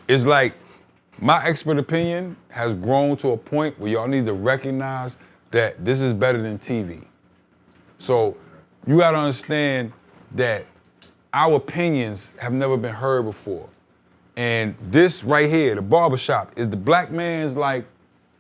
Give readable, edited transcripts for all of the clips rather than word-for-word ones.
it's like my expert opinion has grown to a point where y'all need to recognize that this is better than TV. So you gotta understand that our opinions have never been heard before. And this right here, the barbershop, is the black man's like,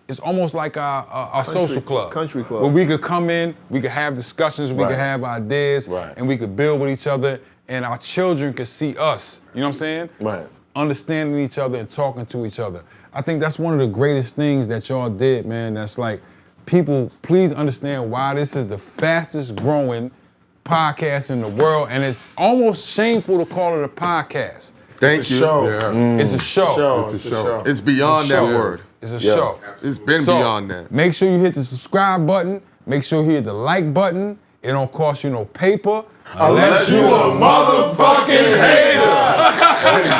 it's almost like our social club. Country club. Where we could come in, we could have discussions, we Right. could have ideas, Right. and we could build with each other, and our children could see us, you know what I'm saying? Right. Understanding each other and talking to each other. I think that's one of the greatest things that y'all did, man. That's like, people, please understand why this is the fastest growing podcast in the world, and it's almost shameful to call it a podcast. Thank you. Yeah. It's a show. It's a show. It's beyond that word. It's a show. It's been So, beyond that. Make sure you hit the subscribe button. Make sure you hit the like button. It don't cost you no paper. Unless you a motherfucking hater.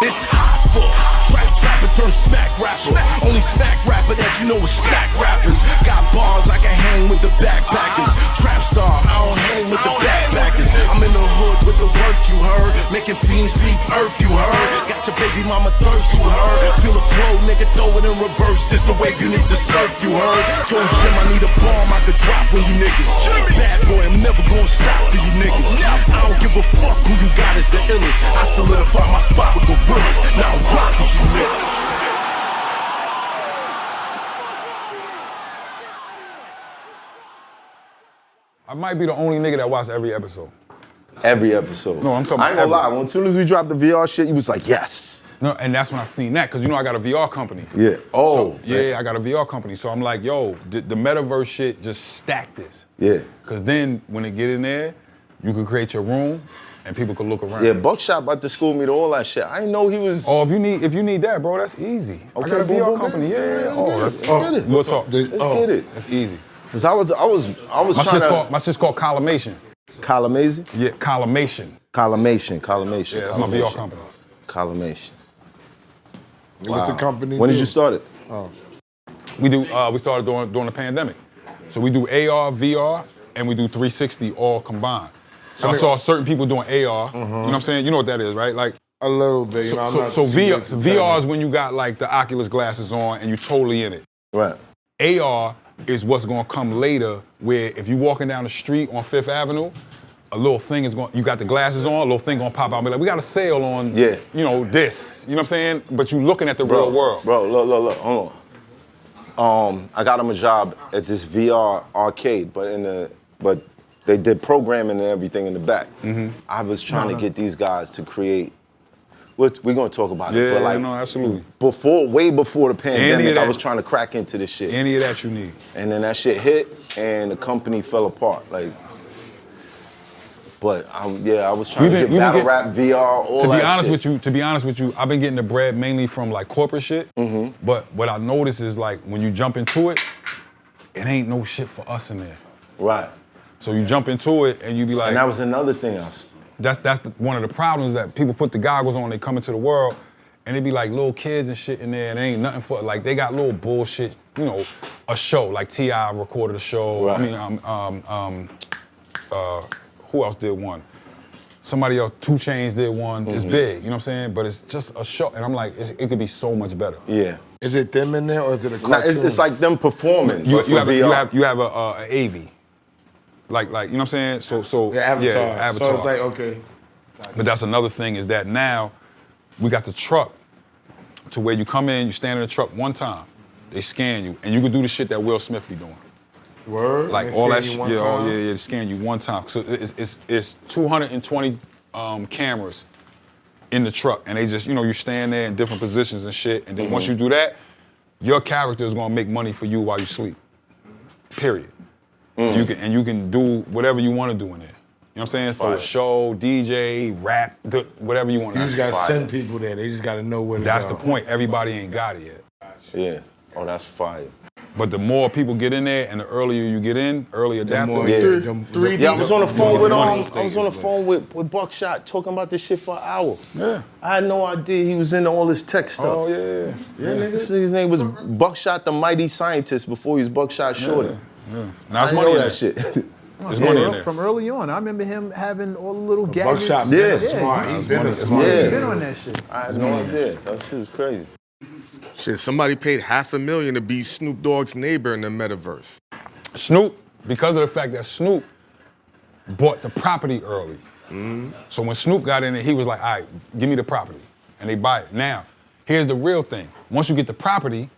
It's Hoffa, trapper turn smack rapper. Only smack rapper that you know is smack rappers. Got bars I can hang with the backpackers. Trap star, I don't hang with the backpackers. I'm in the hood with the work you heard. Making fiends leave earth you heard. Got your baby mama thirst you heard. Feel the flow, nigga, throw it in reverse. This the wave you need to surf you heard. Told Jim I need a bomb I could drop on you niggas. Bad boy, I'm never gonna stop for you niggas. I don't give a fuck who you got is the illest. I solidify my spot with gorillas. Now I'm rock with you niggas. I might be the only nigga that watched every episode. Every episode. No, I'm talking I ain't gonna about lie. As soon as we dropped the VR shit, you was like, yes. No, and that's when I seen that, because you know I got a VR company. Yeah. Oh. So, yeah, I got a VR company. So I'm like, yo, the metaverse shit just stack this. Yeah. Because then when it get in there, you can create your room and people can look around. Yeah, Buckshot about to school me to all that shit. I didn't know he was. Oh, if you need that, bro, that's easy. Okay, I got a boom, VR boom, company. boom. Yeah. Oh, Let's that's get it. We'll talk. Let's get it. That's easy. Cause I was My trying to. my shit's called Collimation. Collimation? Yeah, Collimation. Collimation. Yeah, that's my VR company. Collimation. What the company When do? did you start it? Oh. We started during the pandemic. So we do AR, VR, and we do 360 all combined. So I saw certain people doing AR. You know what I'm saying? You know what that is, right? Like A little bit, you know. I'm not so too VR, good to VR tell is when you got like the Oculus glasses on and you're totally in it. Right. AR is what's gonna come later, where if you're walking down the street on Fifth Avenue, a little thing is going, you got the glasses on, a little thing gonna pop out and be like, we got a sale on, Yeah. you know, this. You know what I'm saying? But you looking at the real world. Bro, look, hold on. I got him a job at this VR arcade, but they did programming and everything in the back. I was trying to get these guys to create. We're gonna talk about it, but like, no, absolutely. way before the pandemic, that- I was trying to crack into this shit. Any of that you need. And then that shit hit, and the company fell apart. Like, but I was trying to get battle rap, VR, all that shit. To be honest with you, I've been getting the bread mainly from like corporate shit. But what I notice is like when you jump into it, it ain't no shit for us in there. Right. So you jump into it and you be like, And that was another thing that's one of the problems, that people put the goggles on, they come into the world, and they be like little kids and shit in there, and they ain't nothing for, like they got little bullshit, you know, a show, like T.I. recorded a show. Right. I mean, who else did one? Somebody else, 2 Chainz did one. It's big, you know what I'm saying? But it's just a show, and I'm like, it could be so much better. Yeah. Is it them in there or is it a Nah, cartoon? it's like them performing. You but for have VR. a AV. Like, you know what I'm saying? So Yeah, Avatar. Yeah, Avatar. So it's like, okay. But that's another thing, is that now we got the truck to where you come in, you stand in the truck one time, they scan you, and you can do the shit that Will Smith be doing. Word? Like They all scan that you shit, one yeah, time? they scan you one time. So it's 220 cameras in the truck, and they just, you know, you stand there in different positions and shit, and then once you do that, your character is gonna make money for you while you sleep. Period. You can do whatever you want to do in there. You know what I'm saying? For a show, DJ, rap, whatever you want to do. You just gotta send people there. They just gotta know where to That's go. the point. Everybody ain't got it yet. Yeah. Oh, that's fire. But the more people get in there and the earlier you get in, early adapter. more- Yeah. Them 3D. Yeah, I was on the phone with money. I was on the phone with Buckshot talking about this shit for an hour. Yeah. I had no idea he was into all this tech stuff. Oh yeah. His name was Buckshot the Mighty Scientist before he was Buckshot Shorty. Yeah. Now I it's didn't money know in that there. shit. It's money in there. From early on, I remember him having all the little gadgets. Buckshot Yeah. been smart. He's been a smart. Yeah. He's been on that shit. I had no idea. That shit was crazy. Shit, somebody paid $500,000 to be Snoop Dogg's neighbor in the metaverse. Snoop, because of the fact that Snoop bought the property early. So when Snoop got in it, he was like, all right, give me the property. And they buy it. Now, here's the real thing. Once you get the property,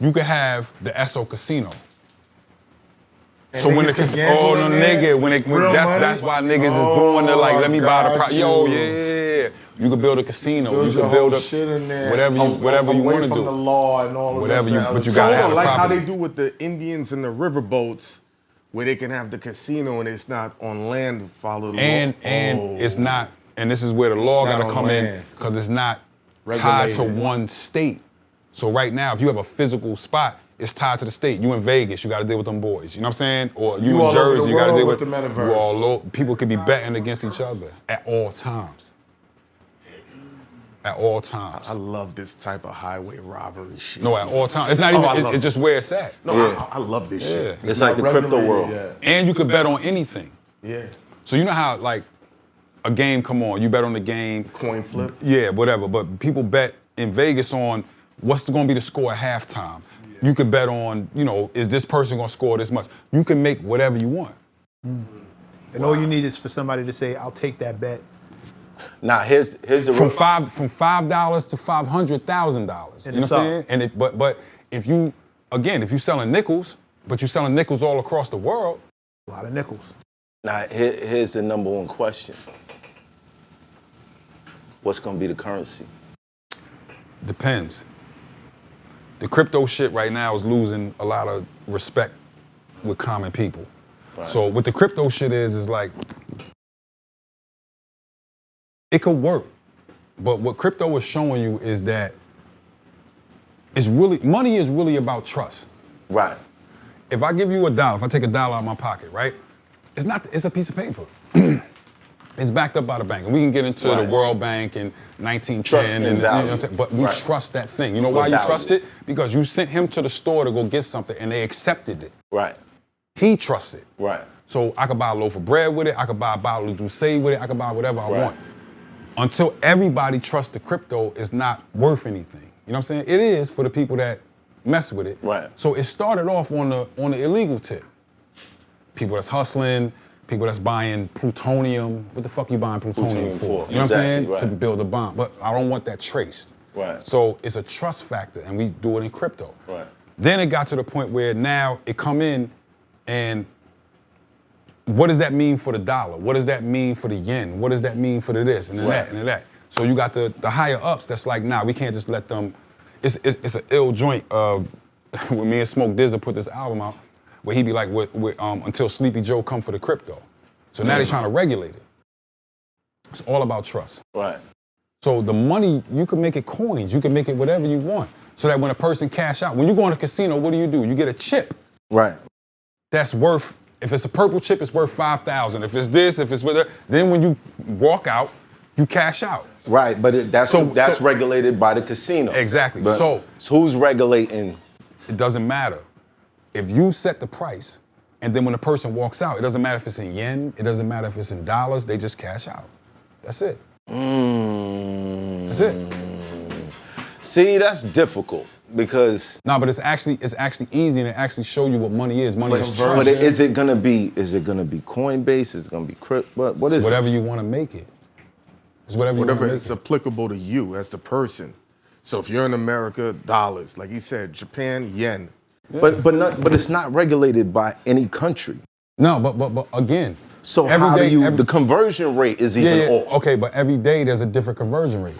you can have the ESSO casino. So when the that's why niggas is doing the like, let me buy the property. Yo, yeah. You could build a casino. You could build a shit in there. whatever you want to from do. the law and all of Whatever this. but you gotta have the like how property. they do with the Indians and the riverboats, where they can have the casino and it's not on land. Follow the law. And it's not, and this is where the law It's not gotta on come in land. because it's not tied to Regulated. one state. So right now, if you have a physical spot, it's tied to the state. You in Vegas, you got to deal with them boys. You know what I'm saying? Or you all in over the Jersey, you got to world deal with with the metaverse. You all people could be betting against each other at all times. At all times. I love this type of highway robbery shit. No, at all times. It's not I even. love It's just where it's at. No, Yeah. I love this Yeah. shit. It's like the crypto regulated world. yet. And you could bet on anything. Yeah. So you know how like a game come on, you bet on the game. Coin flip. Yeah, whatever. But people bet in Vegas on what's going to be the score at halftime. You could bet on, is this person going to score this much? You can make whatever you want. And all you need is for somebody to say, I'll take that bet. Now here's the From real. $5 to $500,000. You know what I'm saying? And but if you selling nickels, but you're selling nickels all across the world. A lot of nickels. Now here's the number one question. What's gonna be the currency? Depends. The crypto shit right now is losing a lot of respect with common people. Right. So what the crypto shit is like, it could work. But what crypto is showing you is that money is really about trust. Right. If I give you $1, if I take $1 out of my pocket, right? It's a piece of paper. It's backed up by the bank. And we can get into Right. the World Bank in 1910. Trust and you know what I'm value. saying? But we Right. trust that thing. You know why you Value. trust it? Because you sent him to the store to go get something and they accepted it. Right. He trusts it. Right. So I could buy a loaf of bread with it. I could buy a bottle of Douce with it. I could buy whatever I Right. want. Until everybody trusts the crypto, it's not worth anything. You know what I'm saying? It is for the people that mess with it. Right. So it started off on the illegal tip. People that's hustling, people that's buying plutonium. What the fuck you buying plutonium Plutonium for? for, You know what I'm exactly, saying? right. To build a bomb. But I don't want that traced. Right. So it's a trust factor, and we do it in crypto. Right. Then it got to the point where now it come in, and what does that mean for the dollar? What does that mean for the yen? What does that mean for the this and the that and the that? So you got the higher ups that's like, nah, we can't just let them. It's an ill joint. When me and Smoke Dizza put this album out, where he be like, until Sleepy Joe come for the crypto. So now they're trying to regulate it. It's all about trust. Right. So the money, you can make it coins, you can make it whatever you want. So that when a person cash out, when you go in a casino, what do? You get a chip Right. that's worth, if it's a purple chip, it's worth 5,000. If it's this, if it's with then when you walk out, you cash out. Right. But that's regulated by the casino. Exactly. But So who's regulating? it doesn't matter. If you set the price, and then when the person walks out, it doesn't matter if it's in yen, it doesn't matter if it's in dollars, they just cash out. That's it. That's it. See, that's difficult because. No, but it's actually easy, and it actually show you what money is. Money is trust. But is it gonna be Coinbase? Is it gonna be crypto? What is It's it? whatever you want to make it. It's whatever you want to Whatever make is it. applicable to you as the person. So if you're in America, dollars. Like he said, Japan, yen. But it's not regulated by any country. No, but again. So every how day- do you? every- The conversion rate is even off. Okay, but every day there's a different conversion rate.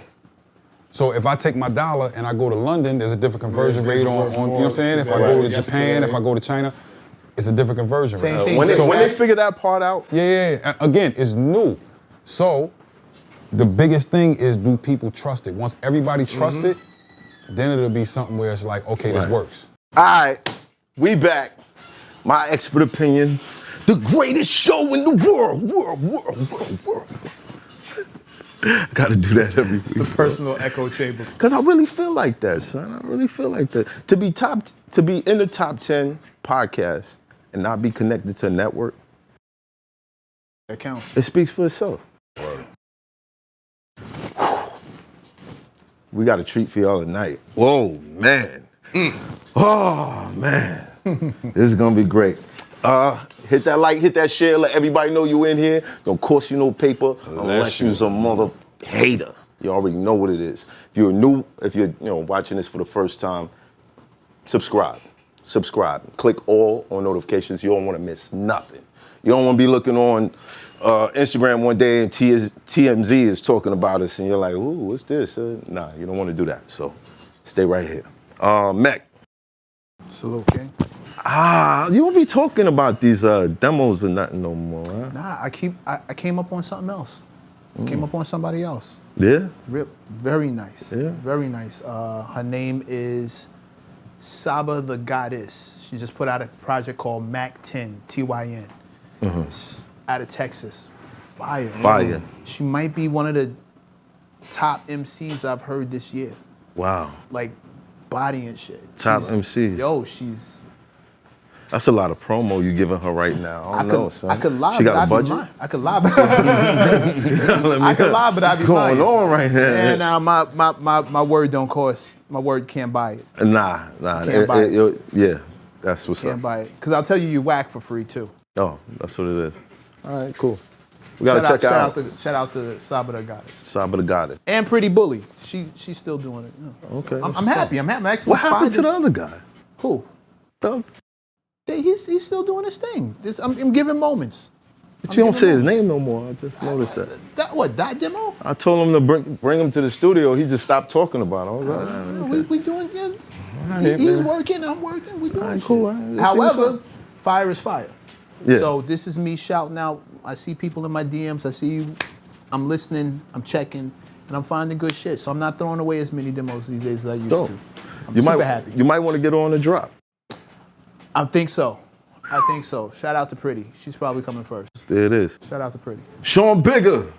So if I take my dollar and I go to London, there's a different conversion rate on, you know what I'm saying? If I go to Japan, if I go to China, it's a different conversion rate. Same thing. When So they figure that part out, Yeah. Again, it's new. So the biggest thing is, do people trust it? Once everybody trusts it, then it'll be something where it's like, okay, this works. all right, we back. My expert opinion, the greatest show in the world. Gotta do that every week. The personal echo chamber. Cause I really feel like that, son. I really feel like that. To be in the top 10 podcasts and not be connected to a network, That counts. It speaks for itself. We got a treat for y'all tonight. Whoa, man. Oh, man. This is gonna be great. Hit that like, hit that share, let everybody know you in here. Don't cost you no paper unless you's a mother hater. You already know what it is. If you're new, if you're watching this for the first time, subscribe. Click all on notifications. You don't want to miss nothing. You don't want to be looking on Instagram one day and TMZ is talking about us and you're like, ooh, what's this? Nah, you don't want to do that. So stay right here. MECC. Salute, King. You won't be talking about these demos or nothing no more, huh? Nah, I came up on something else. Came up on somebody else. Yeah? Very nice. Yeah. Very nice. Her name is Saba the Goddess. She just put out a project called MACC 10, TYN. It's out of Texas. Fire. She might be one of the top MCs I've heard this year. Wow. Like, body and shit. Top MCs. Yo, she's... That's a lot of promo you giving her right now. I don't know, son. I could lie, she but got a I'd budget? be lying. I could lie, but I'd be lying. Going on right now. And now my word don't cost. My word can't buy it. Nah. Can't buy it. Yeah, that's what's Can't up. buy it. Because I'll tell you whack for free, too. Oh, that's what it is. All right, cool. We gotta check out. Shout out to Saba the Goddess. Saba the Goddess. And Pretty Bully. She's still doing it. Yeah. Okay. I'm happy. I'm actually What happened to the other guy? Who? Doug? He's still doing his thing. I'm giving moments. But you don't say his name no more. I just noticed that. That demo? I told him to bring him to the studio. He just stopped talking about it. I was like, okay. We doing good. Right, He's man. working, I'm working. We doing All right, shit. cool. All right, let's see what's However, up. fire is fire. Yeah. So this is me shouting out. I see people in my DMs. I see you. I'm listening. I'm checking, and I'm finding good shit. So I'm not throwing away as many demos these days as I used Dope. to. I'm super happy. You might want to get on the drop. I think so. Shout out to Pretty. She's probably coming first. There it is. Shout out to Pretty. Sean BIGGA.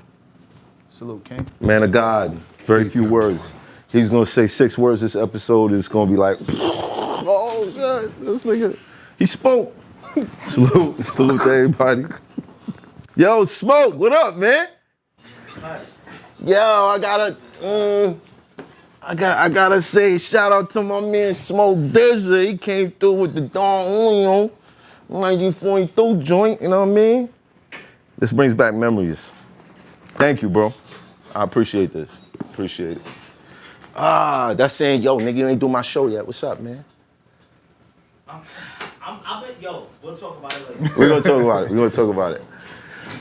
Salute, King. Man of God. Very few words. He's gonna say 6 words this episode. It's gonna be like, oh God, this nigga. He spoke. Salute to everybody. Yo, Smoke, what up, man? Yo, I gotta say shout out to my man Smoke Dizza. He came through with the Don Union 1942 joint, you know what I mean? This brings back memories. Thank you, bro. I appreciate this. Appreciate it. That's saying, yo, nigga, you ain't do my show yet. What's up, man? I bet, yo, we'll talk about it later. We're gonna talk about it.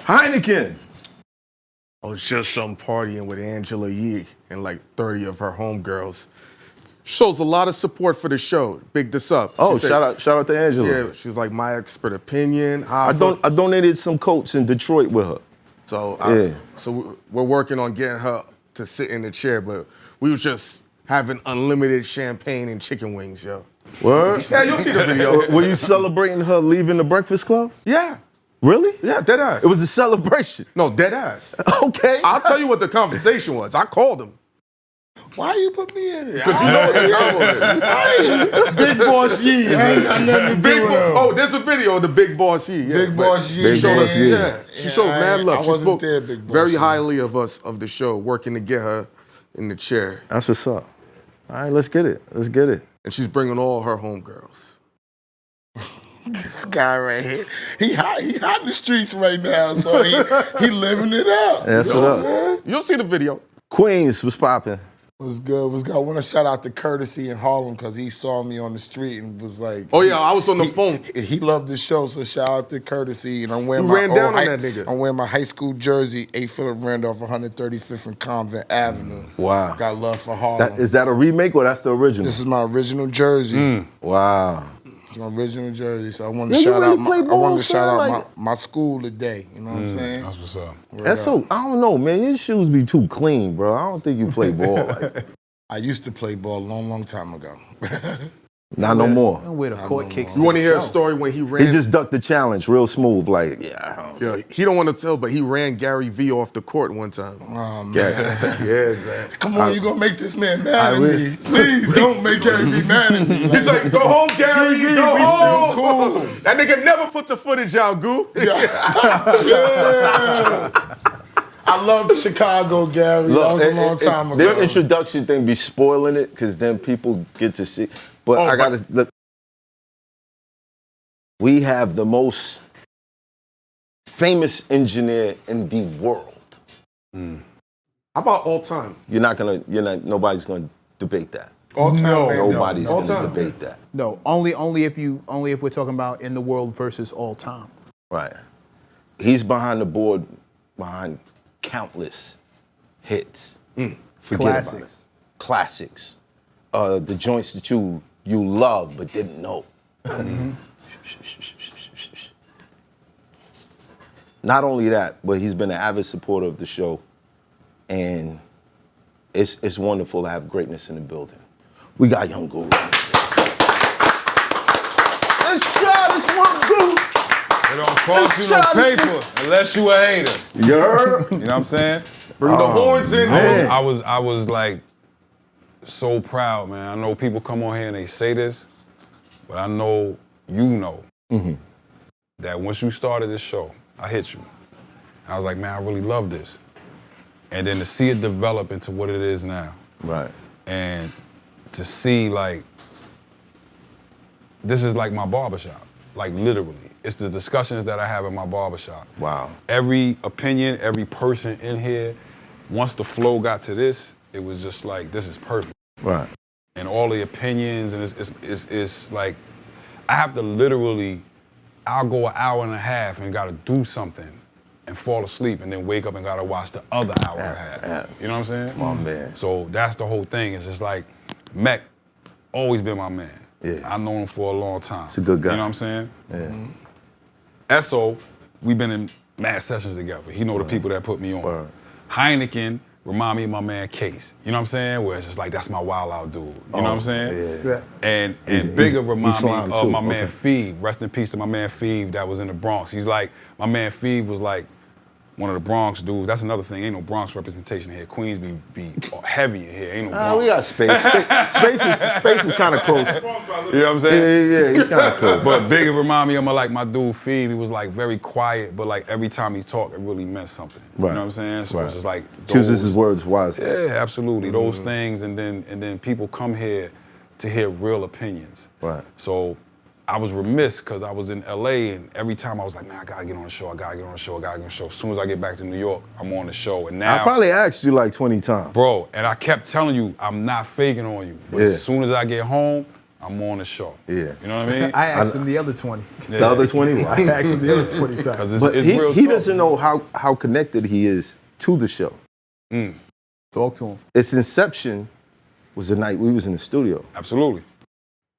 HYNAKEN. I was just partying with Angela Yee and like 30 of her homegirls. Shows a lot of support for the show. Big this up. Oh, She said- shout out to Angela. Yeah, she's like my expert opinion. I donated some coats in Detroit with her. So we're working on getting her to sit in the chair, but we was just having unlimited champagne and chicken wings, yo. Word? Yeah, you'll see the video. Were you celebrating her leaving the Breakfast Club? Yeah. Really? Yeah, dead ass. It was a celebration. No, dead ass. Okay. I'll tell you what the conversation was. I called him. Why you put me in it? Because you know what the convo is. Big Boss Yee. I ain't got nothing to do with him. Oh, there's a video of the Big Boss Yee. Yeah, Big Boss Yee. Big She showed Boss us, Yee. yeah. She showed mad love. I She wasn't spoke there, Big Boss very Yee. highly of us, of the show, working to get her in the chair. That's what's up. All right, let's get it. Let's get it. And she's bringing all her homegirls. This guy right here, he hot in the streets right now, so he living it up. That's You know what I'm up. saying? You'll see the video. Queens, what's popping? Was good. I want to shout out to Courtesy in Harlem because he saw me on the street and was like, Oh yeah, I was on the phone. He loved the show, so shout out to Courtesy. And I'm wearing You my ran old down on that nigga. I'm wearing my high school jersey, 8 Philip Randolph, 135th and Convent Avenue. Wow. Got love for Harlem. Is that a remake or that's the original? This is my original jersey. Wow. My original jersey. So I wanted to Yeah, you shout really out. play I ball, wanted to shout son, out like- my school today. You know what I'm saying? That's what's up. That's so, I don't know, man. Your shoes be too clean, bro. I don't think you play ball like that. I used to play ball a long, long time ago. Not no more. Where the court kicks. You want to hear a show. story when he ran? He just ducked the challenge real smooth, like, yeah. Yeah, he don't want to tell, but he ran Gary V off the court one time. Oh, man. Yeah, man. Come on, you gonna make this man mad at me. Please don't make Gary be mad at me. He's like, go home, Gary. GV, Go we home. still cool. That nigga never put the footage out, Goo. Yeah. I love Chicago, Gary. Look, that was a long time ago. This introduction thing be spoiling it, because then people get to see. But I gotta look. We have the most famous engineer in the world. How about all time? Nobody's gonna debate that. All time, No. man, Nobody's All gonna time. debate that. No, only if we're talking about in the world versus all time. Right. He's behind the board, behind countless hits. Forget about it. Classics. Classics. The joints that you love but didn't know. Not only that, but he's been an avid supporter of the show, and it's wonderful to have greatness in the building. We got Young Guru. Let's try this one, Guru. It don't cost you no paper unless you a hater. You heard? You know what I'm saying? Bring the horns in. man. I was like so proud, man. I know people come on here and they say this, but I know you know that once you started this show, I hit you. I was like, man, I really love this. And then to see it develop into what it is now. Right. And to see like, this is like my barbershop, like literally. It's the discussions that I have in my barbershop. Wow. Every opinion, every person in here, once the flow got to this, it was just like, this is perfect. Right. And all the opinions, and it's like, I have to literally, I'll go an hour and a half and gotta do something and fall asleep and then wake up and gotta watch the other hour and a half. You know what I'm saying? My man. So that's the whole thing. It's just like, MECC, always been my man. Yeah. I've known him for a long time. He's a good guy. You know what I'm saying? Yeah. ESSO, we've been in mad sessions together. He know the people that put me on. Word. HYNAKEN remind me of my man Case. You know what I'm saying? Where it's just like, that's my wild out dude. You know what I'm saying? Yeah. And He's Bigga remind me Islam of too. my man Okay. Feeve. Rest in peace to my man Feeve that was in the Bronx. He's like, my man Feeve was like one of the Bronx dudes. That's another thing. Ain't no Bronx representation here. Queens be heavy in here. Ain't no Bronx. We got space. Space is kind of close. You know what I'm saying? Yeah, he's kind of close. But Bigga remind me of my dude Feeve. He was like very quiet, but like every time he talked, it really meant something. Right. You know what I'm saying? So Right. it's just like Chooses his those- words wisely. Yeah, absolutely. Those things, and then people come here to hear real opinions. Right. So I was remiss because I was in LA, and every time I was like, man, I gotta get on the show, I gotta get on the show, I gotta get on the show. As soon as I get back to New York, I'm on the show. And now, I probably asked you like 20 times. bro, and I kept telling you, I'm not faking on you. But Yeah. as soon as I get home, I'm on the show. Yeah. You know what I mean? I asked him the other 20. The other 20? I asked him the other 20 times. Because But it's real he talk. doesn't know how connected he is to the show. Talk to him. Its inception was the night we was in the studio. Absolutely.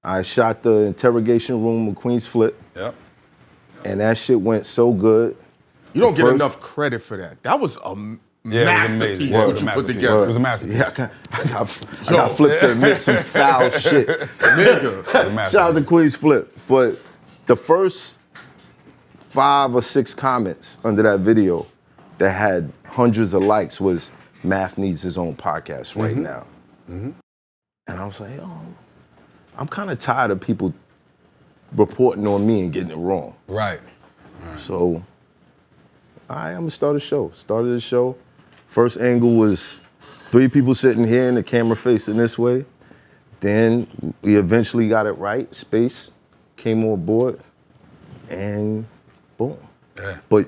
I shot the interrogation room with Queen's Flip, Yep. and that shit went so good. You don't get First- enough credit for that. That was a Yeah, it was masterpiece amazing. what It was a you put masterpiece. together. It was a masterpiece. Yeah, I got Flip to admit some foul shit. Nigga. masterpiece. Shout out to Queen's Flip. But the first 5 or 6 comments under that video that had hundreds of likes was, Math needs his own podcast right now. And I was like, oh, I'm kind of tired of people reporting on me and getting it wrong. Right. So, all right, I'm gonna start a show. Started the show. First angle was 3 people sitting here and the camera facing this way. Then we eventually got it right. Space came on board, and boom. Yeah. But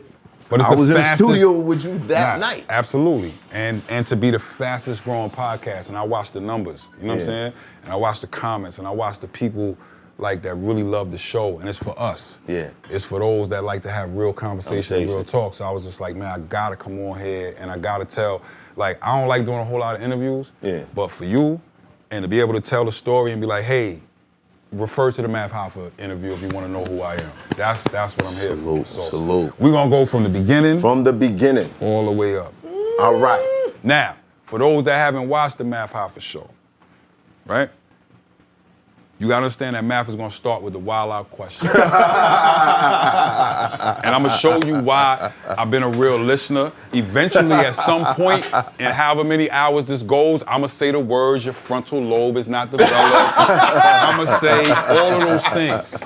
But it's I the was in the fastest- studio with you that Nah, night. Absolutely. And to be the fastest growing podcast, and I watch the numbers, you know what I'm Yeah. saying? And I watch the comments, and I watch the people like that really love the show, and it's for us. Yeah. It's for those that like to have real conversation, real Conversation. talk. So I was just like, man, I gotta come on here, and I gotta tell, like, I don't like doing a whole lot of interviews, Yeah. but for you, and to be able to tell the story and be like, hey, refer to the Math Hoffa interview if you want to know who I am. That's what I'm here for. Salute, salute. We're gonna go from the beginning From the beginning. all the way up. All right. Now, for those that haven't watched the Math Hoffa show, right? You gotta understand that math is gonna start with the wild out question. And I'm gonna show you why I've been a real listener. Eventually, at some point, in however many hours this goes, I'm gonna say the words, your frontal lobe is not developed. I'm gonna say all of those things.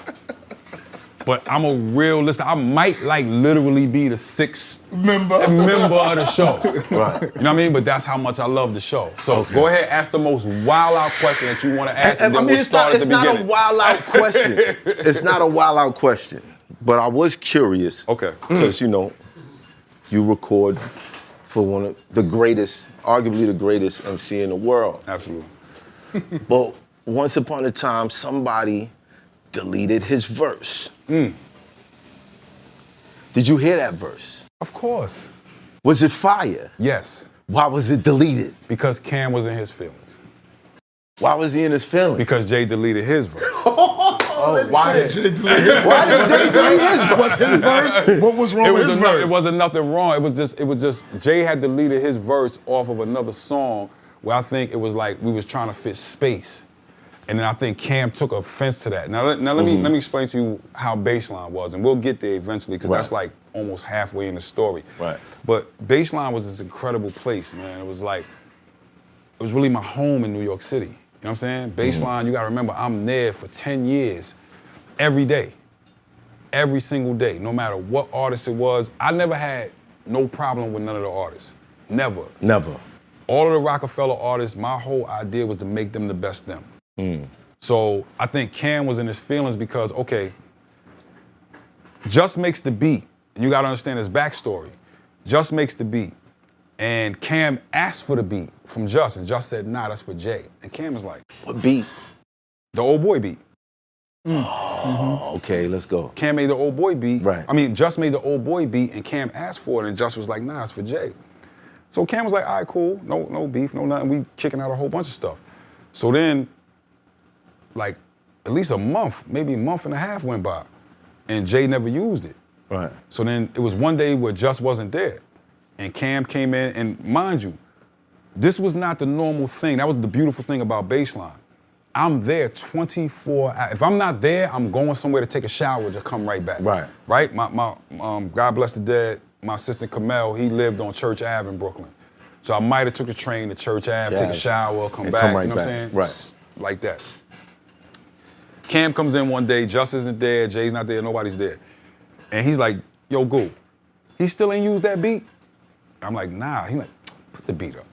But I'm a real listener. I might like literally be the sixth member of the show. Right. You know what I mean? But that's how much I love the show. So go ahead, ask the most wild out question that you want to ask. And then we'll start at the beginning. It's not a wild out question. It's not a wild out question. But I was curious. Okay. Because, you know, you record for one of the greatest, arguably the greatest MC in the world. Absolutely. But once upon a time, somebody deleted his verse. Did you hear that verse? Of course. Was it fire? Yes. Why was it deleted? Because Cam was in his feelings. Why was he in his feelings? Because Jay deleted his verse. Why did Jay delete his verse? Why did Jay delete his verse? What's his verse? What was wrong with his verse? It wasn't nothing wrong. It was just Jay had deleted his verse off of another song where I think it was like we was trying to fit space. And then I think Cam took offense to that. Now let me explain to you how Baseline was, and we'll get there eventually because that's like almost halfway in the story. Right. But Baseline was this incredible place, man. It was really my home in New York City. You know what I'm saying? Baseline, you gotta remember, I'm there for 10 years, every day, every single day, no matter what artist it was. I never had no problem with none of the artists. Never. Never. All of the Rockefeller artists, my whole idea was to make them the best them. So I think Cam was in his feelings because, okay, Just makes the beat. And you gotta understand his backstory. Just makes the beat. And Cam asked for the beat from Just, and Just said, nah, that's for Jay. And Cam was like, what beat? The Old Boy beat. Oh, okay, let's go. Cam made the Old Boy beat. Right. I mean, Just made the Old Boy beat, and Cam asked for it, and Just was like, nah, it's for Jay. So Cam was like, all right, cool, no beef, no nothing. We kicking out a whole bunch of stuff. So then, like, at least a month, maybe a month and a half went by, and Jay never used it. Right. So then it was one day where Just wasn't there, and Cam came in, and mind you, this was not the normal thing. That was the beautiful thing about Baseline. I'm there 24 hours. If I'm not there, I'm going somewhere to take a shower to come right back. Right. Right? My God bless the dead, my assistant Kamel, he lived on Church Ave in Brooklyn. So I might have took a train to Church Ave, take a shower, come back, right you know what I'm back. saying? Right. Like that. Cam comes in one day, Just isn't there, Jay's not there, nobody's there. And he's like, yo, Goo, he still ain't used that beat? I'm like, nah. He's like, put the beat up.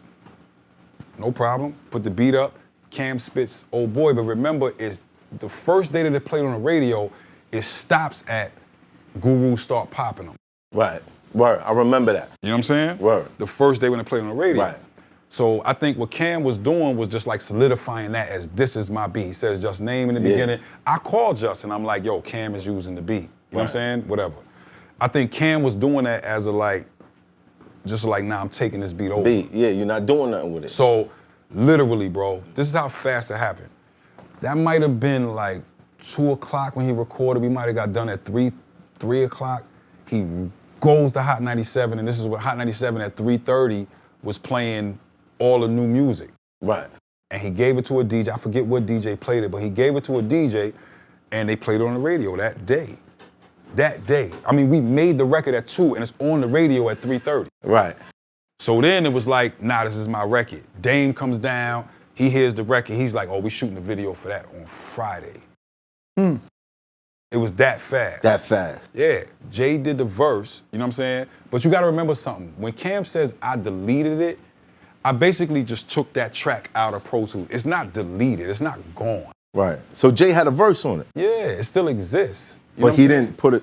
No problem, put the beat up. Cam spits Old Boy, but remember, it's the first day that it played on the radio, it stops at Guru start popping them. Right. Word. I remember that. You know what I'm saying? Word. The first day when it played on the radio. Right. So I think what Cam was doing was just like solidifying that as this is my beat. He says Just name in the beginning. I called Just and I'm like, yo, Cam is using the beat. You know what I'm saying? Whatever. I think Cam was doing that as a like, just like, nah, I'm taking this beat over. Beat. Yeah, you're not doing nothing with it. So literally, bro, this is how fast it happened. That might have been like 2 o'clock when he recorded. We might have got done at 3 o'clock. He goes to Hot 97, and this is what Hot 97 at 3:30 was playing all the new music. Right. And he gave it to a DJ. I forget what DJ played it, but he gave it to a DJ, and they played it on the radio that day. That day. I mean, we made the record at 2, and it's on the radio at 3:30. Right. So then it was like, nah, this is my record. Dame comes down, he hears the record, he's like, oh, we shooting a video for that on Friday. It was that fast. That fast. Yeah, Jay did the verse, you know what I'm saying? But you gotta remember something. When Cam says I deleted it, I basically just took that track out of Pro Tools. It's not deleted, it's not gone. Right. So Jay had a verse on it. Yeah, it still exists. You know But what he I'm saying? didn't put it.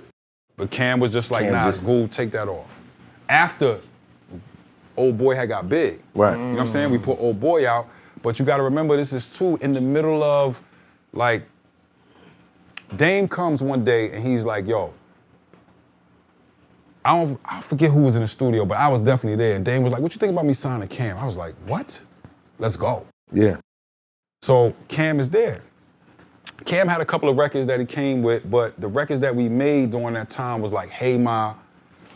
But Cam was just like, Cam nah, just- Google, take that off. After Old Boy had got big. Right. You know what I'm saying? We put Old Boy out, but you gotta remember this is too in the middle of, like, Dame comes one day and he's like, yo, I forget who was in the studio, but I was definitely there. And Dame was like, what you think about me signing Cam? I was like, what? Let's go. Yeah. So Cam is there. Cam had a couple of records that he came with, but the records that we made during that time was like, Hey Ma,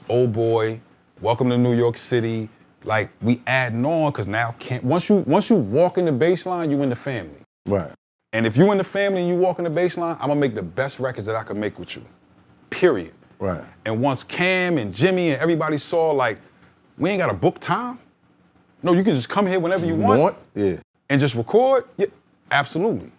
Old Boy, Welcome to New York City. Like, we adding on, because now once you walk in the Baseline, you in the family. Right. And if you in the family and you walk in the baseline, I'm gonna make the best records that I can make with you. Period. Right. And once Cam and Jimmy and everybody saw, like, we ain't gotta book time. No, you can just come here whenever you want. Yeah. And just record? Yeah, absolutely.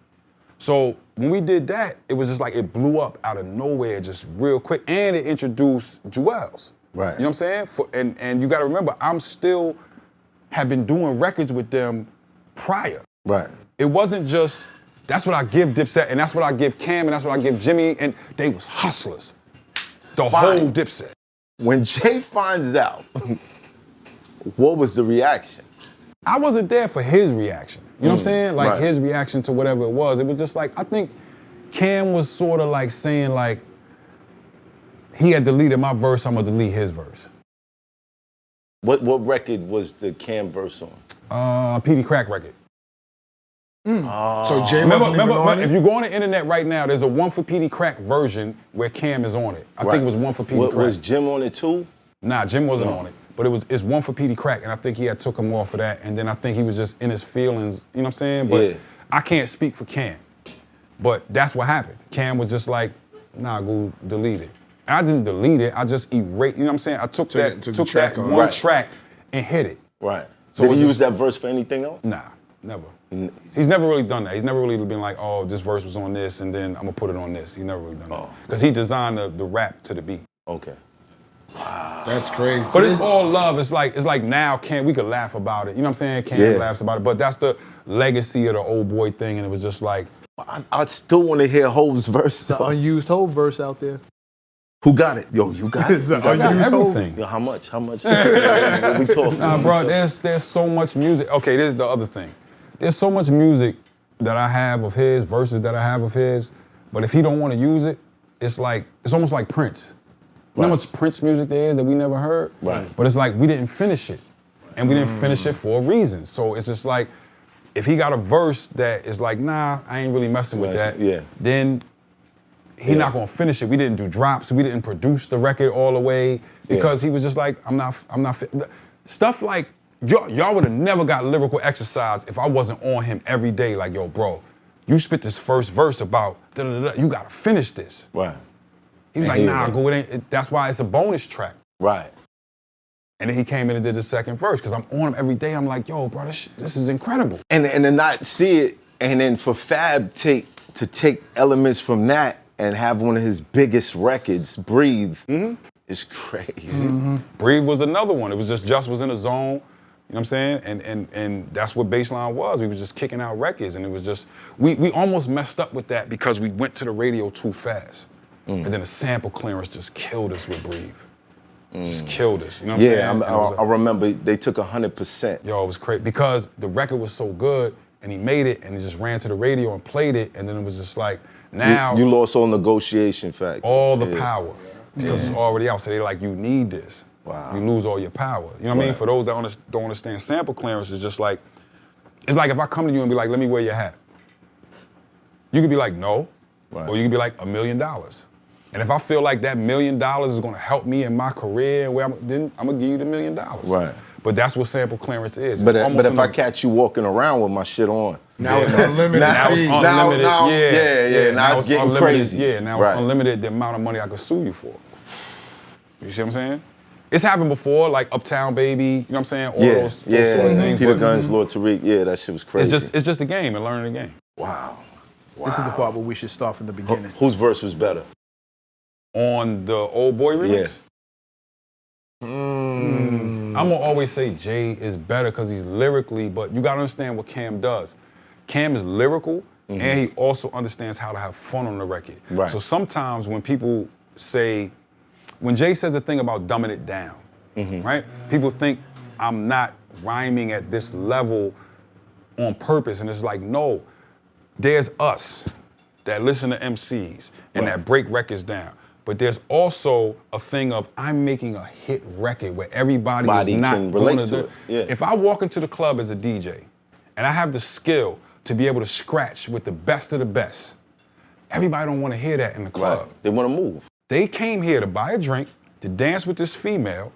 So when we did that, it was just like it blew up out of nowhere just real quick. And it introduced Jewels. Right. You know what I'm saying? And you gotta remember, have been doing records with them prior. Right. It wasn't just, that's what I give Dipset, and that's what I give Cam, and that's what I give Jimmy, and they was hustlers. The whole Dipset. When Jay finds out, what was the reaction? I wasn't there for his reaction. You know what I'm saying? Like right. his reaction to whatever it was. It was just like, I think Cam was sort of like saying like, he had deleted my verse, I'm gonna delete his verse. What record was the Cam verse on? PD Crack record. So Jay wasn't even on If it? you go on the internet right now, there's a One for PD Crack version where Cam is on it. I think it was One for PD Crack. Was Jim on it too? Nah, Jim wasn't on it. But it's One for PD Crack, and I think he had took him off of that, and then I think he was just in his feelings, you know what I'm saying? But Yeah. I can't speak for Cam. But that's what happened. Cam was just like, nah, go delete it. And I didn't delete it, I just erased, you know what I'm saying? I took that one Right. track and hit it. Right. So Did it he was use that verse for anything else? Nah, never. He's never really done that. He's never really been like, oh, this verse was on this, and then I'm gonna put it on this. He never really done that. Because he designed the rap to the beat. Okay. That's crazy. But it's all love. It's like now we could laugh about it. You know what I'm saying? Cam laughs about it. But that's the legacy of the old boy thing, and it was just like. I still want to hear Hov's verse. It's an unused whole verse out there. Who got it? Yo, you got it? It's You an got unused it? whole. Everything. Yo, how much? What we talking? Nah, bro, there's so much music. Okay, this is the other thing. There's so much music that I have of his, verses that I have of his, but if he don't want to use it, it's almost like Prince. You know how much Prince music there is that we never heard? Right. But it's like we didn't finish it. And we didn't finish it for a reason. So it's just like, if he got a verse that is like, nah, I ain't really messing with that, then he not gonna finish it. We didn't do drops, we didn't produce the record all the way because he was just like, I'm not stuff like, y'all would have never got lyrical exercise if I wasn't on him every day like, yo, bro, you spit this first verse about you gotta finish this. Right. He was like, nah, go, that's why it's a bonus track. Right. And then he came in and did the second verse, because I'm on him every day. I'm like, yo, bro, this is incredible. And to not see it, and then for Fab to take elements from that and have one of his biggest records, Breathe, is crazy. Breathe was another one. It was just was in a zone, you know what I'm saying? And that's what Baseline was. We was just kicking out records, and it was just, we almost messed up with that because we went to the radio too fast. And then the sample clearance just killed us with Breathe. Just killed us, you know what I'm saying? I remember they took 100%. Yo, it was crazy because the record was so good, and he made it, and he just ran to the radio and played it, and then it was just like, now You lost all negotiation factors. all the power because it's already out. So they're like, you need this. Wow. You lose all your power. You know what I mean? For those that don't understand, sample clearance is just like, it's like if I come to you and be like, let me wear your hat. You could be like, no, or you could be like, $1 million. And if I feel like that $1 million is gonna help me in my career, then I'm gonna give you the $1 million. Right. But that's what sample clearance is. But if I catch you walking around with my shit on. Now it's unlimited. Now it's unlimited. Now it's getting unlimited. crazy. Yeah, now it's unlimited the amount of money I could sue you for. You see what I'm saying? It's happened before, like Uptown Baby, you know what I'm saying? All those sort of things. Peter Guns, Lord Tariq, that shit was crazy. It's just a game and learning the game. Wow. This is the part where we should start from the beginning. Whose verse was better? On the Old Boy remix? I'm gonna always say Jay is better because he's lyrically, but you gotta understand what Cam does. Cam is lyrical, and he also understands how to have fun on the record. Right. So sometimes when people say, when Jay says a thing about dumbing it down, right? People think I'm not rhyming at this level on purpose, and it's like, no, there's us that listen to MCs and that break records down. But there's also a thing of I'm making a hit record where everybody is not can relate going to do it. Yeah. If I walk into the club as a DJ and I have the skill to be able to scratch with the best of the best, everybody don't want to hear that in the club. They want to move. They came here to buy a drink, to dance with this female,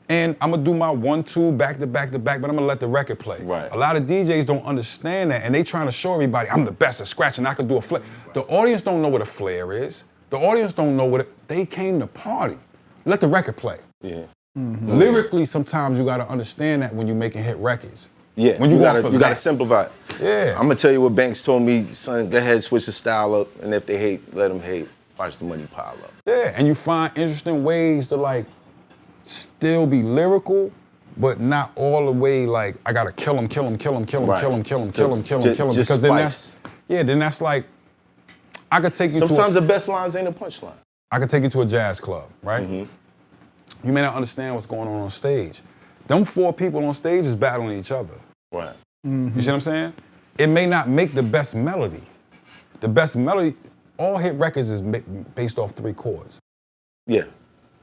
and I'm gonna do my 1-2 back to back to back, but I'm gonna let the record play. Right. A lot of DJs don't understand that, and they trying to show everybody I'm the best at scratching. I can do a flare. The audience don't know what a flare is. The audience don't know they came to party. Let the record play. Yeah. Lyrically, sometimes you gotta understand that when you're making hit records. Yeah, When you going gotta for that. simplify it. Yeah. I'm gonna tell you what Banks told me, son, go ahead, switch the style up, and if they hate, let them hate. Watch the money pile up. Yeah, and you find interesting ways to like still be lyrical, but not all the way like I gotta kill him, Right. because Just then that's like I could take you Sometimes the best lines ain't a punchline. I could take you to a jazz club, right? You may not understand what's going on stage. Them 4 people on stage is battling each other. Right. You see what I'm saying? It may not make the best melody. The best melody, all hit records is based off 3 chords. Yeah.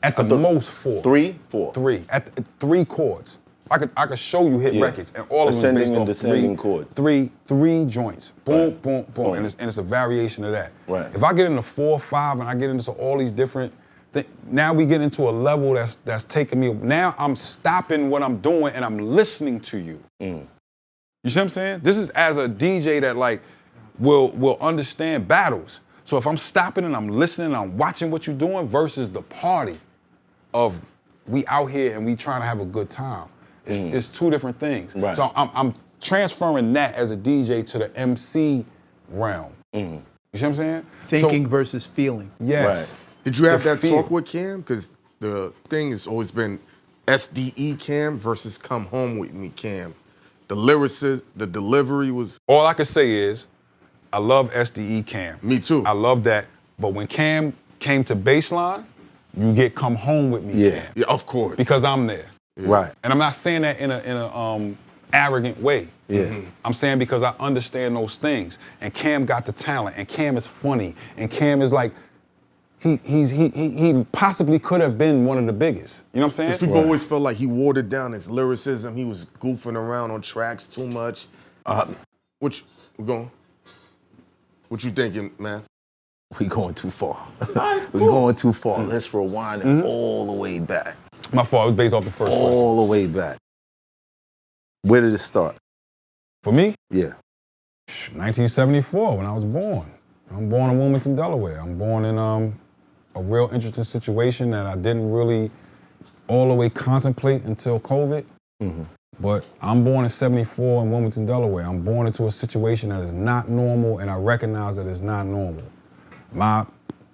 At the most 4. 3, 4. 3. At 3 chords. I could show you hit records, and all of them Ascending based and off descending chords. 3 joints. Boom, Right. boom, boom, and it's a variation of that. Right. If I get into 4, 5, and I get into all these different things, now we get into a level that's taking me. Now I'm stopping what I'm doing and I'm listening to you. You see what I'm saying? This is as a DJ that like will understand battles. So if I'm stopping and I'm listening, and I'm watching what you're doing versus the party of we out here and we trying to have a good time. It's 2 different things. Right. So I'm transferring that as a DJ to the MC realm. You see what I'm saying? Thinking versus feeling. Yes. Right. Did you have The that feel. talk with Cam? Because the thing has always been SDE Cam versus Come Home With Me Cam. The lyricist, the delivery was... All I can say is I love SDE Cam. Me too. I love that. But when Cam came to baseline, you get Come Home With Me Yeah. Cam. Yeah, of course. Because I'm there. Right. And I'm not saying that in a arrogant way. Yeah. I'm saying because I understand those things. And Cam got the talent, and Cam is funny, and Cam is like, he possibly could have been one of the biggest. You know what I'm saying? Because people always felt like he watered down his lyricism. He was goofing around on tracks too much. What you thinking, man? We going too far. We going too far. Let's rewind it all the way back. My fault, it was based off the first question. All the way back. Where did it start? For me, Yeah. 1974 when I was born. I'm born in Wilmington, Delaware. I'm born in a real interesting situation that I didn't really all the way contemplate until COVID. But I'm born in 74 in Wilmington, Delaware. I'm born into a situation that is not normal, and I recognize that it's not normal. My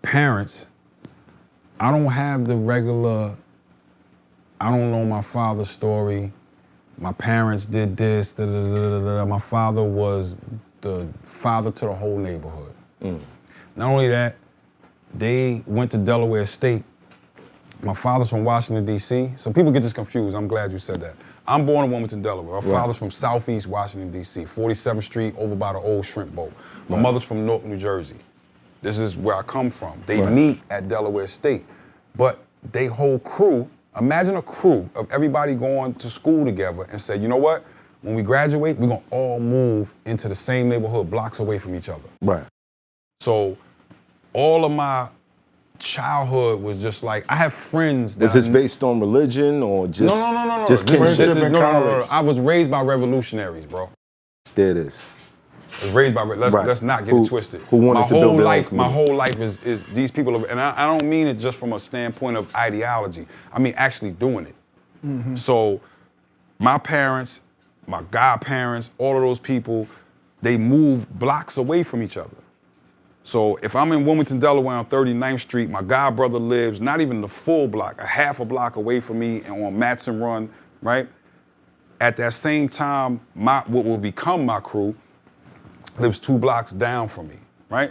parents, I don't have the regular, I don't know my father's story. My parents did this, da, da, da, da, da. My father was the father to the whole neighborhood. Not only that, they went to Delaware State. My father's from Washington, D.C. Some people get this confused. I'm glad you said that. I'm born in Wilmington, Delaware. My father's from Southeast Washington, D.C., 47th Street over by the old shrimp boat. My mother's from Newark, New Jersey. This is where I come from. They meet at Delaware State. But they whole crew, imagine a crew of everybody going to school together and say, you know what? When we graduate, we're gonna all move into the same neighborhood blocks away from each other. Right. So all of my childhood was just like, I have friends that Was this based on religion or just No. just This is- kinship? no. I was raised by revolutionaries, bro. There it is. I was raised by let's Right. not get it twisted. Who wanted to build their own my community. whole life is these people, and I don't mean it just from a standpoint of ideology. I mean actually doing it. So my parents, my godparents, all of those people, they moved blocks away from each other. So if I'm in Wilmington, Delaware on 39th Street, my god brother lives not even the full block, a half a block away from me and on Matson Run, right? At that same time, what will become my crew lives 2 blocks down from me, right?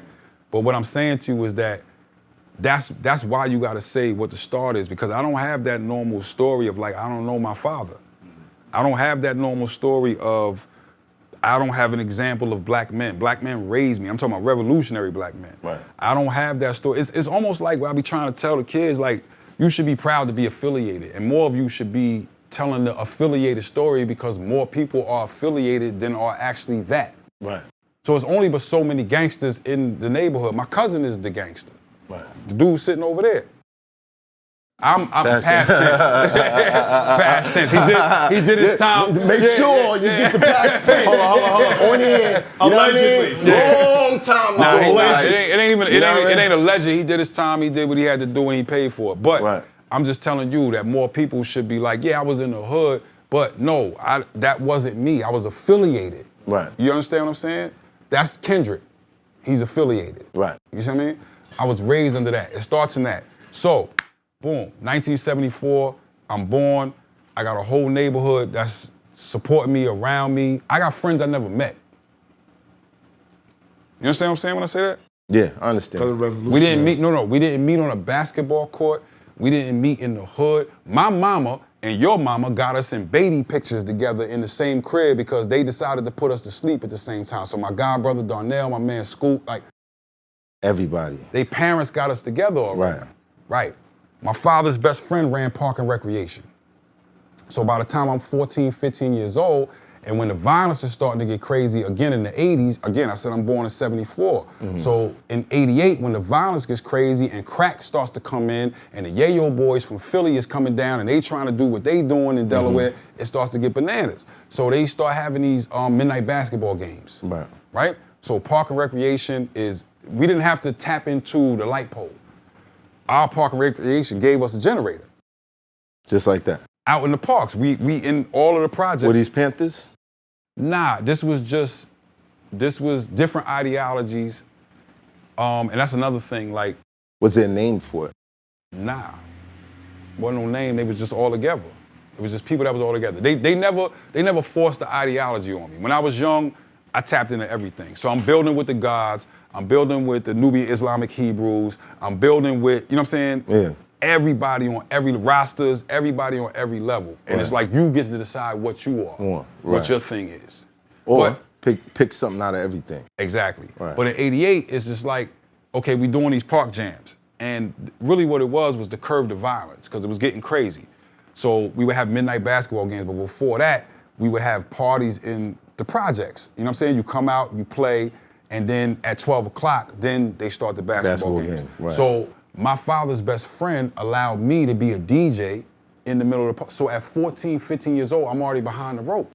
But what I'm saying to you is that's why you gotta say what the start is, because I don't have that normal story of like, I don't know my father. I don't have that normal story of, I don't have an example of black men. Black men raised me. I'm talking about revolutionary black men. Right. I don't have that story. It's almost like what I be trying to tell the kids, like, you should be proud to be affiliated, and more of you should be telling the affiliated story because more people are affiliated than are actually that. Right. So it's only but so many gangsters in the neighborhood. My cousin is the gangster. Right. The dude sitting over there. I'm past tense. Past tense. He did his time. Make sure you get the past tense. Hold on. On here. You know what I mean? Long time ago. Nah, it ain't alleged. He did his time. He did what he had to do, and he paid for it. But I'm just telling you that more people should be like, yeah, I was in the hood, but no, that wasn't me. I was affiliated. Right. You understand what I'm saying? That's Kendrick. He's affiliated. Right. You see what I mean? I was raised under that. It starts in that. So, boom, 1974, I'm born. I got a whole neighborhood that's supporting me, around me. I got friends I never met. You understand what I'm saying when I say that? Yeah, I understand. We didn't meet, we didn't meet on a basketball court. We didn't meet in the hood. My mama and your mama got us in baby pictures together in the same crib because they decided to put us to sleep at the same time. So my god brother Darnell, my man Scoot, like, everybody. they parents got us together already. Right. My father's best friend ran Park and Recreation. So by the time I'm 14, 15 years old, and when the violence is starting to get crazy again in the 80s, again, I said I'm born in 74. So in 88, when the violence gets crazy and crack starts to come in, and the Yayo boys from Philly is coming down and they trying to do what they doing in Delaware, it starts to get bananas. So they start having these midnight basketball games. Right? So Park and Recreation we didn't have to tap into the light pole. Our Park and Recreation gave us a generator. Just like that. Out in the parks. We in all of the projects. Were these Panthers? Nah, this was different ideologies. And that's another thing, like. Was there a name for it? Nah. Wasn't no name, they was just all together. It was just people that was all together. They never forced the ideology on me. When I was young, I tapped into everything. So I'm building with the gods, I'm building with the Nubian Islamic Hebrews, I'm building with, you know what I'm saying? Yeah. Everybody on every rosters, everybody on every level. And it's like you get to decide what you are, what your thing is. Or pick something out of everything. Exactly. But in 88, it's just like, okay, we doing these park jams. And really what it was to curb the violence, because it was getting crazy. So we would have midnight basketball games, but before that, we would have parties in the projects. You know what I'm saying? You come out, you play, and then at 12 o'clock, then they start the basketball games. So my father's best friend allowed me to be a DJ in the middle of the park. So at 14, 15 years old, I'm already behind the rope.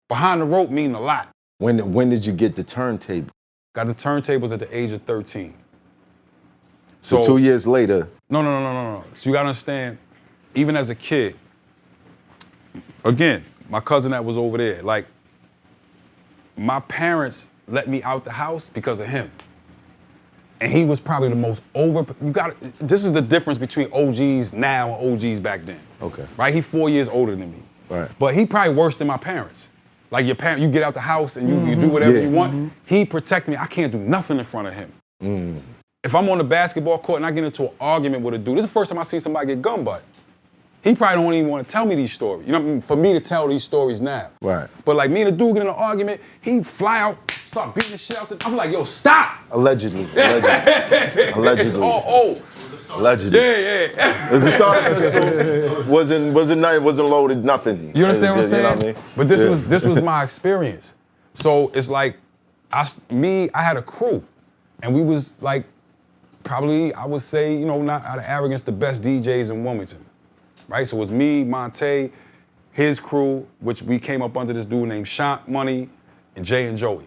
Behind the rope mean a lot. When did you get the turntable? Got the turntables at the age of 13. So 2 years later. No. So you gotta understand, even as a kid, again, my cousin that was over there, like, my parents let me out the house because of him. And he was probably the most this is the difference between OGs now and OGs back then. Okay. Right? He 4 years older than me. Right. But he probably worse than my parents. Like your parent, you get out the house and you do whatever you want. He protected me. I can't do nothing in front of him. If I'm on the basketball court and I get into an argument with a dude, this is the first time I see somebody get gun butt. He probably don't even want to tell me these stories. You know what I mean? For me to tell these stories now. Right. But like me and the dude get in an argument, he fly out, start beating the shit out. I'm like, yo, stop. Allegedly. It's all old. Allegedly. Yeah. It was a starter pistol. Wasn't loaded, nothing. You understand what I'm saying? You know what I mean? But this was my experience. So it's like, I had a crew, and we was like, probably, I would say, not out of arrogance, the best DJs in Wilmington. Right? So it was me, Monte, his crew, which we came up under this dude named Shant Money, and Jay and Joey.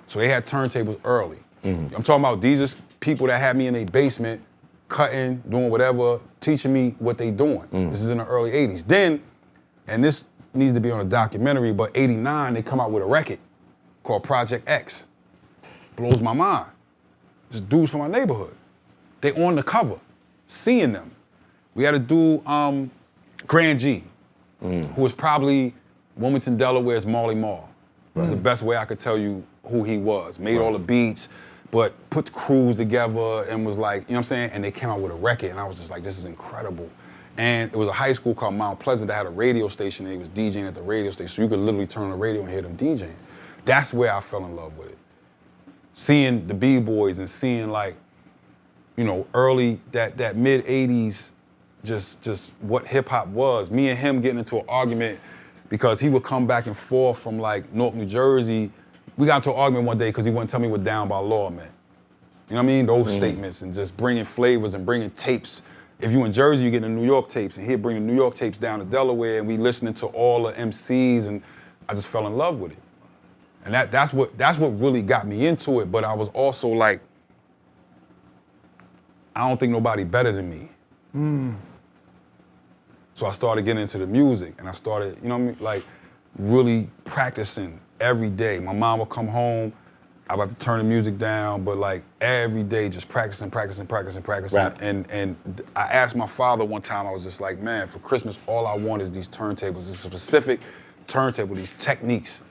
So they had turntables early. I'm talking about these are people that had me in their basement, cutting, doing whatever, teaching me what they doing. This is in the early 80s. Then, and this needs to be on a documentary, but 89, they come out with a record called Project X. Blows my mind. Just dudes from my neighborhood. They on the cover, seeing them. We had a dude, Grand G, who was probably Wilmington, Delaware's Marley Marl. That's the best way I could tell you who he was. Made all the beats, but put the crews together and was like, you know what I'm saying? And they came out with a record, and I was just like, this is incredible. And it was a high school called Mount Pleasant that had a radio station, and he was DJing at the radio station, so you could literally turn on the radio and hear them DJing. That's where I fell in love with it. Seeing the B-boys and seeing like, early, that mid-80s, just what hip-hop was. Me and him getting into an argument because he would come back and forth from like Newark, New Jersey. We got into an argument one day because he wouldn't tell me what down by law meant. You know what I mean? Those statements and just bringing flavors and bringing tapes if you in Jersey, you get the New York tapes, and he'd bring the New York tapes down to Delaware, and we listening to all the MCs, and I just fell in love with it. And that's what really got me into it. But I was also like, I don't think nobody better than me. So I started getting into the music, and I started, you know what I mean, like really practicing every day. My mom would come home, I about to turn the music down, but like every day just practicing. Rap. And I asked my father one time, I was just like, man, for Christmas, all I want is these turntables, this specific turntable, these techniques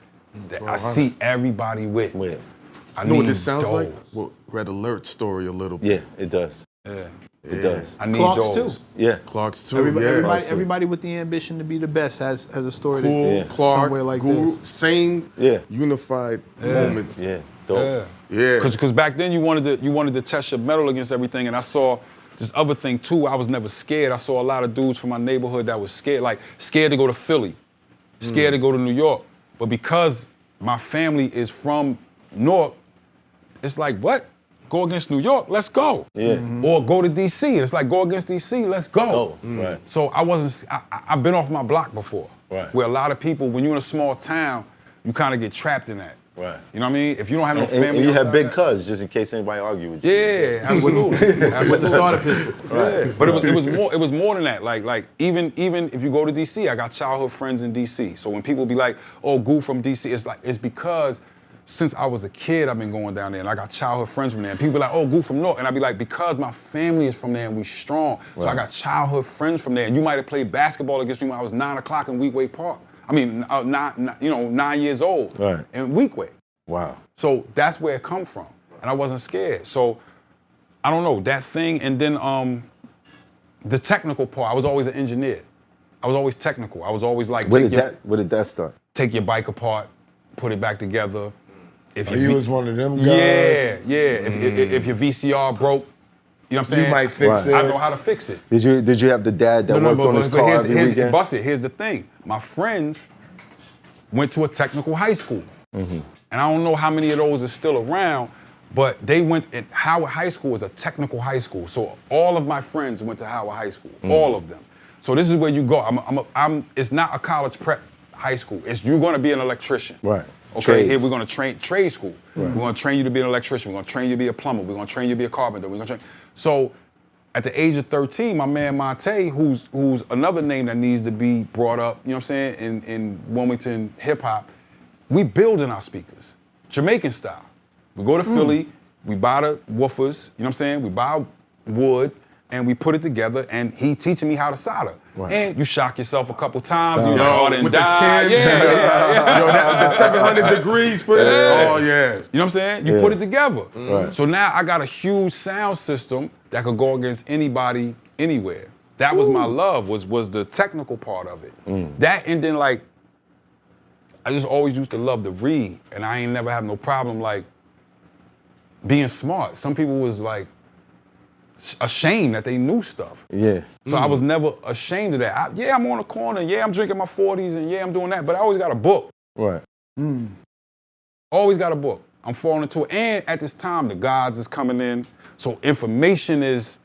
that I see everybody with. I You know what need this sounds those. like? Well, Red Alert story a little bit. Yeah, it does. Yeah. It does. I need Clarks those. too. Yeah. Clark's too. Everybody with the ambition to be the best has a story Cool, that Clark, somewhere like Guru, this. same unified moments. Yeah. Dope. Yeah. Because back then you wanted to test your metal against everything, and I saw this other thing too. I was never scared. I saw a lot of dudes from my neighborhood that was scared to go to Philly, scared to go to New York. But because my family is from Newark, it's like, what? Go against New York? Let's go. Yeah. Or go to DC. It's like, go against DC, let's go. Right. So I've been off my block before. Right. Where a lot of people, when you're in a small town, you kind of get trapped in that. Right. You know what I mean? If you don't have no And family, you have outside big that- cuz, just in case anybody argue with you. Yeah, absolutely. With the starter pistol. Yeah. But it was more than that. Like even if you go to DC, I got childhood friends in DC. So when people be like, "Oh, Goo from DC," it's because since I was a kid, I've been going down there, and I got childhood friends from there. And people be like, "Oh, Goo from North," and I be like, because my family is from there and we strong. So I got childhood friends from there. And you might have played basketball against me when I was 9 o'clock in Weekway Park. I mean, 9 years old Right. in Weekway. Wow. So that's where it come from, and I wasn't scared. So I don't know that thing, and then the technical part. I was always an engineer. I was always technical. I was always like, Where did that start? take your bike apart, put it back together. If You was one of them guys. yeah. If your VCR broke, you know what I'm saying? You might fix it. I know how to fix it. Did you have the dad that worked on his car every weekend? Here's the thing. My friends went to a technical high school. And I don't know how many of those are still around, but they went at Howard High School is a technical high school. So all of my friends went to Howard High School, all of them. So this is where you go. It's not a college prep high school. You're gonna be an electrician. Right. Okay, Trades. here we're gonna train trade school. We're gonna train you to be an electrician. We're gonna train you to be a plumber. We're gonna train you to be a carpenter. So at the age of 13, my man Monte, who's another name that needs to be brought up, you know what I'm saying, in Wilmington hip hop, we building our speakers, Jamaican style. We go to Philly, we buy the woofers, you know what I'm saying? We buy wood, and we put it together, and he teaching me how to solder. Right. And you shock yourself a couple times, you Yo, know, and with the die. 10, Yeah. Yo, the 700 degrees, put it. Oh, yeah. You know what I'm saying? You put it together. Right. So now I got a huge sound system that could go against anybody, anywhere. That was my love, was the technical part of it. That, and then like, I just always used to love to read, and I ain't never have no problem like being smart. Some people was like ashamed that they knew stuff. Yeah. So I was never ashamed of that. I'm on the corner, I'm drinking my 40s, and I'm doing that, but I always got a book. Right. Always got a book. I'm falling into it. And at this time, the gods is coming in. So information is,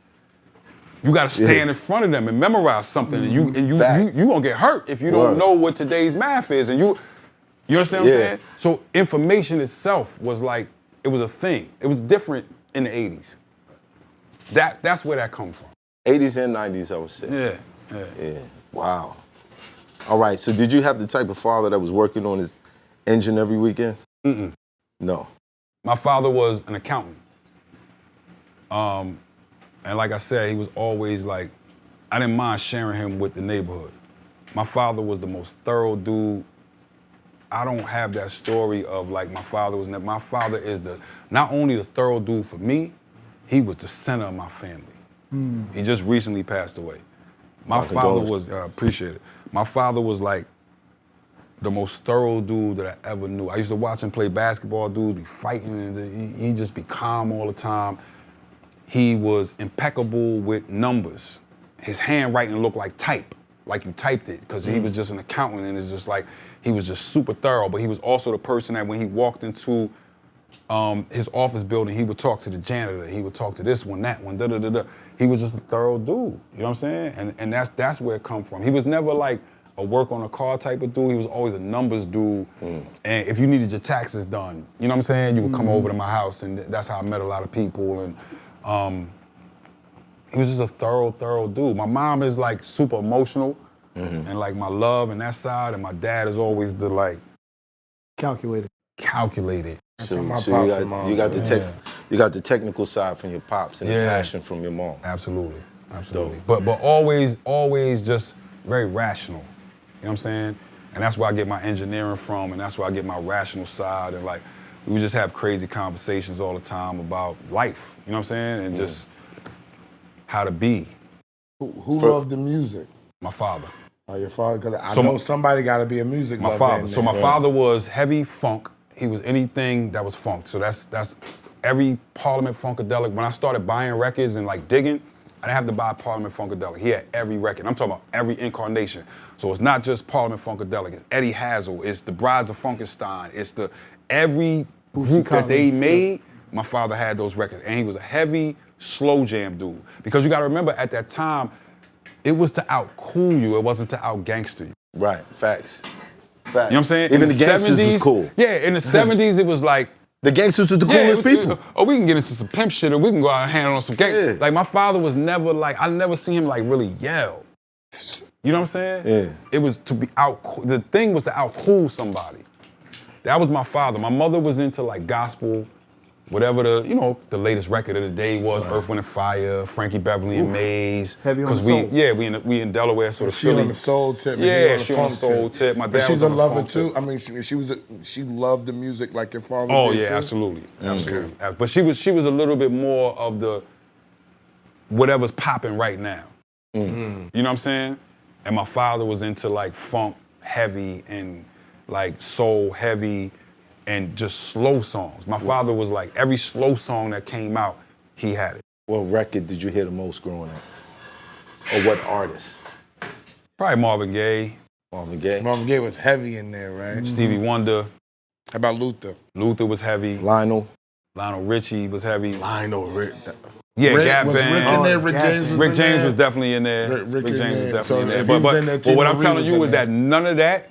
you gotta stand in front of them and memorize something. And you gonna get hurt if you don't know what today's math is. And you understand what I'm saying? So information itself was like, it was a thing. It was different in the 80s. That's where that come from. 80s and 90s, I would say. Yeah. Wow. All right, so did you have the type of father that was working on his engine every weekend? No. My father was an accountant. And like I said, he was always like, I didn't mind sharing him with the neighborhood. My father was the most thorough dude. I don't have that story of like my father is not only the thorough dude for me, he was the center of my family. He just recently passed away. My father was, appreciate it. My father was like the most thorough dude that I ever knew. I used to watch him play basketball, dudes be fighting, and he'd just be calm all the time. He was impeccable with numbers. His handwriting looked like type, like you typed it, because he was just an accountant, and it's just like, he was just super thorough, but he was also the person that when he walked into his office building, he would talk to the janitor, he would talk to this one, that one, da-da-da-da. He was just a thorough dude, you know what I'm saying? And that's where it come from. He was never like a work on a car type of dude, he was always a numbers dude. And if you needed your taxes done, you know what I'm saying? You would come over to my house, and that's how I met a lot of people. And he was just a thorough dude. My mom is like super emotional, and like my love and that side, and my dad is always the like, Calculated. So, my so pops and moms, you got the technical side from your pops and the passion from your mom. Absolutely. But always just very rational. You know what I'm saying? And that's where I get my engineering from, and that's where I get my rational side. And like, we would just have crazy conversations all the time about life. You know what I'm saying? And just how to be. Who loved the music? My father. Oh, your father? Because I know somebody got to be a music lover. My father. in So there. my father was heavy funk. He was anything that was funk. So that's every Parliament Funkadelic. When I started buying records and like digging, I didn't have to buy Parliament Funkadelic. He had every record. I'm talking about every incarnation. So it's not just Parliament Funkadelic. It's Eddie Hazel. It's the Brides of Funkenstein. It's every group that they made. My father had those records, and he was a heavy slow jam dude. Because you got to remember, at that time, it was to out-cool you. It wasn't to out-gangster you. Right, facts. You know what I'm saying? Even In the gangsters 70s, was cool. Yeah, in the 70s, it was like, The gangsters was the coolest people. Oh, we can get into some pimp shit, or we can go out and handle on some gang. Yeah. Like, my father was never like, I never seen him like really yell. You know what I'm saying? Yeah. It was to be the thing was to out-cool somebody. That was my father. My mother was into like gospel, whatever the latest record of the day was, Earth, Wind and Fire, Frankie Beverly and Maze. Heavy on the Because soul. we in Delaware, sort of She Philly. on the soul tip. Yeah, he she on the soul tip. My But dad she's was a on the lover funk too. tip. I mean, she loved the music like your father Oh did yeah, too? absolutely. But she was a little bit more of the whatever's popping right now. You know what I'm saying? And my father was into like funk heavy and like soul heavy and just slow songs. My father was like, every slow song that came out, he had it. What record did you hear the most growing up? Or what artist? Probably Marvin Gaye, Marvin Gaye? Marvin Gaye was heavy in there, right? Stevie Wonder. How about Luther? Luther was heavy. Lionel? Lionel Richie was heavy. Lionel Rick. Yeah, Rick, Gap was Band. Rick in there? Rick James was Rick in James there? was definitely in there. Rick Rick in James was there. definitely So in there. if he was in there, But what I'm Tina telling Marie you was is in that none of that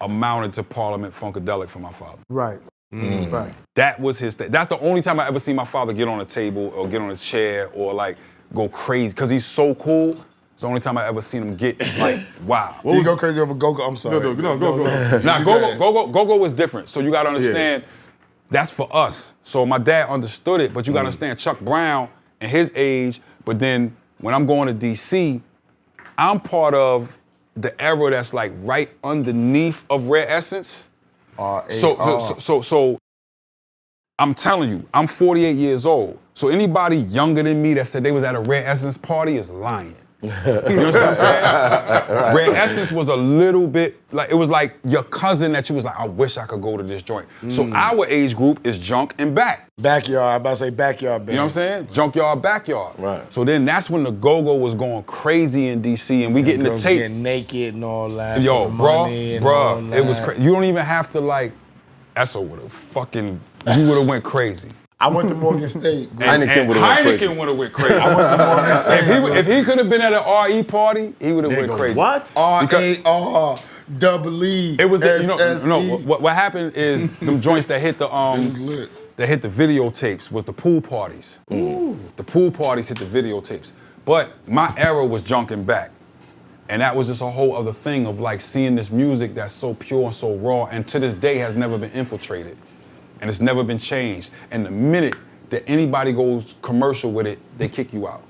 amounted to Parliament Funkadelic for my father. Right. Right. That was his thing. That's the only time I ever see my father get on a table or get on a chair or like go crazy, because he's so cool. It's the only time I ever seen him get like, wow. You go crazy over Go-Go? I'm sorry. No, go. Nah, Go-Go was different. So you gotta understand, that's for us. So my dad understood it, but you gotta understand Chuck Brown and his age, but then when I'm going to DC, I'm part the era that's like right underneath of Rare Essence. So I'm telling you, I'm 48 years old. So anybody younger than me that said they was at a Rare Essence party is lying. You know what I'm saying? Rare Essence was a little bit like, it was like your cousin that you was like, I wish I could go to this joint. So our age group is junk and back. Backyard. I'm about to say backyard band. You know what I'm saying? Junkyard, backyard. Right. So then that's when the go-go was going crazy in DC, and we getting the Girls tapes. getting naked and all that. Yo, for the money and all bruh, it was that. crazy. You don't even have to like, ESSO would have you would have went crazy. I went to Morgan State. Heineken would've went crazy. Heineken would have went crazy. If he could have been at an RE party, he would have went crazy. What? R-A-R double E. It was the, S-S-E. what happened is them joints that hit the lit. that hit the videotapes was the pool parties. The pool parties hit the videotapes. But my era was junking back. And that was just a whole other thing of like seeing this music that's so pure and so raw, and to this day has never been infiltrated. And it's never been changed. And the minute that anybody goes commercial with it, they kick you out.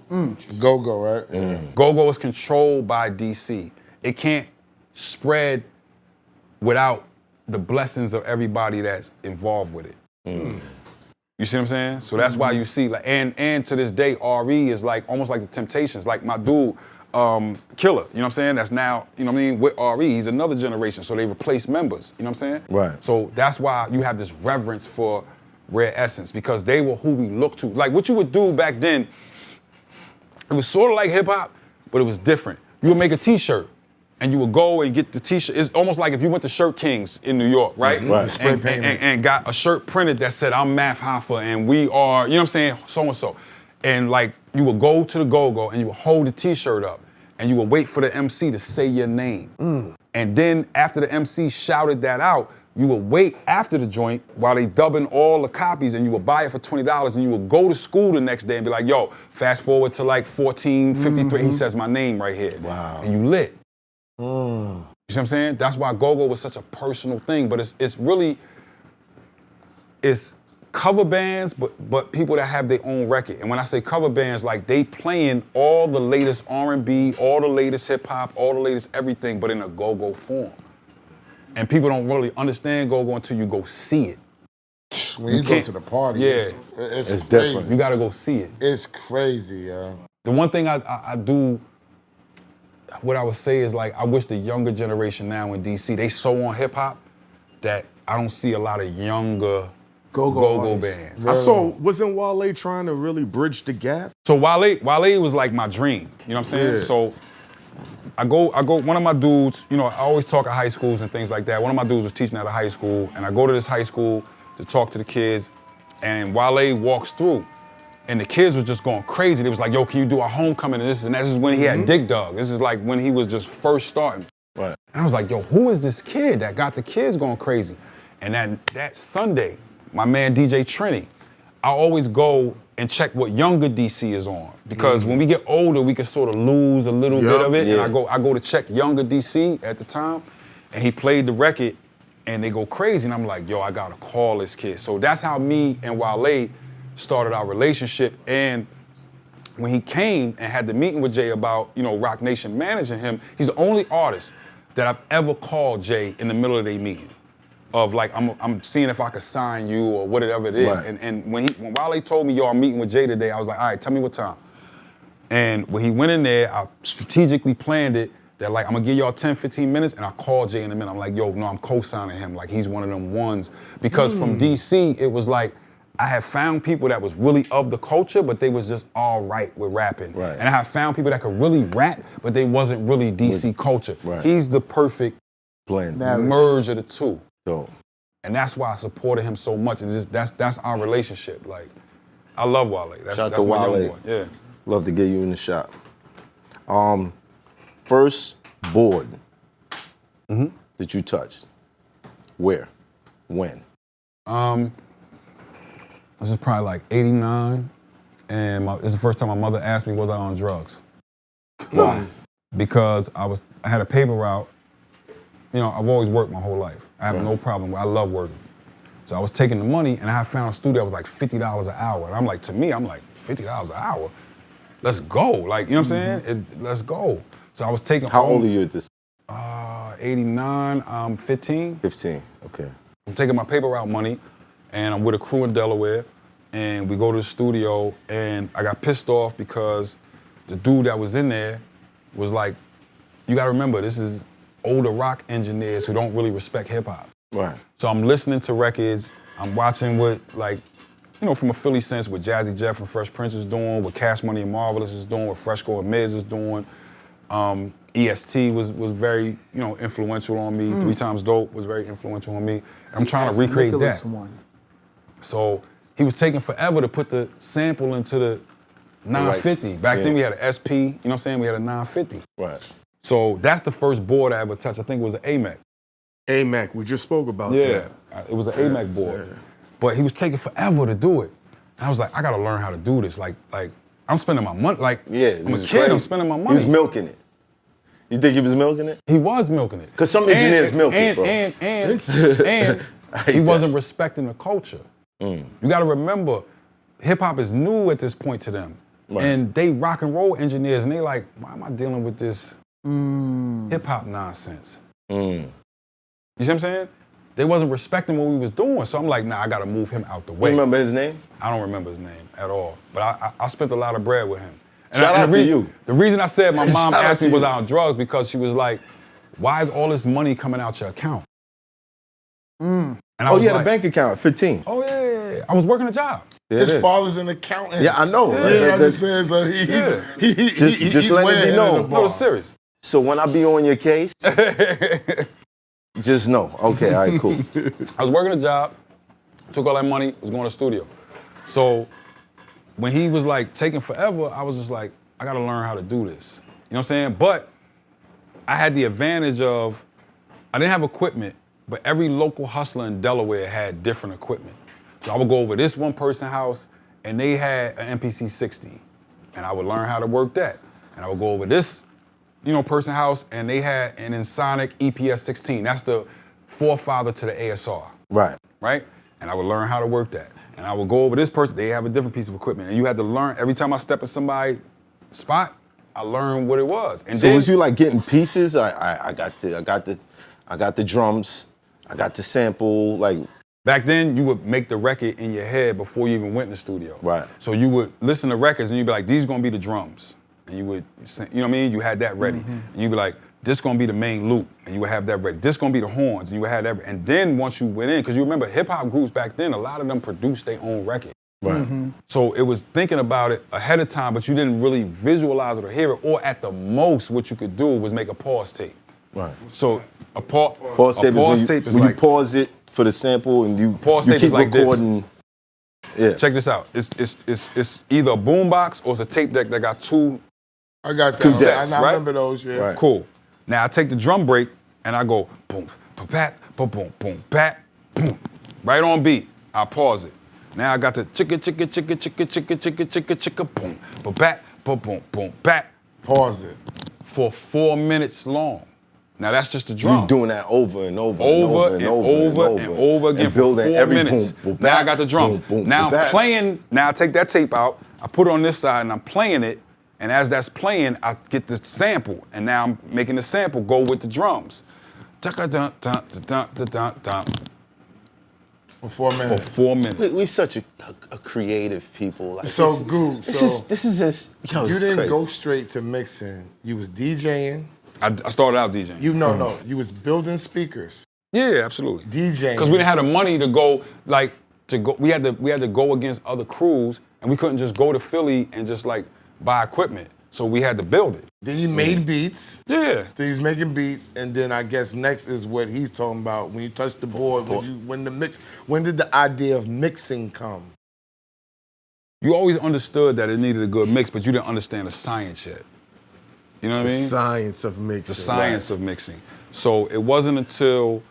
Go-Go, right? Go-Go is controlled by DC. It can't spread without the blessings of everybody that's involved with it. You see what I'm saying? So that's why you see, like, and to this day, RE is like almost like the Temptations. Like my dude, Killer, you know what I'm saying? That's now, you know what I mean, with RE, he's another generation, so they replace members, you know what I'm saying? Right. So that's why you have this reverence for Rare Essence, because they were who we looked to. Like what you would do back then, it was sort of like hip hop, but it was different. You would make a t-shirt, and you would go and get the t-shirt. It's almost like if you went to Shirt Kings in New York, right? Right. Spray And, painted. and got a shirt printed that said, I'm Math Hoffa, and we are, you know what I'm saying, so-and-so. And like, you would go to the go-go, and you would hold the t-shirt up, and you would wait for the MC to say your name. And then after the MC shouted that out, you would wait after the joint while they dubbing all the copies, and you would buy it for $20, and you would go to school the next day and be like, yo, fast forward to like 14:53, he says my name right here. Wow. And you lit. You see what I'm saying? That's why go-go was such a personal thing, but it's really, it's cover bands, but people that have their own record. And when I say cover bands, like they playing all the latest R&B, all the latest hip hop, all the latest everything, but in a go-go form. And people don't really understand go-go until you go see it. When you go can't- to the party, Yeah. it's It's crazy. different. You gotta go see it. It's crazy, yo. The one thing I do, what I would say is like, I wish the younger generation now in DC, they so on hip hop that I don't see a lot of younger go-go artists. bands. I saw, wasn't Wale trying to really bridge the gap? So Wale was like my dream, you know what I'm saying? Yeah. So I go, one of my dudes, you know, I always talk at high schools and things like that. One of my dudes was teaching at a high school, and I go to this high school to talk to the kids, and Wale walks through, and the kids was just going crazy. They was like, yo, can you do a homecoming and this? And this is when he had Dig Dug. This is like when he was just first starting. Right. And I was like, yo, who is this kid that got the kids going crazy? And that Sunday, my man DJ Trini, I always go and check what younger DC is on. Because when we get older, we can sort of lose a little bit of it. Yeah. And I go to check younger DC at the time, and he played the record, and they go crazy. And I'm like, yo, I gotta call this kid. So that's how me and Wale started our relationship. And when he came and had the meeting with Jay about, you know, Rock Nation managing him, he's the only artist that I've ever called Jay in the middle of their meeting. Of like, I'm seeing if I could sign you or whatever it is. Right. And when Wale told me, yo, I'm meeting with Jay today, I was like, all right, tell me what time. And when he went in there, I strategically planned it that like, I'm gonna give y'all 10, 15 minutes, and I call Jay in a minute. I'm like, yo, no, I'm co-signing him. Like, he's one of them ones. Because from DC, it was like, I had found people that was really of the culture, but they was just all right with rapping. Right. And I had found people that could really rap, but they wasn't really DC culture. Right. He's the perfect Blend. merge of the two. So, And that's why I supported him so much. And just that's our relationship. Like, I love Wale. Shout That's to my Wale. young boy. Yeah. love to get you in the shop. First board that you touched. Where? When? This is probably like 89. And this is the first time my mother asked me, was I on drugs? Why? Because I had a paper route. You know, I've always worked my whole life. I have no problem. I love working. So I was taking the money, and I found a studio that was like $50 an hour. And I'm like, to me, I'm like, $50 an hour? Let's go. Like, you know what I'm saying? Let's go. So I was taking How old are you at this? 89, I'm 15. 15, okay. I'm taking my paper route money, and I'm with a crew in Delaware, and we go to the studio, and I got pissed off because the dude that was in there was like, you gotta remember, this is older rock engineers who don't really respect hip hop. Right. So I'm listening to records, I'm watching what, like, you know, from a Philly sense, what Jazzy Jeff and Fresh Prince is doing, what Cash Money and Marvelous is doing, what Freshco and Miz is doing. EST was very, you know, influential on me. 3 Times Dope was very influential on me. I'm trying to recreate Nicholas that. one. So he was taking forever to put the sample into the 950. Back then we had an SP, you know what I'm saying? We had a 950. Right. So that's the first board I ever touched. I think it was an AMEC. AMEC, we just spoke about Yeah, that. it was an AMEC board. But he was taking forever to do it. And I was like, I gotta learn how to do this. Like I'm spending my money. Like, Yeah, I'm a this is kid, I'm crazy. spending my He money. was milking it. You think he was milking it? He was milking it. 'Cause some engineers milk it, bro. And hate he that. wasn't respecting the culture. You gotta remember, hip hop is new at this point to them. Right. And they rock and roll engineers, and they like, why am I dealing with this hip hop nonsense? You see what I'm saying? They wasn't respecting what we was doing. So I'm like, nah, I gotta move him out the way. You remember his name? I don't remember his name at all. But I spent a lot of bread with him. And Shout out the to you. The reason I said my mom Shout out asked to me was you. I on drugs because she was like, why is all this money coming out your account? And I Oh, was you had like, a bank account at 15. Oh, yeah. I was working a job. There it His is. father's an accountant. Yeah, I know. Yeah, Right? I'm just saying, so Just he's let it way be ahead of known. the No, ball. it's serious. So when I be on your case, just know. Okay, all right, cool. I was working a job, took all that money, was going to the studio. So when he was like taking forever, I was just like, I gotta learn how to do this. You know what I'm saying? But I had the advantage of, I didn't have equipment, but every local hustler in Delaware had different equipment. So I would go over this one person house and they had an MPC 60 and I would learn how to work that. And I would go over this, person house and they had an Ensonic EPS 16. That's the forefather to the ASR. Right. Right? And I would learn how to work that. And I would go over this person, they have a different piece of equipment. And you had to learn, every time I step in somebody's spot, I learned what it was. And So then, was you like getting pieces? I got the drums, I got the sample, like. back then, you would make the record in your head before you even went in the studio. Right. So you would listen to records and you'd be like, these gonna be the drums. And you would, you know what I mean? You had that ready. And you'd be like, this gonna be the main loop. And you would have that ready. This gonna be the horns. And you would have that. And then once you went in, because you remember hip hop groups back then, a lot of them produced their own record. Right. So it was thinking about it ahead of time, but you didn't really visualize it or hear it. Or at the most, what you could do was make a pause tape. Right. So a pause tape is when like, you pause it for the sample and you Pause you tape keep is like this. recording. Yeah. check this out. It's either a boombox or it's a tape deck that got two. I got Two that. decks, I right? remember those, yeah. Right. Cool. Now I take the drum break and I go boom, pat, boom, boom, boom, pat, boom. Right on beat. I pause it. Now I got the chicka, chicka, chicka, chicka, chicka, chicka, chicka, chicka, boom, pat, boom, boom, boom, pat. Pause it. For 4 minutes long. Now that's just the drum. You doing that over and over over and over again and for building 4 every minutes. boom, boom, Now I got the drums. boom, boom, now boom, I'm back. playing, now I take that tape out, I put it on this side and I'm playing it, and as that's playing, I get this sample, and now I'm making the sample go with the drums. For 4 For minutes. 4 minutes. We're such a creative people. Like, So, this, Goog, this is just, yo, You it's didn't crazy. go straight to mixing. You was DJing. I started out DJing. No. You was building speakers. Yeah, absolutely. DJing. Because we didn't have the money to go, we had to go against other crews, and we couldn't just go to Philly and just buy equipment. So we had to build it. Then you made beats. Yeah. So he's making beats, and then I guess next is what he's talking about. When you touch the board, when did the idea of mixing come? You always understood that it needed a good mix, but you didn't understand the science yet. You know what I mean? Science of mixing. The science of mixing. So it wasn't until,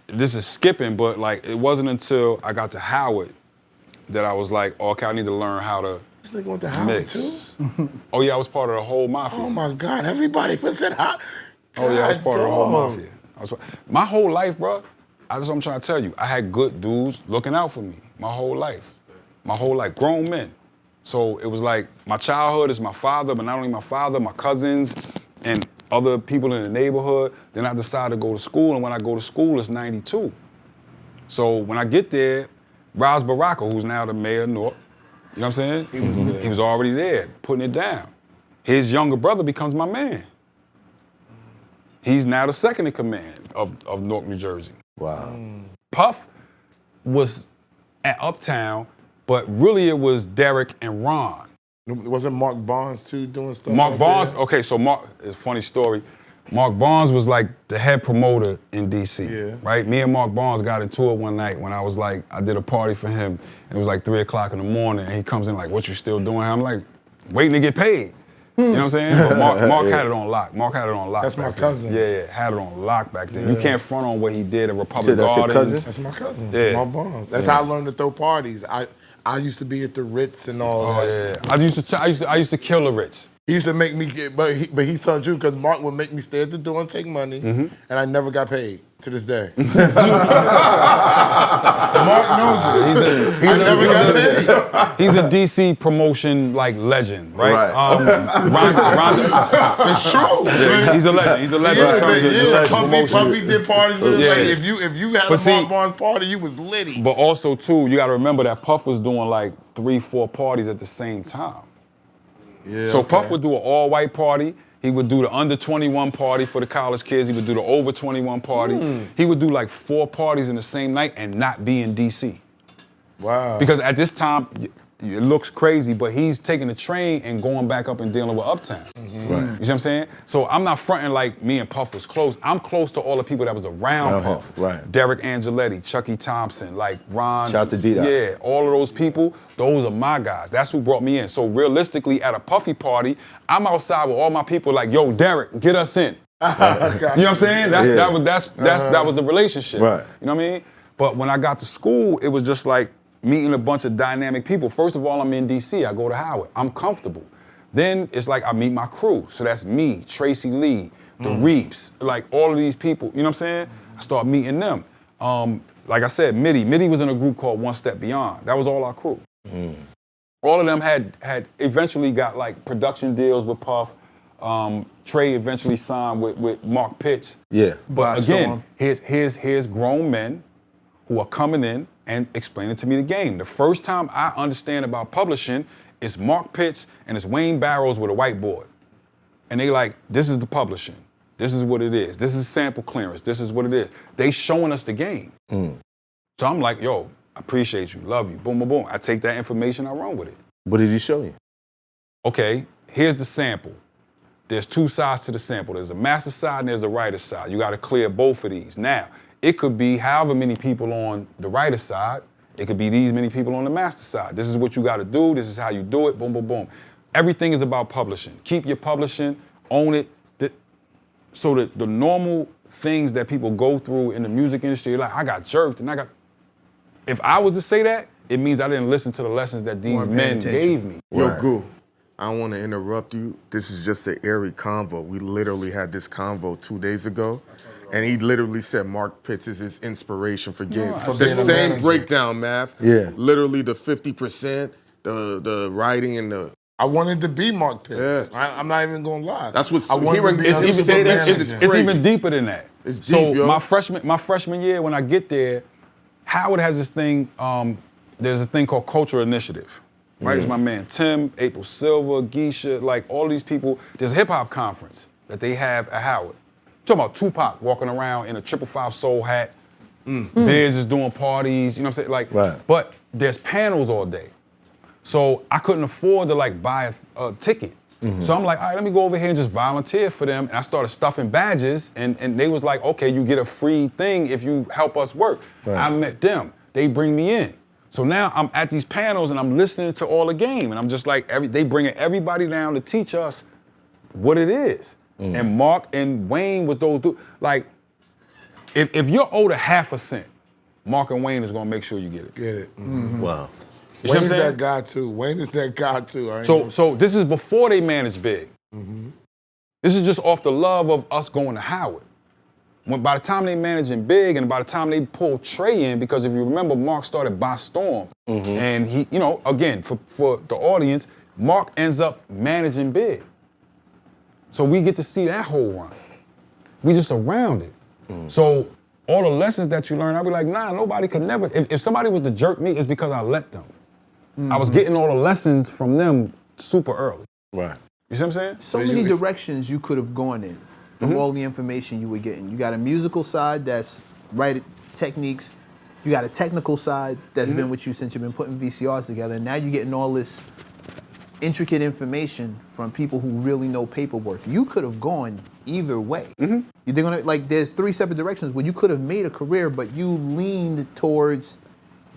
this is skipping, but it wasn't until I got to Howard that I was like, okay, I need to learn how to This nigga went to Howard mix. too? Oh yeah, I was part of the whole mafia. Oh my God, everybody was at Howard. Oh yeah, I was part of the whole God, mafia. My whole life, bro, that's what I'm trying to tell you. I had good dudes looking out for me my whole life. My whole life, grown men. So it was like my childhood is my father, but not only my father, my cousins, and other people in the neighborhood. Then I decided to go to school, and when I go to school, it's 92. So when I get there, Raz Baraka, who's now the mayor of Newark, you know what I'm saying? He was already there, putting it down. His younger brother becomes my man. He's now the second in command of Newark, New Jersey. Wow. Puff was at Uptown, but really it was Derek and Ron. Wasn't Mark Barnes too doing stuff? Mark like Barnes, that? okay, so Mark, it's a funny story. Mark Barnes was like the head promoter in DC, Yeah. right? Me and Mark Barnes got into it one night when I did a party for him, and it was 3 o'clock in the morning, and he comes in what you still doing? I'm like, waiting to get paid. You know what I'm saying? But Mark had it on lock. Mark had it on lock. That's my back then. cousin. Yeah, had it on lock back then. You can't front on what he did at Republic Said that's your Gardens. cousin? That's my cousin, Yeah. Mark Barnes. That's how I learned to throw parties. I used to be at the Ritz and all Oh that. yeah, I used to kill the Ritz. He used to make me get, but he's telling you because Mark would make me stay at the door and take money, and I never got paid to this day. Mark knows it. I never got paid. He's a DC promotion legend, right? Right. It's true. Yeah, he's a legend. He's a legend in terms of Yeah, promotion. Puffy did parties with Yeah. if you had But a see- Mark Barnes party, you was litty. But also too, you got to remember that Puff was doing 3-4 parties at the same time. Yeah. So Puff would do an all-white party. He would do the under 21 party for the college kids. He would do the over 21 party. He would do 4 parties in the same night and not be in DC. Wow. Because at this time, it looks crazy, but he's taking the train and going back up and dealing with Uptown. Right. You see what I'm saying? So I'm not fronting like me and Puff was close. I'm close to all the people that was around Puff. Right. Derek Angeletti, Chucky Thompson, like Ron. Shout to D-Dot. Yeah, all of those people, those are my guys. That's who brought me in. So realistically, at a Puffy party, I'm outside with all my people like, yo, Derek, get us in. You know what I'm saying? That was the relationship. Right. You know what I mean? But when I got to school, it was just like meeting a bunch of dynamic people. First of all, I'm in DC. I go to Howard. I'm comfortable. Then it's like I meet my crew. So that's me, Tracy Lee, the Reeps, like all of these people. You know what I'm saying? I start meeting them. Like I said, Mitty was in a group called One Step Beyond. That was all our crew. All of them had eventually got like production deals with Puff. Trey eventually signed with Mark Pitts. Yeah. But again, here's grown men who are coming in and explaining to me the game. The first time I understand about publishing is Mark Pitts and it's Wayne Barrows with a whiteboard. And they like, this is the publishing. This is what it is. This is sample clearance. This is what it is. They showing us the game. So I'm like, yo, I appreciate you, love you, boom, boom, boom. I take that information, I run with it. What did he show you? Okay, here's the sample. There's two sides to the sample. There's a master side and there's a writer side. You gotta clear both of these. Now, it could be however many people on the writer side. It could be these many people on the master side. This is what you gotta do. This is how you do it, boom, boom, boom. Everything is about publishing. Keep your publishing, own it. So that the normal things that people go through in the music industry, like I got jerked and if I was to say that, it means I didn't listen to the lessons that these men gave me. Yo, Goo, I don't want to interrupt you. This is just an airy convo. We literally had this convo 2 days ago, and he literally said Mark Pitts is his inspiration for getting the being a same manager. breakdown, Math. Yeah. Literally the 50%, the writing and the. I wanted to be Mark Pitts. Yeah. I'm not even gonna lie. That's what's I wanted hearing- to be it's an even- assistant it's- manager. It's crazy. even deeper than that. It's deep, so yo. my freshman year, when I get there, Howard has this thing. There's a thing called Cultural Initiative. Right, it's my man Tim, April Silver, Geisha, like all these people. There's a hip hop conference that they have at Howard. Talking about Tupac walking around in a 555 soul hat. Biz is doing parties. You know what I'm saying? Like, but there's panels all day. So I couldn't afford to like buy a ticket. So I'm like, all right, let me go over here and just volunteer for them. And I started stuffing badges and they was like, okay, you get a free thing if you help us work. I met them, they bring me in. So now I'm at these panels and I'm listening to all the game and I'm just like, they bringing everybody down to teach us what it is. And Mark and Wayne was those dudes. Like, if you're owed a half a cent, Mark and Wayne is gonna make sure you get it. Get it. Wow. You see what I'm Wayne's saying? that guy too. Wayne is that guy too. So this is before they managed Big. This is just off the love of us going to Howard. By the time they managing Big and by the time they pulled Trey in, because if you remember, Mark started by storm. And he, you know, again, for the audience, Mark ends up managing Big. So we get to see that whole run. We just around it. So all the lessons that you learn, I'll be like, nah, nobody could never, if somebody was to jerk me, it's because I let them. I was getting all the lessons from them super early. Right. You see what I'm saying? So many directions you could have gone in from all the information you were getting. You got a musical side that's right techniques. You got a technical side that's been with you since you've been putting VCRs together. And now you're getting all this intricate information from people who really know paperwork. You could have gone either way. You're gonna, like, there's 3 separate directions where you could have made a career, but you leaned towards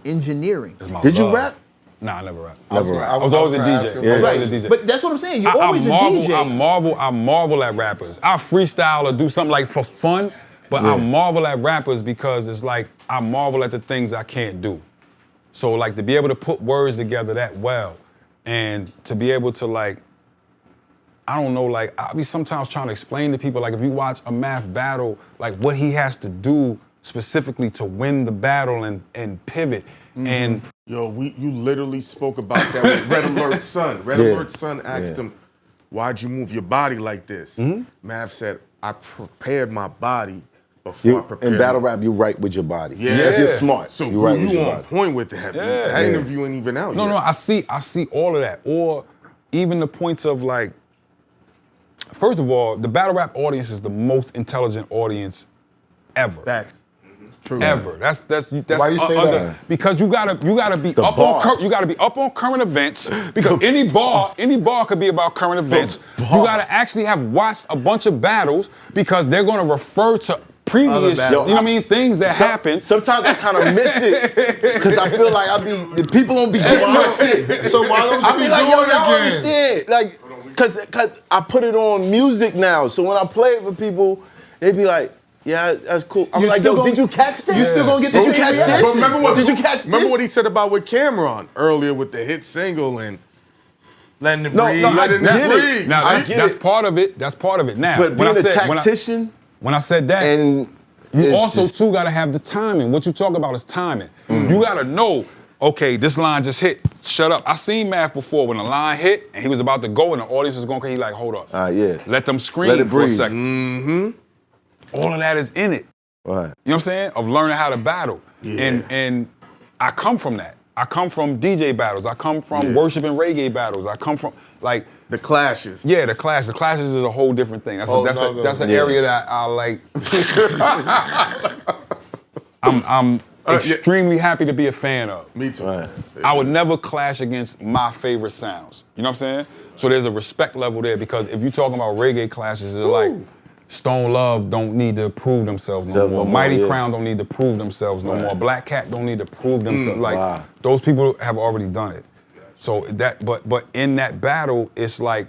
engineering. Did you rap? Nah, I never rapped. I was always a gonna ask DJ. him. I was always a DJ. But that's what I'm saying. You're I always marvel, a DJ. I marvel at rappers. I freestyle or do something like for fun, but I marvel at rappers because it's like I marvel at the things I can't do. So like to be able to put words together that well and to be able to like, I don't know, like I'll be sometimes trying to explain to people, like if you watch a math battle, like what he has to do specifically to win the battle and pivot. And Yo, you literally spoke about that with Red Alert's son. Red Alert's son asked him, why'd you move your body like this? Mav said, I prepared my body before I prepared In battle rap, you write with your body. Yeah. If you're smart, So you write with you your on body. point with that. Yeah. That interview ain't even out yet. No, I see all of that. Or even the points of like, first of all, the battle rap audience is the most intelligent audience ever. Facts. Ever. That's Why you say that? Because you gotta be The up bar. on you gotta be up on current events. Because any bar could be about current events. You gotta actually have watched a bunch of battles because they're gonna refer to previous, battles. you know what I mean, things that happened. Sometimes I kind of miss it because I feel like the people don't be doing my shit. So why don't I you be do like, yo, it y'all again? understand? Like, cause I put it on music now. So when I play it for people, they be like, yeah, that's cool. I'm You like, still yo, gonna- did you catch that? you still gonna get the Did you same catch reaction? this? But remember Did you catch this? Remember what he said about with Cameron earlier with the hit single and Letting it No, breathe. no, I letting get it it. breathe. Now I that's, get that's it. part of it. That's part of it. Now, But when being I a said, tactician when I said that, and you it's also just- too gotta have the timing. What you talk about is timing. You gotta know, okay, this line just hit. Shut up. I seen Math before when the line hit and he was about to go and the audience was going crazy. He like, hold up. yeah. Let them scream Let it for a breathe. second. All of that is in it. Right. You know what I'm saying? Of learning how to battle. And I come from that. I come from DJ battles. I come from worship and reggae battles. I come from like the clashes. yeah, the Clash. The Clashes is a whole different thing. That's that's an Yeah. area that I like. I'm extremely happy to be a fan of. Me too. Right. I would never clash against my favorite sounds. You know what I'm saying? So there's a respect level there because if you're talking about reggae clashes, it's like Stone Love don't need to prove themselves no more. Mighty Crown don't need to prove themselves no more. Black Cat don't need to prove themselves. Like those people have already done it. So that, but in that battle, it's like,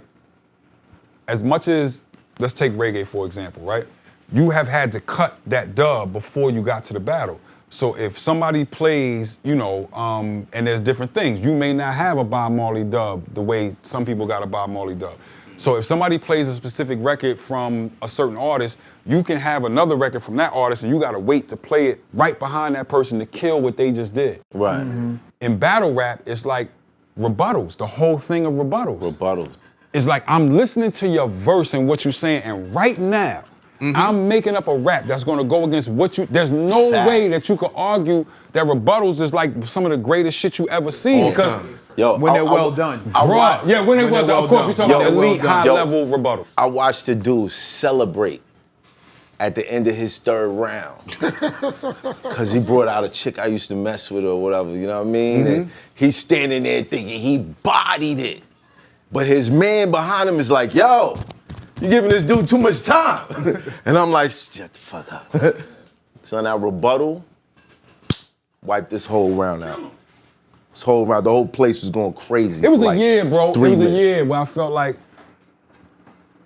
as much as, let's take reggae for example, right? You have had to cut that dub before you got to the battle. So if somebody plays, you know, and there's different things, you may not have a Bob Marley dub the way some people got a Bob Marley dub. So if somebody plays a specific record from a certain artist, you can have another record from that artist and you gotta wait to play it right behind that person to kill what they just did. Right. In battle rap, it's like rebuttals, the whole thing of rebuttals. Rebuttals. It's like I'm listening to your verse and what you're saying, and right now, I'm making up a rap that's gonna go against what you, there's no way that you could argue that rebuttals is like some of the greatest shit you ever seen. Because Yo, When they're well done. yeah, when they well done. Of course, we talking about Yo, elite, well high done. level rebuttal. I watched the dude celebrate at the end of his third round. Cause he brought out a chick I used to mess with or whatever, you know what I mean? And he's standing there thinking he bodied it. But his man behind him is like, yo, you giving this dude too much time. And I'm like, shut the fuck up. So that rebuttal wiped this whole round out. This whole round, the whole place was going crazy. It was for a like year, bro. It 3 was a minutes. year where I felt like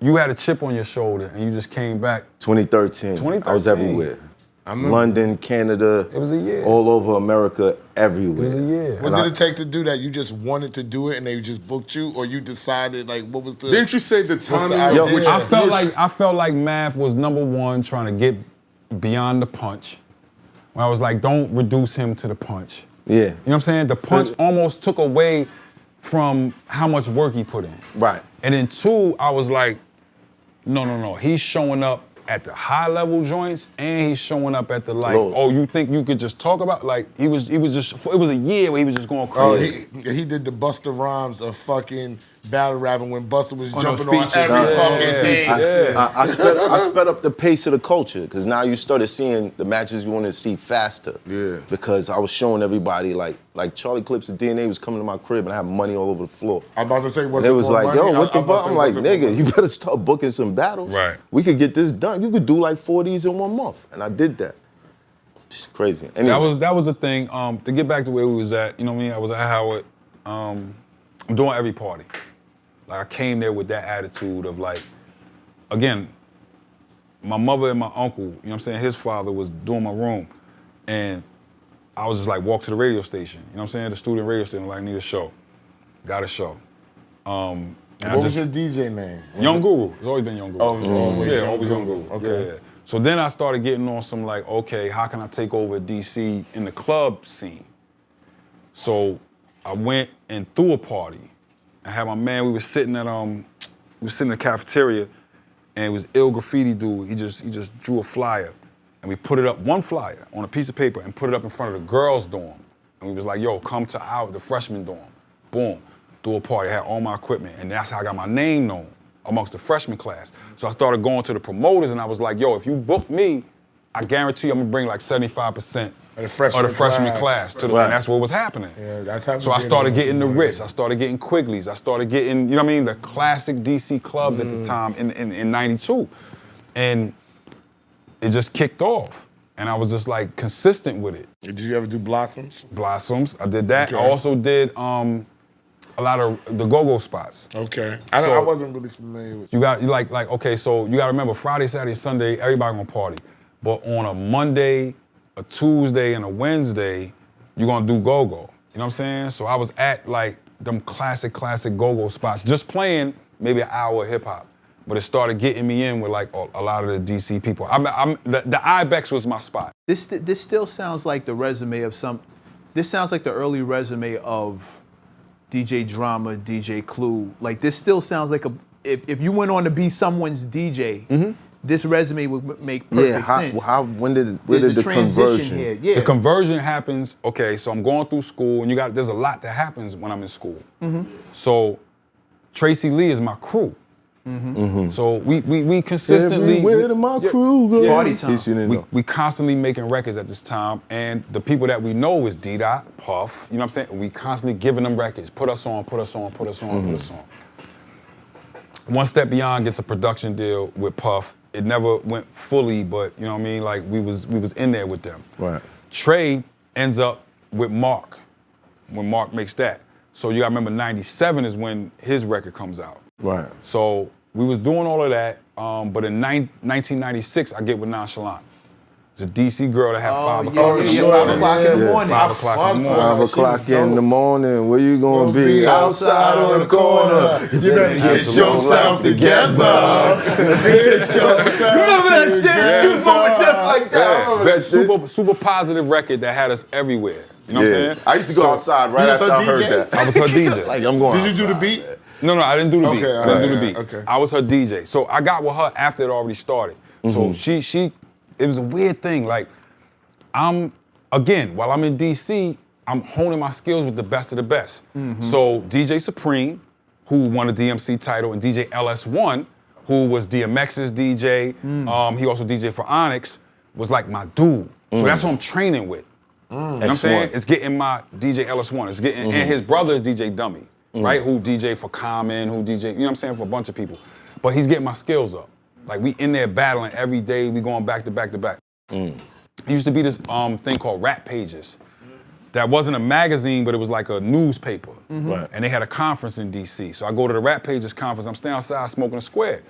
you had a chip on your shoulder and you just came back. 2013. I was 2013. everywhere. London, Canada. It was a year. All over America, everywhere. It was a year. What did it take to do that? You just wanted to do it and they just booked you, or you decided like what was the? Didn't you say the timing? idea? of which I felt like Math was #1 trying to get beyond the punch. When I was like, don't reduce him to the punch. Yeah. You know what I'm saying? The punch almost took away from how much work he put in. Right. And then 2, I was like, no. He's showing up at the high level joints and he's showing up at the like, Low. oh, you think you could just talk about, like, he was just, it was a year where he was just going Oh, crazy. he did the Busta Rhymes of fucking battle rapping when Busta was jumping those on features. every fucking thing. I sped up the pace of the culture because now you started seeing the matches you want to see faster. Yeah. Because I was showing everybody like Charlie Clips of DNA was coming to my crib and I had money all over the floor. I'm about to say, And it was like, yo, what the fuck? I'm like, nigga, you you better start booking some battles. Right. We could get this done. You could do like 4 of these in 1 month. And I did that. It's crazy. Anyway. That was the thing. To get back to where we was at, you know what I mean? I was at Howard. I'm doing every party. Like I came there with that attitude of like, again, my mother and my uncle, you know what I'm saying? His father was doing my room. And I was just like, walk to the radio station. You know what I'm saying? The student radio station, like, I need a show. Got a show. And What was your DJ name? Young Guru. It's always been Young Guru. Oh, it was always yeah, Young always Young Guru. Guru. Okay. Yeah. So then I started getting on some like, okay, how can I take over DC in the club scene? So I went and threw a party. I had my man, we was sitting in the cafeteria, and it was Ill Graffiti dude. He just drew a flyer, and we put it up, one flyer on a piece of paper, and put it up in front of the girls' dorm. And we was like, yo, come to the freshman dorm. Boom, threw a party, had all my equipment, and that's how I got my name known amongst the freshman class. So I started going to the promoters, and I was like, yo, if you book me I guarantee you I'm gonna bring like 75% Of the of freshman the freshman class. class to the, Right. and that's what was happening. Yeah, that's how. So I started getting the Ritz, I started getting Quigley's, I started getting, you know what I mean, the classic DC clubs at the time in 92. And it just kicked off. And I was just like consistent with it. Did you ever do Blossoms? Blossoms, I did that. Okay. I also did a lot of the go-go spots. Okay. So- I wasn't really familiar with. You got, okay, so you gotta remember Friday, Saturday, Sunday, everybody gonna party. But on a Monday, a Tuesday, and a Wednesday, you're gonna do go-go. You know what I'm saying? So I was at like them classic go-go spots, just playing maybe an hour of hip hop. But it started getting me in with like a lot of the DC people. The Ibex was my spot. This still sounds like the resume of some. This sounds like the early resume of DJ Drama, DJ Clue. Like this still sounds like if you went on to be someone's DJ, this resume would make perfect sense. Where did There's the a transition conversion? here. Yeah. The conversion happens, okay, so I'm going through school, and there's a lot that happens when I'm in school. So Tracy Lee is my crew. So we consistently. Everywhere to my crew go. Party time. In case you didn't know. We constantly making records at this time, and the people that we know is D-Dot, Puff, you know what I'm saying? And we constantly giving them records. Put us on, put us on, put us on, put us on. One Step Beyond gets a production deal with Puff. It never went fully, but you know what I mean? Like we was in there with them. Right. Trey ends up with Mark when Mark makes that. So you gotta remember 97 is when his record comes out. Right. So we was doing all of that, but in 1996, I get with Nonchalant. It's a DC girl that had 5 o'clock in the yeah, morning. 5 o'clock in the Yeah. morning. 5 o'clock in the morning. 5 o'clock in the morning, where you gonna be? Outside on the corner. You better get yourself together. Get yourself Remember that shit? She was going just like that. I Yeah, remember that shit. super positive record that had us everywhere. You know what I'm saying? I used to go outside right You was after I her heard DJ? that. I was her DJ. Like, I'm going Did you do the outside. beat? No, I didn't do the beat. Okay, I didn't do the alright, beat. okay. I was her DJ. So I got with her after it already started. So she, it was a weird thing. Like, while I'm in DC, I'm honing my skills with the best of the best. So DJ Supreme, who won a DMC title, and DJ LS1, who was DMX's DJ, he also DJ for Onyx, was like my dude. So that's who I'm training with. You know what I'm saying? It's getting my DJ LS1. It's getting, and his brother is DJ Dummy, right? Who DJ for Common, who DJ, you know what I'm saying, for a bunch of people. But he's getting my skills up. Like we in there battling every day, we going back to back to back. It used to be this thing called Rap Pages. That wasn't a magazine, but it was like a newspaper. Right. And they had a conference in DC. So I go to the Rap Pages conference, I'm standing outside smoking a square.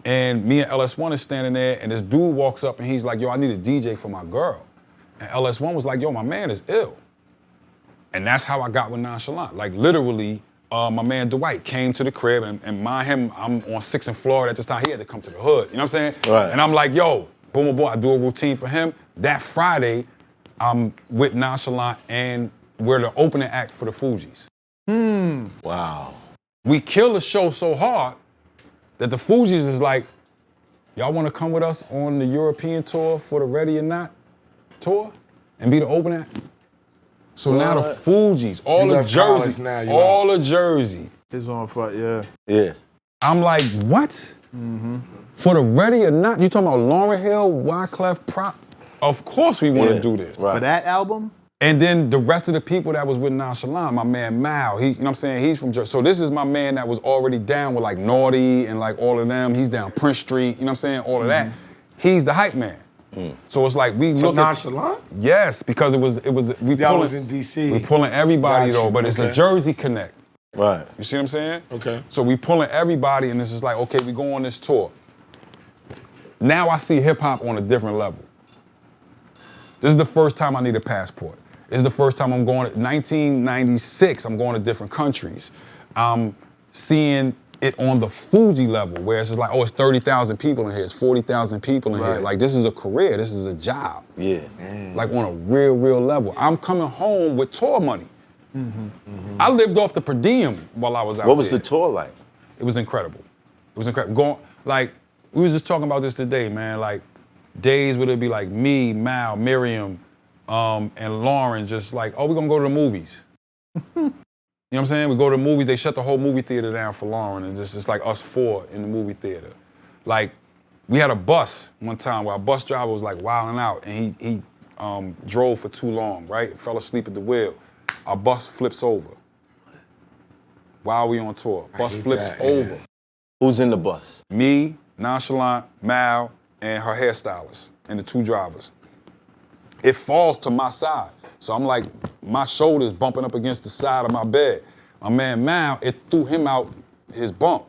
And me and LS1 is standing there, and this dude walks up and he's like, yo, I need a DJ for my girl. And LS1 was like, yo, my man is ill. And that's how I got with Nonchalant. Like literally, my man Dwight came to the crib, and mind him, I'm on 6th and Florida at this time. He had to come to the hood, you know what I'm saying? Right. And I'm like, yo, boom, boom, I do a routine for him. That Friday, I'm with Nonchalant, and we're the opening act for the Fugees. Wow. We killed the show so hard that the Fugees is like, y'all want to come with us on the European tour for the Ready or Not tour and be the opening act? So now the Fugees, all You of left college Jersey, now, you all of Jersey. It's on fire, yeah. Yeah. I'm like, what? For the Ready or Not? You talking about Lauryn Hill, Wyclef, Prop? Of course we want to do this. Right. For that album, And then the rest of the people that was with Nonchalant, my man Mal, you know what I'm saying? He's from Jersey. So this is my man that was already down with like Naughty and like all of them. He's down Prince Street, you know what I'm saying? All of that. He's the hype man. So it's like we For look at, Nonchalant? yes, because we Y'all pulling, was in DC. we pulling everybody Got you, though, but it's a okay. Jersey connect. Right. You see what I'm saying? Okay. So we pulling everybody, and this is like, okay, we go on this tour. Now I see hip hop on a different level. This is the first time I need a passport. This is the first time I'm going, 1996, I'm going to different countries. I'm seeing it on the Fuji level, where it's just like, oh, it's 30,000 people in here, it's 40,000 people in here. Right. Like, this is a career, this is a job. Yeah. Like, on a real level. I'm coming home with tour money. I lived off the per diem while I was out there. What was the tour like? It was incredible. It was incredible. We was just talking about this today, man. Like, days where it'd be like me, Mal, Miriam, and Lauren just like, oh, we're gonna go to the movies. You know what I'm saying? We go to the movies, they shut the whole movie theater down for Lauren, and it's just like us four in the movie theater. Like, we had a bus one time where our bus driver was like wilding out, and he drove for too long, right? Fell asleep at the wheel. Our bus flips over while we on tour. Bus flips over. Who's in the bus? Me, Nonchalant, Mal, and her hairstylist, and the 2 drivers. It falls to my side. So I'm like, my shoulder's bumping up against the side of my bed. My man Mal, it threw him out his bump.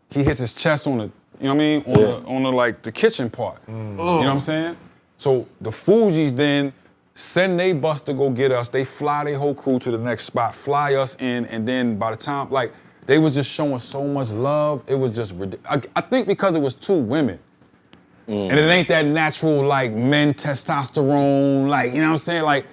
He hits his chest on the, you know what I mean? On the like the kitchen part. You know what I'm saying? So the Fugees then send they bus to go get us. They fly their whole crew to the next spot, fly us in, and then by the time, like, they was just showing so much love. It was just ridiculous. I think because it was 2 women. And it ain't that natural, like, men testosterone, like, you know what I'm saying? Like,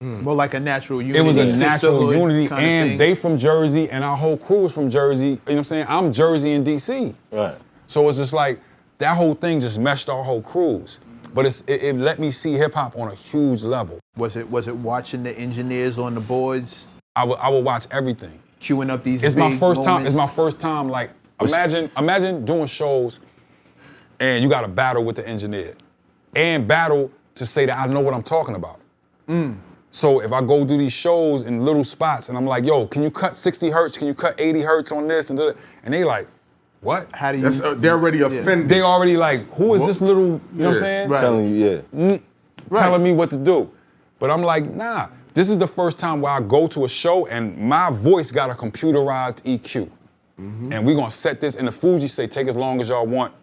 Well, like a natural unity. it was a natural sisterhood unity, kinda and thing. they from Jersey, and our whole crew is from Jersey. You know what I'm saying? I'm Jersey and DC. Right. So it's just like, that whole thing just meshed our whole crews. But it let me see hip hop on a huge level. Was it watching the engineers on the boards, I would watch everything. queuing up these It's big my first time. moments? It's my first time. Like, imagine doing shows, and you got to battle with the engineer, and battle to say that I know what I'm talking about. So if I go do these shows in little spots, and I'm like, yo, can you cut 60 hertz? Can you cut 80 hertz on this? And they like, what? How do you? They're already offended. They already like, who is this little? You know what I'm saying? Right. Telling you, yeah. Telling me what to do. But I'm like, nah, this is the first time where I go to a show and my voice got a computerized EQ. And we're gonna set this, and the Fugees say, take as long as y'all want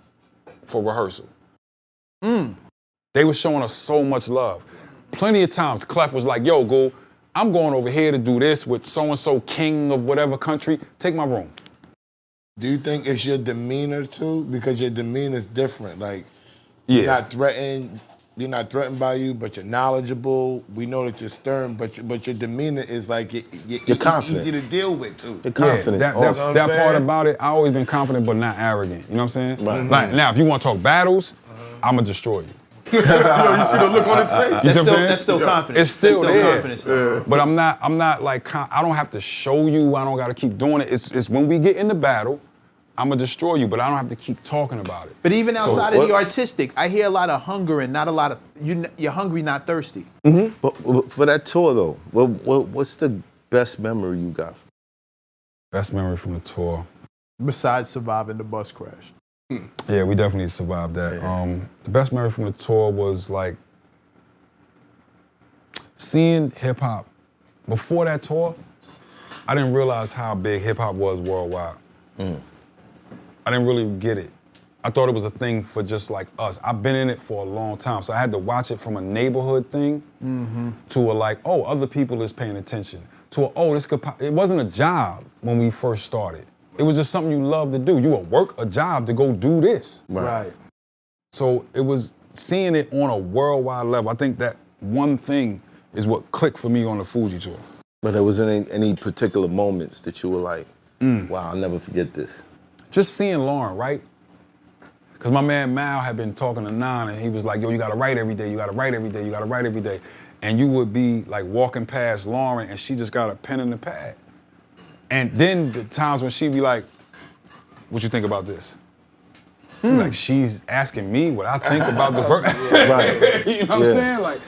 for rehearsal. They were showing us so much love. Plenty of times, Clef was like, yo, Ghoul, I'm going over here to do this with so-and-so king of whatever country, take my room. Do you think it's your demeanor too? Because your demeanor is different. Like, Yeah. you're not threatened. You're not threatened by you, but you're knowledgeable. We know that you're stern, but your demeanor is like you're confident. easy to deal with too. You're confident. That also. know what I'm part saying? about it, I always been confident but not arrogant. You know what I'm saying? Right. Like, now, if you want to talk battles, I'ma destroy you. Yo, you see the look on his face? You see what I'm saying? That's still confidence. It's still That's there. confidence. Though. But I'm not like, I don't have to show you, I don't gotta keep doing it. It's when we get in the battle, I'ma destroy you, but I don't have to keep talking about it. But even outside of what- the artistic, I hear a lot of hunger and not a lot of you're hungry, not thirsty. But for that tour though, what's the best memory you got? Best memory from the tour. Besides surviving the bus crash. Yeah, we definitely survived that. The best memory from the tour was like seeing hip hop. Before that tour, I didn't realize how big hip hop was worldwide. I didn't really get it. I thought it was a thing for just like us. I've been in it for a long time, so I had to watch it from a neighborhood thing to a like, oh, other people is paying attention. To a, oh, this could. It wasn't a job when we first started. It was just something you love to do. You would work a job to go do this. Right. So it was seeing it on a worldwide level. I think that one thing is what clicked for me on the Fugees tour. But there wasn't any particular moments that you were like, wow, I'll never forget this. Just seeing Lauryn, right? Because my man Mal had been talking to Nine, and he was like, yo, you gotta write every day, you gotta write every day, you gotta write every day. And you would be like walking past Lauryn, and she just got a pen and a pad. And then the times when she'd be like, what you think about this? Like, she's asking me what I think about the verse. Right. You know what I'm saying? Like,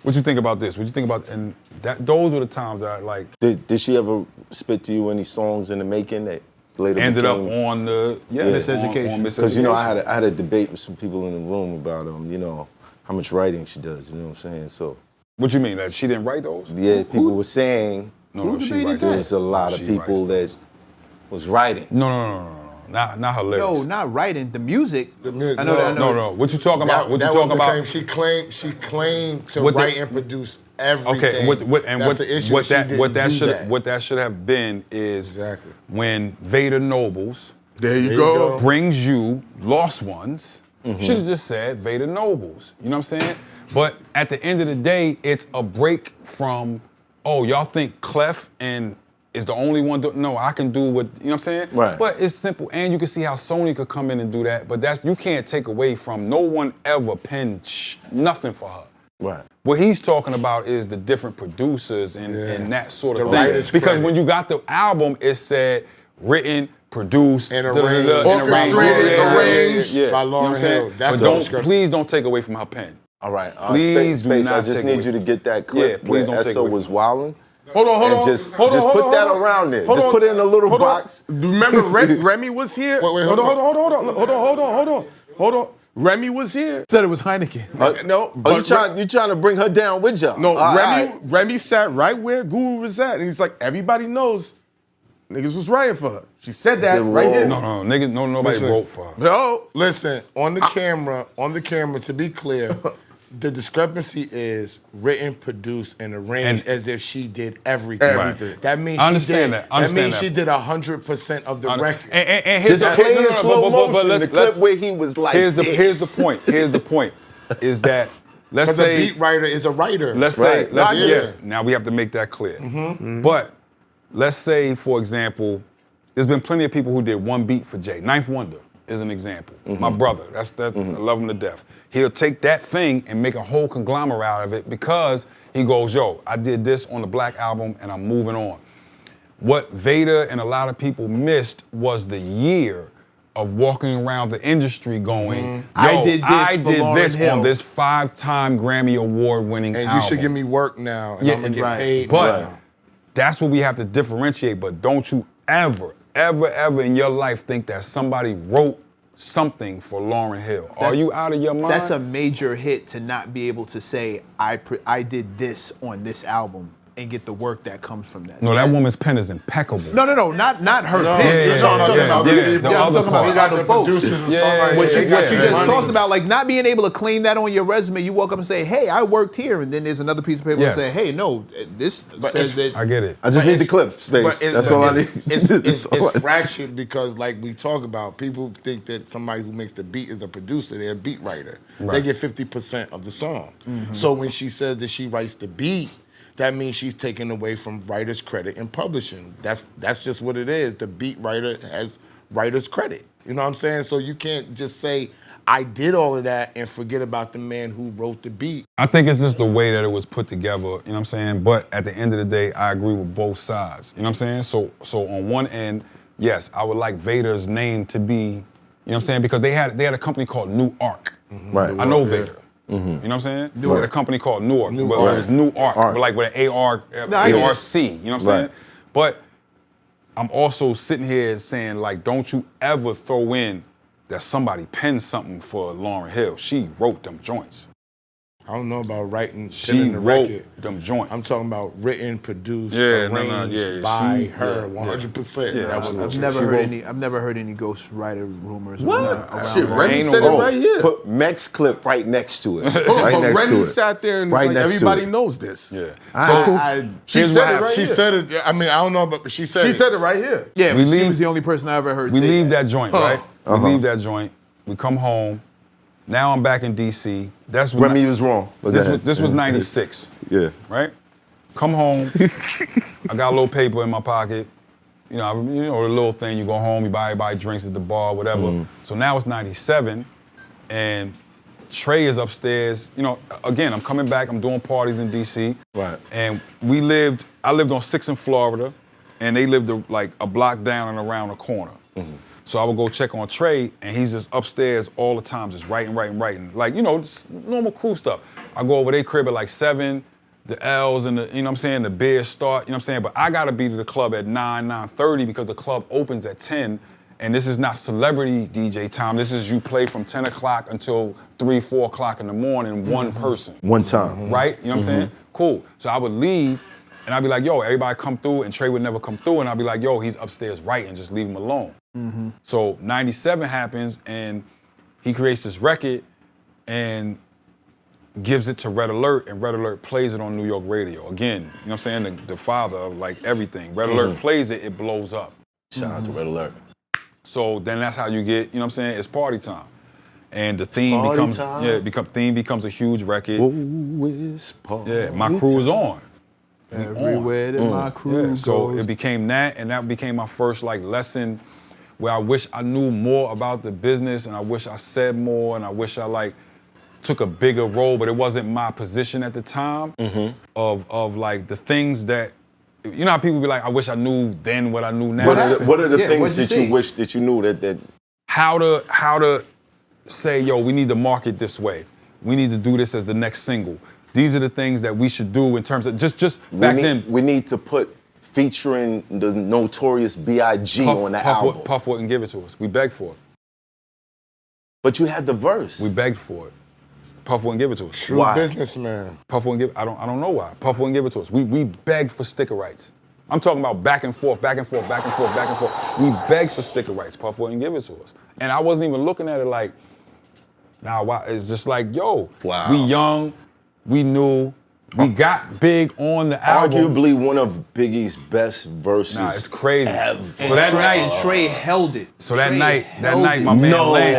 what you think about this? What you think about, and those were the times that I like Did she ever spit to you any songs in the making that later ended up became, on the, Miseducation. on Because you know I had a debate with some people in the room about you know, how much writing she does, you know what I'm saying? So What you mean, that she didn't write those? yeah, people were saying No, she writes there those. was a lot of She people writes that was writing. No. Not her lyrics. No, not writing. The music. The music, I know that. I know. No. What you talking about? What you That talking one about? became- She claimed to What the- write and produce everything. Okay, That's the issue. She didn't what that do should that. what that should have been is Exactly. when Vader Nobles There you you go. go. brings you Lost Ones, should have just said Vader Nobles. You know what I'm saying? But at the end of the day, it's a break from, oh, y'all think Clef and is the only one no, I can do what, you know what I'm saying? Right. But it's simple, and you can see how Sony could come in and do that, but you can't take away from, no one ever penned nothing for her. Right. What he's talking about is the different producers and that sort of The thing. writer's Because credit. when you got the album, it said written produced, And da-da-da-da, arranged. and Orchestrated, arranged yeah. by You know what I'm Lauryn saying? Hill. That's But the don't, description. please don't take away from her pen. All right. Please do Space, not I just take need away you to from- get that clip Yeah, please where don't take ESSO away was from- wilding. Hold on. And just put that around there. Just put it in a little box. Remember Remy was here? Wait, hold on. Remy was here. Said it was Heineken. No, Oh, you trying to bring her down with y'all? No, All right. Remy sat right where Guru was at, and he's like, everybody knows niggas was writing for her. She said that said, right whoa. here. No, niggas, nobody Listen. wrote for her. No. Listen, on the camera, to be clear, the discrepancy is written, produced, and arranged And- as if she did everything. Everything. That means I understand that. I that means understand she did 100% of the record. And here's Just the play in no, slow but motion let's- the clip let's- where he was like here's the this. Here's the point. Is that let's Because a say beat writer is a writer. let's Right. say let's Yeah. yes. Now we have to make that clear. But let's say, for example, there's been plenty of people who did one beat for Jay. Ninth Wonder is an example. My brother, that's I love him to death. He'll take that thing and make a whole conglomerate out of it because he goes, yo, I did this on the Black Album and I'm moving on. What Vader and a lot of people missed was the year of walking around the industry going, yo, I did this I for did Lauryn this Hill. on this 5-time Grammy Award-winning and album. you should give me work now, and Yeah, I'm gonna get right. paid. But now. that's what we have to differentiate. But don't you ever in your life think that somebody wrote something for Lauryn Hill? Are you out of your mind? That's a major hit to not be able to say I did this on this album and get the work that comes from that. No, that woman's pen is impeccable. No, not her. No, pen. you're yeah, talking yeah, about yeah, the the people. other I'm talking about part. we got the producers and Yeah, songwriters. yeah, What They you got just their money. talked about, like not being able to claim that on your resume. You walk up and say, "Hey, I worked here," and then there's another piece of paper Yes. that say, "Hey, no, this But says it's- that." I get it. I just need the clip, Space. But That's all I need. It's all I need. fractured because, like we talk about, people think that somebody who makes the beat is a producer. They're a beat writer. They Right. get 50% of the song. So when she says that she writes the beat, that means she's taking away from writer's credit and publishing. That's just what it is. The beat writer has writer's credit. You know what I'm saying? So you can't just say, I did all of that and forget about the man who wrote the beat. I think it's just the way that it was put together, you know what I'm saying? But at the end of the day, I agree with both sides. You know what I'm saying? So on one end, yes, I would like Vader's name to be, you know what I'm saying? Because they had a company called New Arc. Right. I know Vader. You know what I'm saying? They had a company called New Arc. But Arc. it was New Arc, Arc. but like with an AR, I get it. ARC, you know what I'm saying? Right. But I'm also sitting here saying, like, don't you ever throw in that somebody penned something for Lauryn Hill. She wrote them joints. I don't know about writing, She penning the wrote record. them joints. I'm talking about written, produced, Yeah, no, arranged yeah, by she- her, yeah, 100%. yeah, That was- absolutely. I've never heard any ghostwriter rumors. What? around Shit, Lauryn. Remy Ain't no said it road. right here. Put MECC clip right next to it. Hold on, Right but next Remy to it. sat there and Right was like, next to everybody it. knows this. Yeah. She Here's said what it right happened. She here. said it. I mean, I don't know, but she said She it. said it right here. Yeah, We she leave- was the only person I ever heard We say leave that joint, right? Uh-huh. We leave that joint. We come home. Now I'm back in DC. That's when Remy was wrong. But go ahead. this was 96. Yeah. Right? Come home. I got a little paper in my pocket. You know the little thing. You go home, you buy everybody drinks at the bar, whatever. Mm-hmm. So now it's 97, and Trey is upstairs. You know, again, I'm coming back. I'm doing parties in DC. Right. And I lived on 6th in Florida, and they lived like a block down and around the corner. So I would go check on Trey, and he's just upstairs all the time, just writing. Like, you know, just normal crew stuff. I go over their crib at like 7, the L's and the, you know what I'm saying, the beers start, you know what I'm saying? But I gotta be to the club at 9:30 because the club opens at 10, and this is not celebrity DJ time. This is you play from 10 o'clock until 3, 4 o'clock in the morning, one person. One time. Right? You know what I'm saying? Cool. So I would leave, and I'd be like, yo, everybody come through, and Trey would never come through, and I'd be like, yo, he's upstairs writing, just leave him alone. So 97 happens, and he creates this record and gives it to Red Alert, and Red Alert plays it on New York radio. Again, you know what I'm saying? The father of like everything. Red Alert plays it, it blows up. Shout out to Red Alert. So then that's how you get, you know what I'm saying? It's party time. And the theme Party becomes, time. theme becomes a huge record. Oh, it's party Yeah, my crew is on. We on. Everywhere that my crew Yeah, so goes. it became that, and that became my first like lesson where I wish I knew more about the business, and I wish I said more, and I wish I like took a bigger role, but it wasn't my position at the time of like the things that you know how people be like, I wish I knew then what I knew now. What are the Yeah, things what'd that you you see? wish that you knew that How to say, yo, we need to market this way. We need to do this as the next single. These are the things that we should do in terms of just back then. we need to put featuring the notorious B.I.G. on the album. Puff wouldn't give it to us. We begged for it. But you had the verse. We begged for it. Puff wouldn't give it to us. True Why? businessman. Puff wouldn't give. I don't know why. Puff wouldn't give it to us. We begged for sticker rights. I'm talking about back and forth, back and forth, back and forth, back and forth. We begged for sticker rights. Puff wouldn't give it to us. And I wasn't even looking at it like, nah, why? It's just like, yo, Wow. we young, we new, we got big on the album. Arguably one of Biggie's best verses. Nah, it's crazy. ever. So that And night, Trey held it. so that Trey night, held it. my man No, Lane.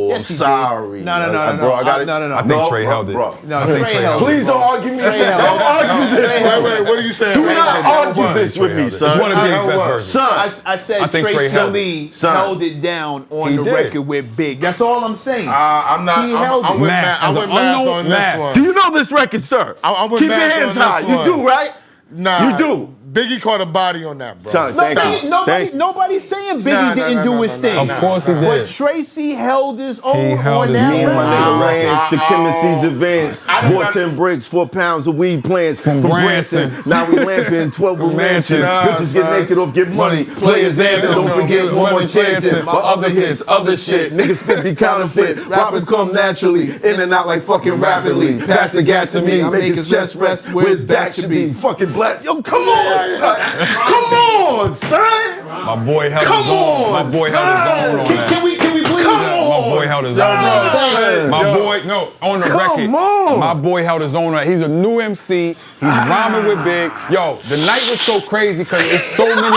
Yes, he did. sorry. No. Bro, I got it. No. I think Trey held it. Bro. No, I think Trey Trey held held it. it. Please don't argue me. Trey held Don't it. argue this. Wait, what are you saying? Do not argue this with me, It's son. one of Big's best verses. Son, I said I think Trey Trey held it. Lee Son. held it down on He the did. record with Big. That's all I'm saying. I'm not. He held I'm it. with Math, Matt. I'm as with an Math unknown on Math. this one. do you know this record, sir? I'm with Keep your Matt hands on high. this You one. do, right? Nah, You do. Biggie caught a body on that, bro. Son, thank you. Nobody's saying Biggie didn't do his thing. Of course he did. But Tracy held his own held on his that own. Me and my record. nigga Lance to Chemistry's advance. I Bought did 10 bricks, 4 pounds of weed plants from Branson. Branson. Now we lamping 12 room mansions. Nah, Bitches get son. naked off, get money. Players anthem, don't forget one more chance. My other hits, other shit. Niggas spit be counterfeit. Rappers come naturally, in and out like fucking rapidly. Pass the gat to me, make his chest rest where his back should be. Fucking black. Yo, come on, son. Come on, son. My boy held Come his own. My on, boy held his own on that. Can we please? My boy held his own on that. My boy, no, on the record. on. My boy held his own on that. He's a new MC. He's rhyming with Big. Yo, the night was so crazy because it's so many.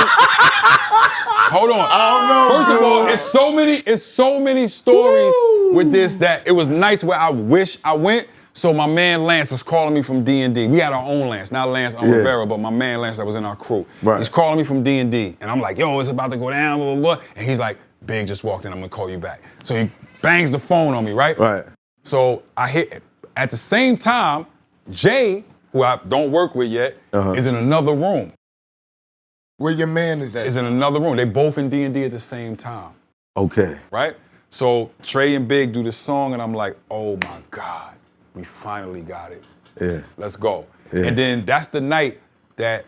Hold on. I don't know. First of all, dude. it's so many stories with this that it was nights where I wish I went. So my man Lance was calling me from D&D. We had our own Lance, not Lance Rivera, but my man Lance that was in our crew. Right. He's calling me from D&D. And I'm like, yo, it's about to go down, blah, blah, blah. And he's like, Big just walked in, I'm gonna call you back. So he bangs the phone on me, right? Right. So I hit, at the same time, Jay, who I don't work with yet, is in another room. Where your man is at? Is in another room. They both in D&D at the same time, Okay. right? So Trey and Big do this song, and I'm like, oh my God, we finally got it. Yeah. Let's go. Yeah. And then that's the night that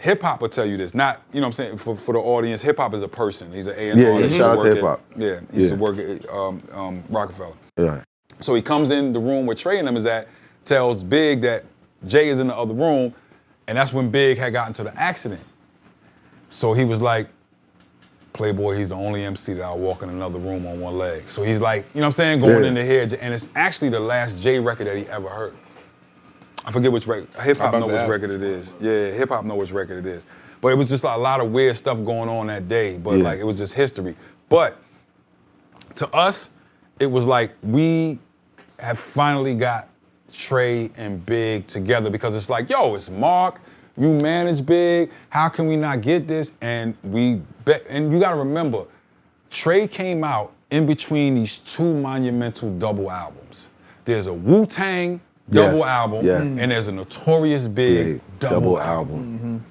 hip hop will tell you this. Not, you know what I'm saying, for the audience, hip hop is a person. He's an A&R. Yeah, that used to shout out to work at- hip-hop. Yeah, he used Yeah. to work at Rockefeller. Right. So he comes in the room where Trey and them is at, tells Big that Jay is in the other room, and that's when Big had gotten to the accident. So he was like, Playboy, he's the only MC that I'll walk in another room on one leg. So he's like, you know what I'm saying, going Yeah. into here, and it's actually the last Jay record that he ever heard. I forget which record. Hip hop How know about which that? record it is. Yeah, hip hop know which record it is. But it was just like a lot of weird stuff going on that day. But Yeah. like it was just history. But to us, it was like we have finally got Trey and Big together because it's like, yo, it's Mark. You manage Big. How can we not get this? And and you gotta remember, Trey came out in between these two monumental double albums. There's a Wu-Tang double Yes, album, yeah. and there's a Notorious Big double album.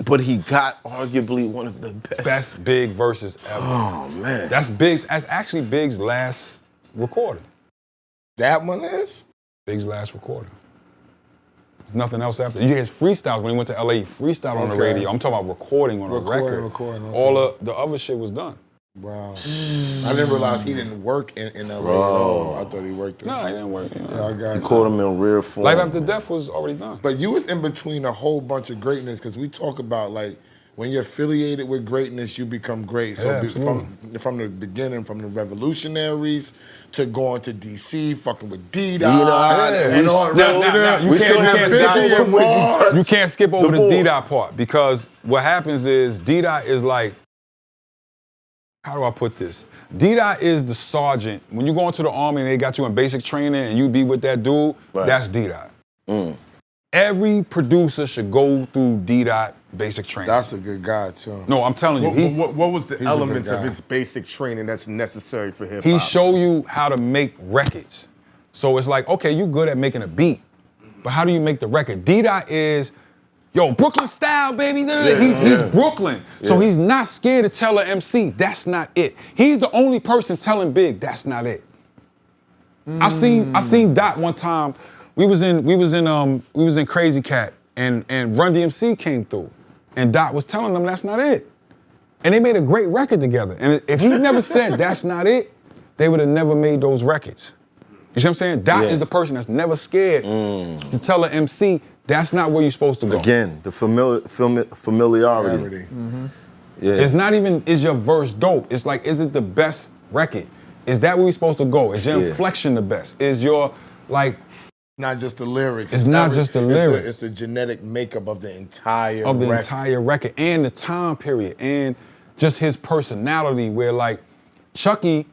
But he got arguably one of the Best Big verses ever. Oh, man. That's actually Big's last recording. That one is? Big's last recording. There's nothing else after. You hear his freestyles when he went to LA, he freestyled on the Okay. radio. I'm talking about recording on a record. Recording, okay. All of the other shit was done. Wow. I didn't realize he didn't work in LA at all. I thought he worked there. No, he didn't work. You know. Yeah, I got You you. caught him in rare form. Life After Death was already done. But you was in between a whole bunch of greatness because we talk about like when you're affiliated with greatness, you become great. So Yeah, from the beginning, from the revolutionaries to going to DC, fucking with D-Dot. D-Dot, and all the rest of them. you We can't- still you have can't the skip guys over- from when you touch You can't skip over the board. D-Dot part because what happens is D-Dot is like, how do I put this? D-Dot is the sergeant. When you go into the army and they got you in basic training and you be with that dude, Right. that's D-Dot. Every producer should go through D-Dot basic training. That's a good guy, too. No, I'm telling you, What was the He's a elements good of guy. his basic training that's necessary for hip hop? he show you how to make records. So it's like, okay, you good at making a beat, but how do you make the record? D-Dot is yo, Brooklyn style, baby. He's Brooklyn. So he's not scared to tell an MC, that's not it. He's the only person telling Big, that's not it. I seen Dot one time. We was in Crazy Cat and Run DMC came through. And Dot was telling them that's not it. And they made a great record together. And if he never said that's not it, they would have never made those records. You see what I'm saying? Dot is the person that's never scared to tell an MC that's not where you're supposed to go. Again, the familiarity. Yeah. It's not even, is your verse dope? It's like, is it the best record? Is that where you're supposed to go? Is your inflection the best? Is your, like... Not just the lyrics. It's not just the lyrics. It's the genetic makeup of the entire record and the time period and just his personality where like Chucky,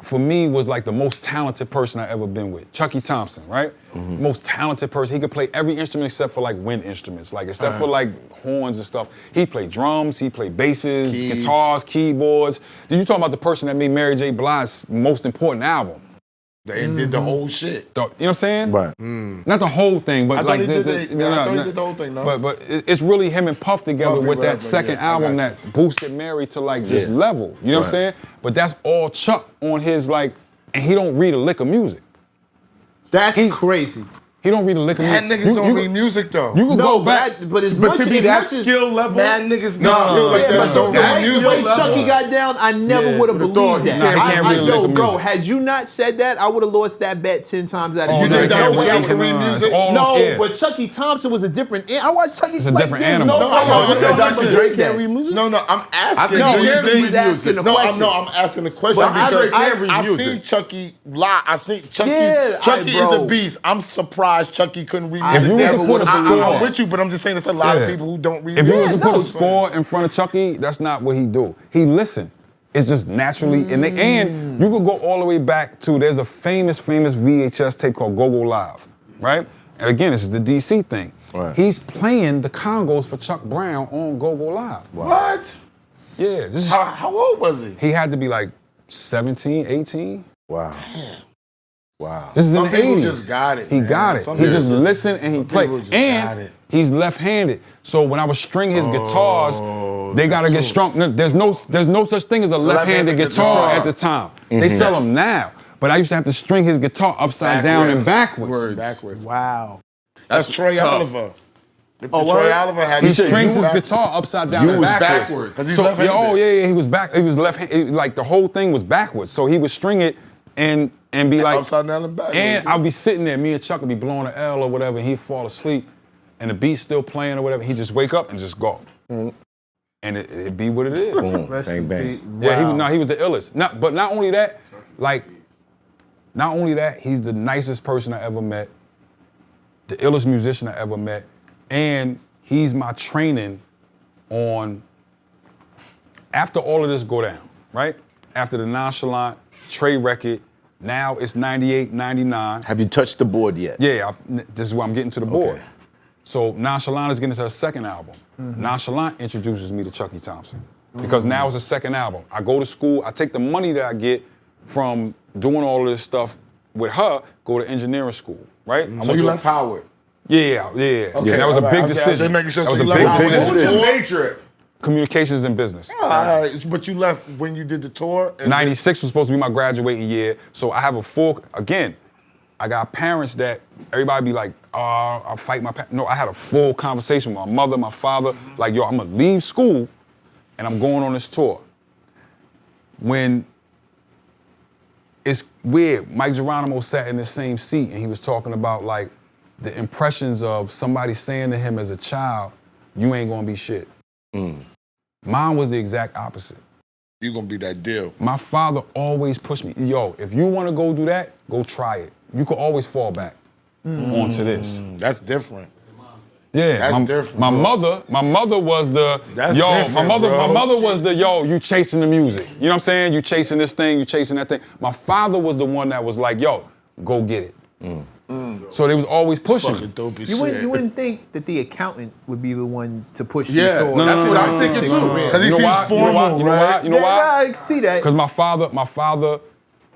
for me, was like the most talented person I ever been with. Chucky Thompson, right? Most talented person. He could play every instrument except for like wind instruments, like except for like horns and stuff. He played drums, he played basses, guitars, keyboards. Then you talking about the person that made Mary J. Blige's most important album. They did the whole shit. You know what I'm saying? Right. Not the whole thing, but I like thought he did the whole thing, no? But it's really him and Puff together with that second album that boosted Mary to like this level. You know what I'm saying? But that's all Chuck on his like, and he don't read a lick of music. That's crazy. He don't read a lick of music. Mad niggas don't read music though. You can go back. But to be that skill level, mad niggas be skilled like that don't read music. The way Chucky got down, I never would have believed that. He can't read a lick of music. Bro, had you not said that, I would have lost that bet 10 times out of 10. You think that Chucky can read music? No, but Chucky Thompson was a different. I watched Chucky play. It's a different animal. No, Dr. Dre can't read music. No, I'm asking. He's asking a question. No, I'm asking the question because I seen Chucky live. I think Chucky is a beast. I'm surprised Chucky couldn't read music. If you were to put a score, I'm with you, but I'm just saying there's a lot of people who don't read music. If you were to put a score in front of Chucky, that's not what he do. He listen. It's just naturally, and you could go all the way back to, there's a famous VHS tape called Go Go Live, right? And again, this is the DC thing. Right. He's playing the congos for Chuck Brown on Go Go Live. Wow. What? Yeah. This is, How old was he? he had to be like 17, 18. Wow. Wow. This is Some in the people 80s. just got it. He man. got it. Some He people just listened and he people played. just got And it. he's left-handed. So when I was string his guitars, they gotta get strung. No, there's no such thing as a left-handed guitar at the time. They sell them now. But I used to have to string his guitar upside down and backwards. Backwards. Wow. That's Troy Oliver. Troy Oliver had He strings his guitar upside down and backwards. Because he's So, left-handed. oh yeah, he was back. He was left. Like the whole thing was backwards. So he would string it and be like upside down and backwards. And I'll be sitting there. Me and Chuck would be blowing an L or whatever. And he'd fall asleep, and the beat's still playing or whatever. He'd just wake up and just go, and it'd be what it is. Boom. Bang bang. Yeah, he was the illest. But not only that, he's the nicest person I ever met, the illest musician I ever met, and he's my training on, after all of this go down, right? After the Nonchalant, Trey record, now it's 98, 99. Have you touched the board yet? Yeah, this is where I'm getting to the board. Okay. So Nonchalant is getting to her second album. Nonchalant introduces me to Chucky Thompson because now it's a second album. I go to school, I take the money that I get from doing all of this stuff with her, go to engineering school, right? So you left Howard? Yeah. Okay, That was a big decision. Just making sure That was so a you big left Howard. decision. What was your major? Communications and business. But you left when you did the tour? And 96 was supposed to be my graduating year, so I have a full, again, I got parents that everybody be like, oh, I'll fight my parents. No, I had a full conversation with my mother, my father, like, yo, I'm gonna leave school and I'm going on this tour. When it's weird, Mike Geronimo sat in the same seat and he was talking about like the impressions of somebody saying to him as a child, you ain't gonna be shit. Mine was the exact opposite. You're gonna be that deal. My father always pushed me. Yo, if you want to go do that, go try it. You could always fall back onto this. That's different. Yeah, That's different. My bro. mother was the That's yo. different, My bro. mother was the yo. You chasing the music. You know what I'm saying? You chasing this thing. You chasing that thing. My father was the one that was like, yo, go get it. So they was always pushing. Fucking dope as You shit. wouldn't think that the accountant would be the one to push Yeah, you toward. no, that's what I'm thinking too. Because he seems formal, right? You know why? I see that. Because my father,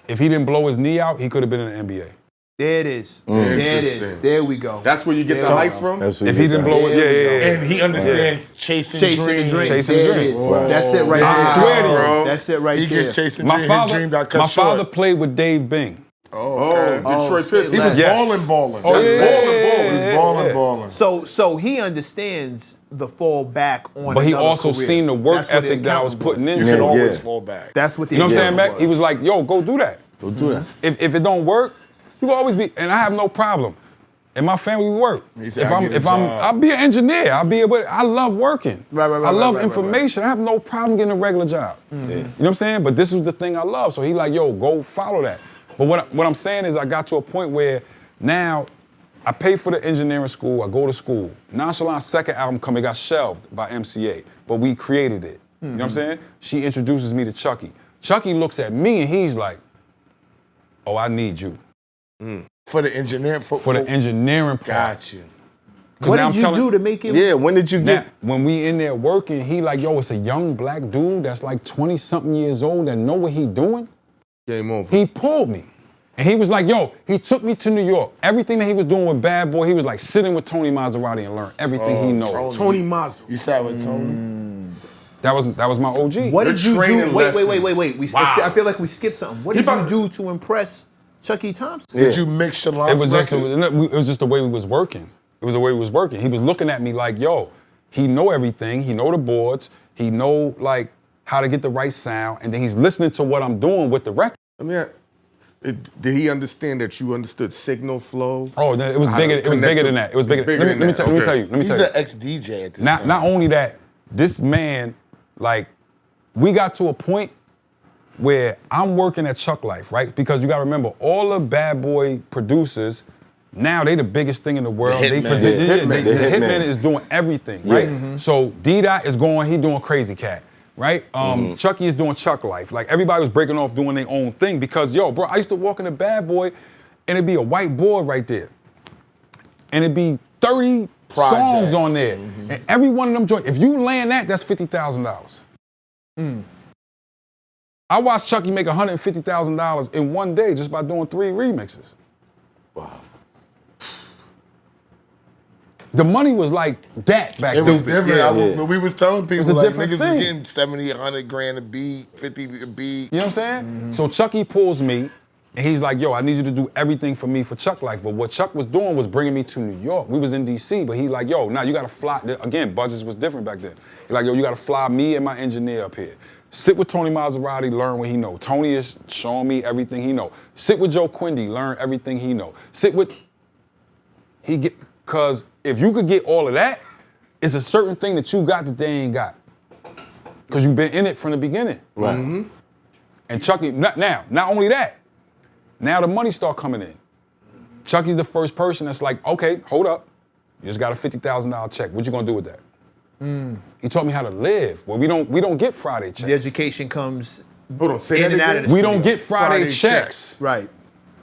if he didn't blow his knee out, he could have been in the NBA. There it is. There it is. Interesting. There we go. That's where you get the There we hype go. from? That's what If you he get didn't that. blow it, yeah. And he understands chasing Chasing dreams. the dream. Chasing the There dream. it is. Right. That's it right I there. swear to you, bro. That's it right He there. gets chasing My dream. father, His dream got cut my short. father played with Dave Bing. Oh, Detroit shit, Pistons. He was Yes. balling. Oh, yeah. He was balling. So he understands the fall back on. But he another also career. seen the work That's what the ethic that I was accountant putting was. in. You can Yeah, always yeah. fall back. That's what the You know what I'm saying, accountant Mac? He was like, yo, go do that. Don't do that. If it don't work, you will always be, and I have no problem. In my family, we work. He said, "I get a job." I'll be an engineer. I love working. Right, I love right. information. I have no problem getting a regular job. You know what I'm saying? But this was the thing I love. So he like, yo, go follow that. But what I'm saying is I got to a point where now I pay for the engineering school, I go to school. Nonchalant's second album come, it got shelved by MCA, but we created it. You know what I'm saying? She introduces me to Chucky. Chucky looks at me and he's like, oh, I need you. For the engineer. For the engineering part. Got you. What did you do to make it? Yeah, when did you Now, get? when we in there working, he like, yo, it's a young black dude that's like 20-something years old that know what he doing. Game over. He pulled me. And he was like, yo, he took me to New York. Everything that he was doing with Bad Boy, he was like sitting with Tony Maserati and learn everything he knows. Tony Mazzo. You sat with Tony? That was my OG. What Your did you training do? Wait. lessons. Wow. I feel like we skipped something. What He did you about- do to impress Chucky Thompson? Did you mix Shalon's It record? was just the way we was working. It was the way we was working. He was looking at me like, yo, he know everything. He know the boards. He know like how to get the right sound. And then he's listening to what I'm doing with the record. I mean, did he understand that you understood signal flow? Oh, it was How bigger. to It was connect bigger the- than that. It was bigger. bigger Let than me that. tell you. Okay. Let me He's tell you. an ex-DJ at this Not time. only that, this man, like, we got to a point where I'm working at Chuck Life, right? Because you gotta remember, all the Bad Boy producers, now they the biggest thing in the world. The The Hitman is doing everything, right? So D-Dot is going, he doing Crazy Cat, right? Chucky is doing Chuck Life. Like everybody was breaking off doing their own thing because, yo, bro, I used to walk in the Bad Boy and it'd be a white board right there. And it'd be 30 songs on there. And every one of them joints, if you land that, that's $50,000. I watched Chucky make $150,000 in one day just by doing 3 remixes. Wow. The money was like that back It then. was different. Yeah. We was telling people a like different niggas thing. was getting 70, 100 grand a beat, 50 a beat. You know what I'm saying? So Chucky pulls me, and he's like, yo, I need you to do everything for me for Chuck Life. But what Chuck was doing was bringing me to New York. We was in D.C., but he's like, yo, now you got to fly. Again, budgets was different back then. He's like, yo, you got to fly me and my engineer up here. Sit with Tony Maserati, learn what he know. Tony is showing me everything he know. Sit with Joe Quindy, learn everything he know. Because if you could get all of that, it's a certain thing that you got that they ain't got. Because you've been in it from the beginning. Right. And Chucky, not only that, now the money start coming in. Chucky's the first person that's like, okay, hold up. You just got a $50,000 check. What you gonna do with that? He taught me how to live. Well, we don't get Friday checks. The education comes Hold on, say in that and out again. of the We don't get Friday Friday checks. right.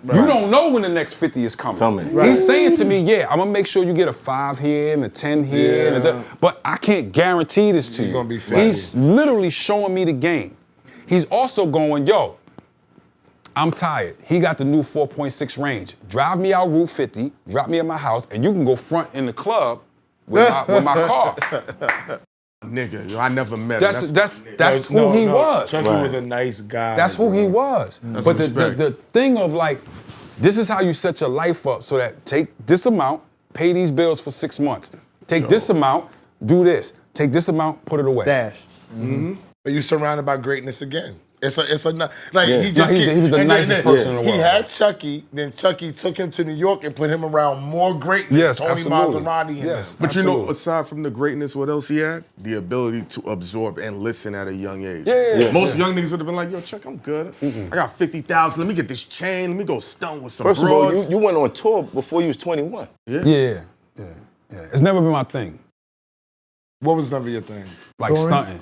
You don't know when the next 50 is coming. Right. He's saying to me, yeah, I'm gonna make sure you get a 5 here and a 10 here, and but I can't guarantee this to you. gonna be fat. He's literally showing me the game. He's also going, yo, I'm tired. He got the new 4.6 range. Drive me out Route 50, drop me at my house, and you can go front in the club with my car. Nigga, yo, I never met him. That's who he was. Chucky was a nice guy. That's who he was. But the thing of like, this is how you set your life up so that take this amount, pay these bills for 6 months. Take this amount, do this. Take this amount, put it away. Dash. But you surrounded by greatness again. It's a Yeah. he just he was the nicest person in the He world. had Chucky, then Chucky took him to New York and put him around more greatness. Yes, Tony absolutely. Maserati and Yes. them. But you know, Absolutely. aside from the greatness, what else he had? The ability to absorb and listen at a young age. Yeah. Most young niggas would have been like, yo, Chuck, I'm good. I got 50,000. Let me get this chain. Let me go stunt with some First of all, broads. you went on tour before you was 21. Yeah. It's never been my thing. What was never your thing? Like stunting.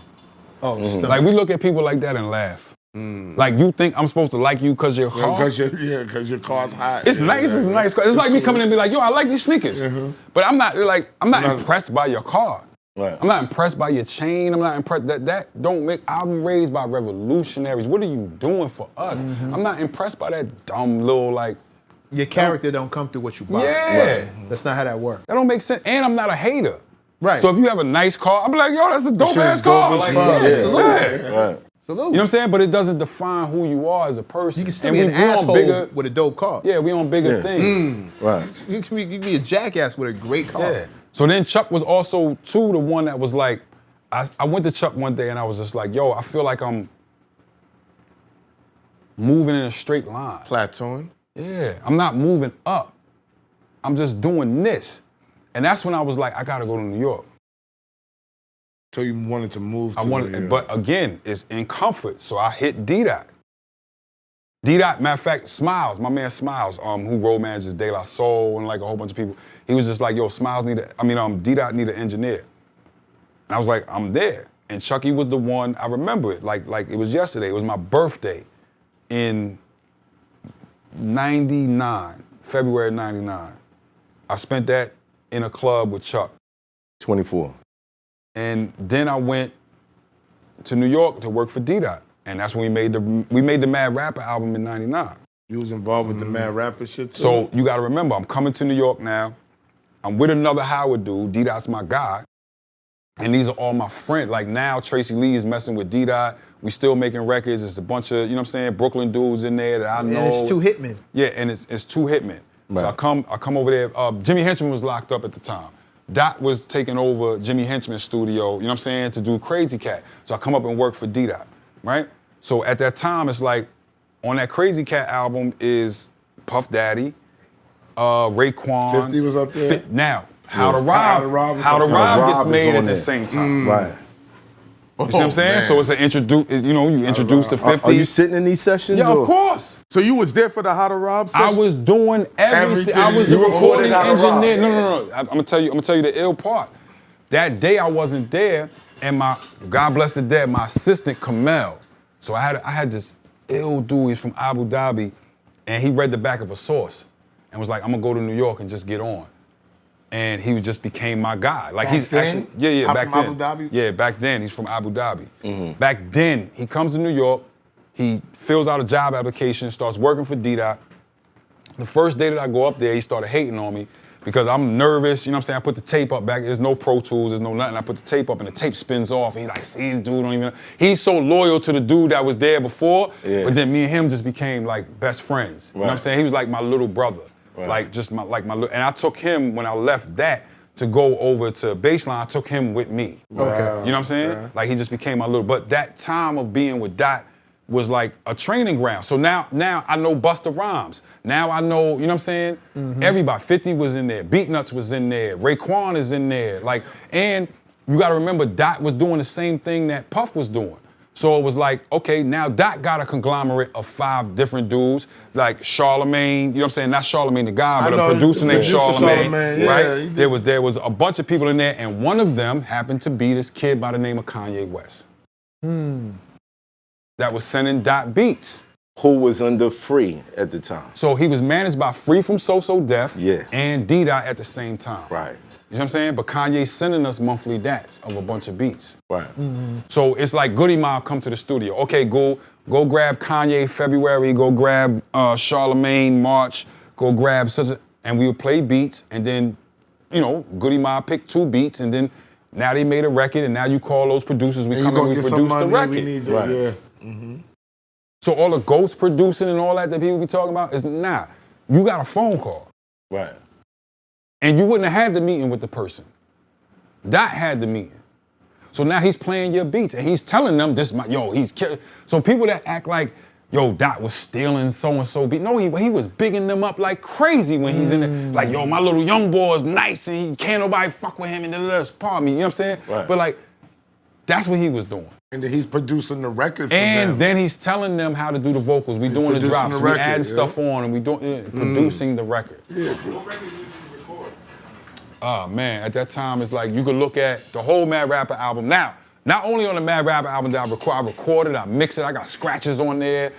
Oh, Like we look at people like that and laugh. Like you think I'm supposed to like you because you're hard? Because your car's hot. It's nice. It's a nice car. It's like me coming in and be like, yo, I like these sneakers. But I'm not impressed by your car. Right. I'm not impressed by your chain. I'm not impressed. That don't make. I'm raised by revolutionaries. What are you doing for us? I'm not impressed by that dumb little like Your character don't come through what you buy. Yeah. That's not how that works. That don't make sense. And I'm not a hater. Right. So if you have a nice car, I'm like, yo, that's a dope ass shit's car. dope as Like, fuck. yeah. Absolutely. Yeah. Right. You know what I'm saying? But it doesn't define who you are as a person. You can still And be an we on asshole bigger, with a dope car. yeah, we on bigger Yeah. things. Right. You can be a jackass with a great car. Yeah. So then Chuck was also, too, the one that was like, I went to Chuck one day and I was just like, yo, I feel like I'm moving in a straight line. Plateauing. Yeah, I'm not moving up. I'm just doing this. And that's when I was like, I gotta go to New York. So you wanted to move to I wanted, New York. but again, it's in comfort. So I hit D-Dot. D-Dot, matter of fact, Smiles, my man Smiles, who road manages De La Soul and like a whole bunch of people. He was just like, yo, Smiles D-Dot need an engineer. And I was like, I'm there. And Chucky was the one, I remember it, like it was yesterday. It was my birthday in 99, February 99. I spent that in a club with Chuck. 24. And then I went to New York to work for D-Dot. And that's when we made the Mad Rapper album in 99. You was involved with the Mad Rapper shit too? So you gotta remember, I'm coming to New York now. I'm with another Howard dude, D-Dot's my guy. And these are all my friends. Like now, Tracy Lee is messing with D-Dot. We still making records. It's a bunch of, you know what I'm saying, Brooklyn dudes in there that I know. And it's two hitmen. Yeah, and it's two hitmen. Right. So I come over there. Jimmy Henchman was locked up at the time. Dot was taking over Jimmy Henchman's studio, you know what I'm saying, to do Crazy Cat. So I come up and work for D-Dot, right? So at that time, it's like, on that Crazy Cat album is Puff Daddy, Raekwon. 50 was up there? Now, How to How to Rob. Rob How to is Rob Rob gets is made on at the there. same time. Right. You see what I'm saying? man. So it's an you introduce the 50s. Are you sitting in these sessions? Yeah, or? of course. So you was there for the How to Rob I session? was doing everything. I was the You recorded recording How to Rob. engineer. No. I'm gonna tell you the ill part. That day I wasn't there, and my God bless the dead, my assistant Kamel. So I had this ill dude. He's from Abu Dhabi, and he read the back of a source, and was like, I'm gonna go to New York and just get on. And he just became my guy. Like Back he's then? actually, yeah, I'm back from then. Abu Dhabi? Yeah, back then he's from Abu Dhabi. Back then he comes to New York, he fills out a job application, starts working for D-Dot. The first day that I go up there, he started hating on me because I'm nervous. You know what I'm saying? I put the tape up back. There's no Pro Tools. There's no nothing. I put the tape up and the tape spins off. And he's like, see, this dude don't even. He's so loyal to the dude that was there before. Yeah. But then me and him just became like best friends. You know what I'm Right. saying? He was like my little brother. Right. Like just my and I took him when I left that to go over to Baseline. I took him with me. Okay. You know what I'm saying? Okay. Like he just became my little. But that time of being with Dot was like a training ground. So now I know Busta Rhymes. Now I know, you know what I'm saying? Everybody, 50 was in there, Beatnuts was in there, Raekwon is in there. Like, and you gotta remember Dot was doing the same thing that Puff was doing. So it was like, okay, now Dot got a conglomerate of 5 different dudes, like Charlemagne, you know what I'm saying? Not Charlemagne the guy, I but know, a producer named producer Charlemagne, Charlemagne, yeah, right? he did. There was a bunch of people in there, and one of them happened to be this kid by the name of Kanye West. That was sending Dot beats. Who was under Free at the time? So he was managed by Free from So So Def Yeah. and D-Dot at the same time. Right. You know what I'm saying? But Kanye's sending us monthly dats of a bunch of beats. Right. So it's like Goody Mob come to the studio. Okay, go grab Kanye February, go grab Charlemagne March, go grab and we would play beats, and then, you know, Goody Mob picked 2 beats, and then now they made a record, and now you call those producers, we And come you and gonna we get some produce the money, record. we need you, Right. yeah. So all the ghost producing and all that people be talking about is you got a phone call. Right. And you wouldn't have had the meeting with the person. Dot had the meeting. So now he's playing your beats and he's telling them he's killing. So people that act like, yo, Dot was stealing so-and-so beat. No, he was bigging them up like crazy when he's in there. Like, yo, my little young boy is nice and he can't nobody fuck with him and pardon me, you know what I'm saying? Right. But like, that's what he was doing. And then he's producing the record for And them. then he's telling them how to do the vocals. We doing the producing drops. the We record, adding yeah. stuff on and we doing producing the record. What record did you record? Oh man, at that time it's like you could look at the whole Mad Rapper album. Now, not only on the Mad Rapper album that I recorded, I mixed it, I got scratches on there.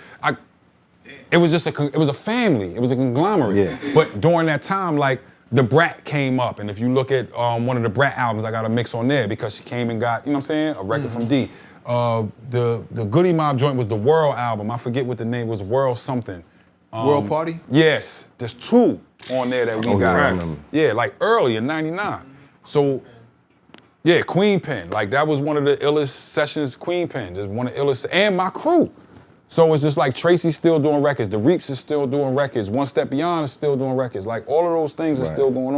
It was a family, it was a conglomerate. Yeah. But during that time, like the Brat came up, and if you look at one of the Brat albums, I got a mix on there because she came and got, you know what I'm saying, a record from D. The Goody Mob joint was the World album. I forget what the name was, World something. World Party? Yes, there's 2 on there that we got. yeah, I remember. Yeah, like early in '99. So, yeah, Queen Pen. Like that was one of the illest sessions. Queen Pen, just one of the illest, and my crew. So it's just like Tracy's still doing records. The Reaps is still doing records. One Step Beyond is still doing records. Like all of those things are still going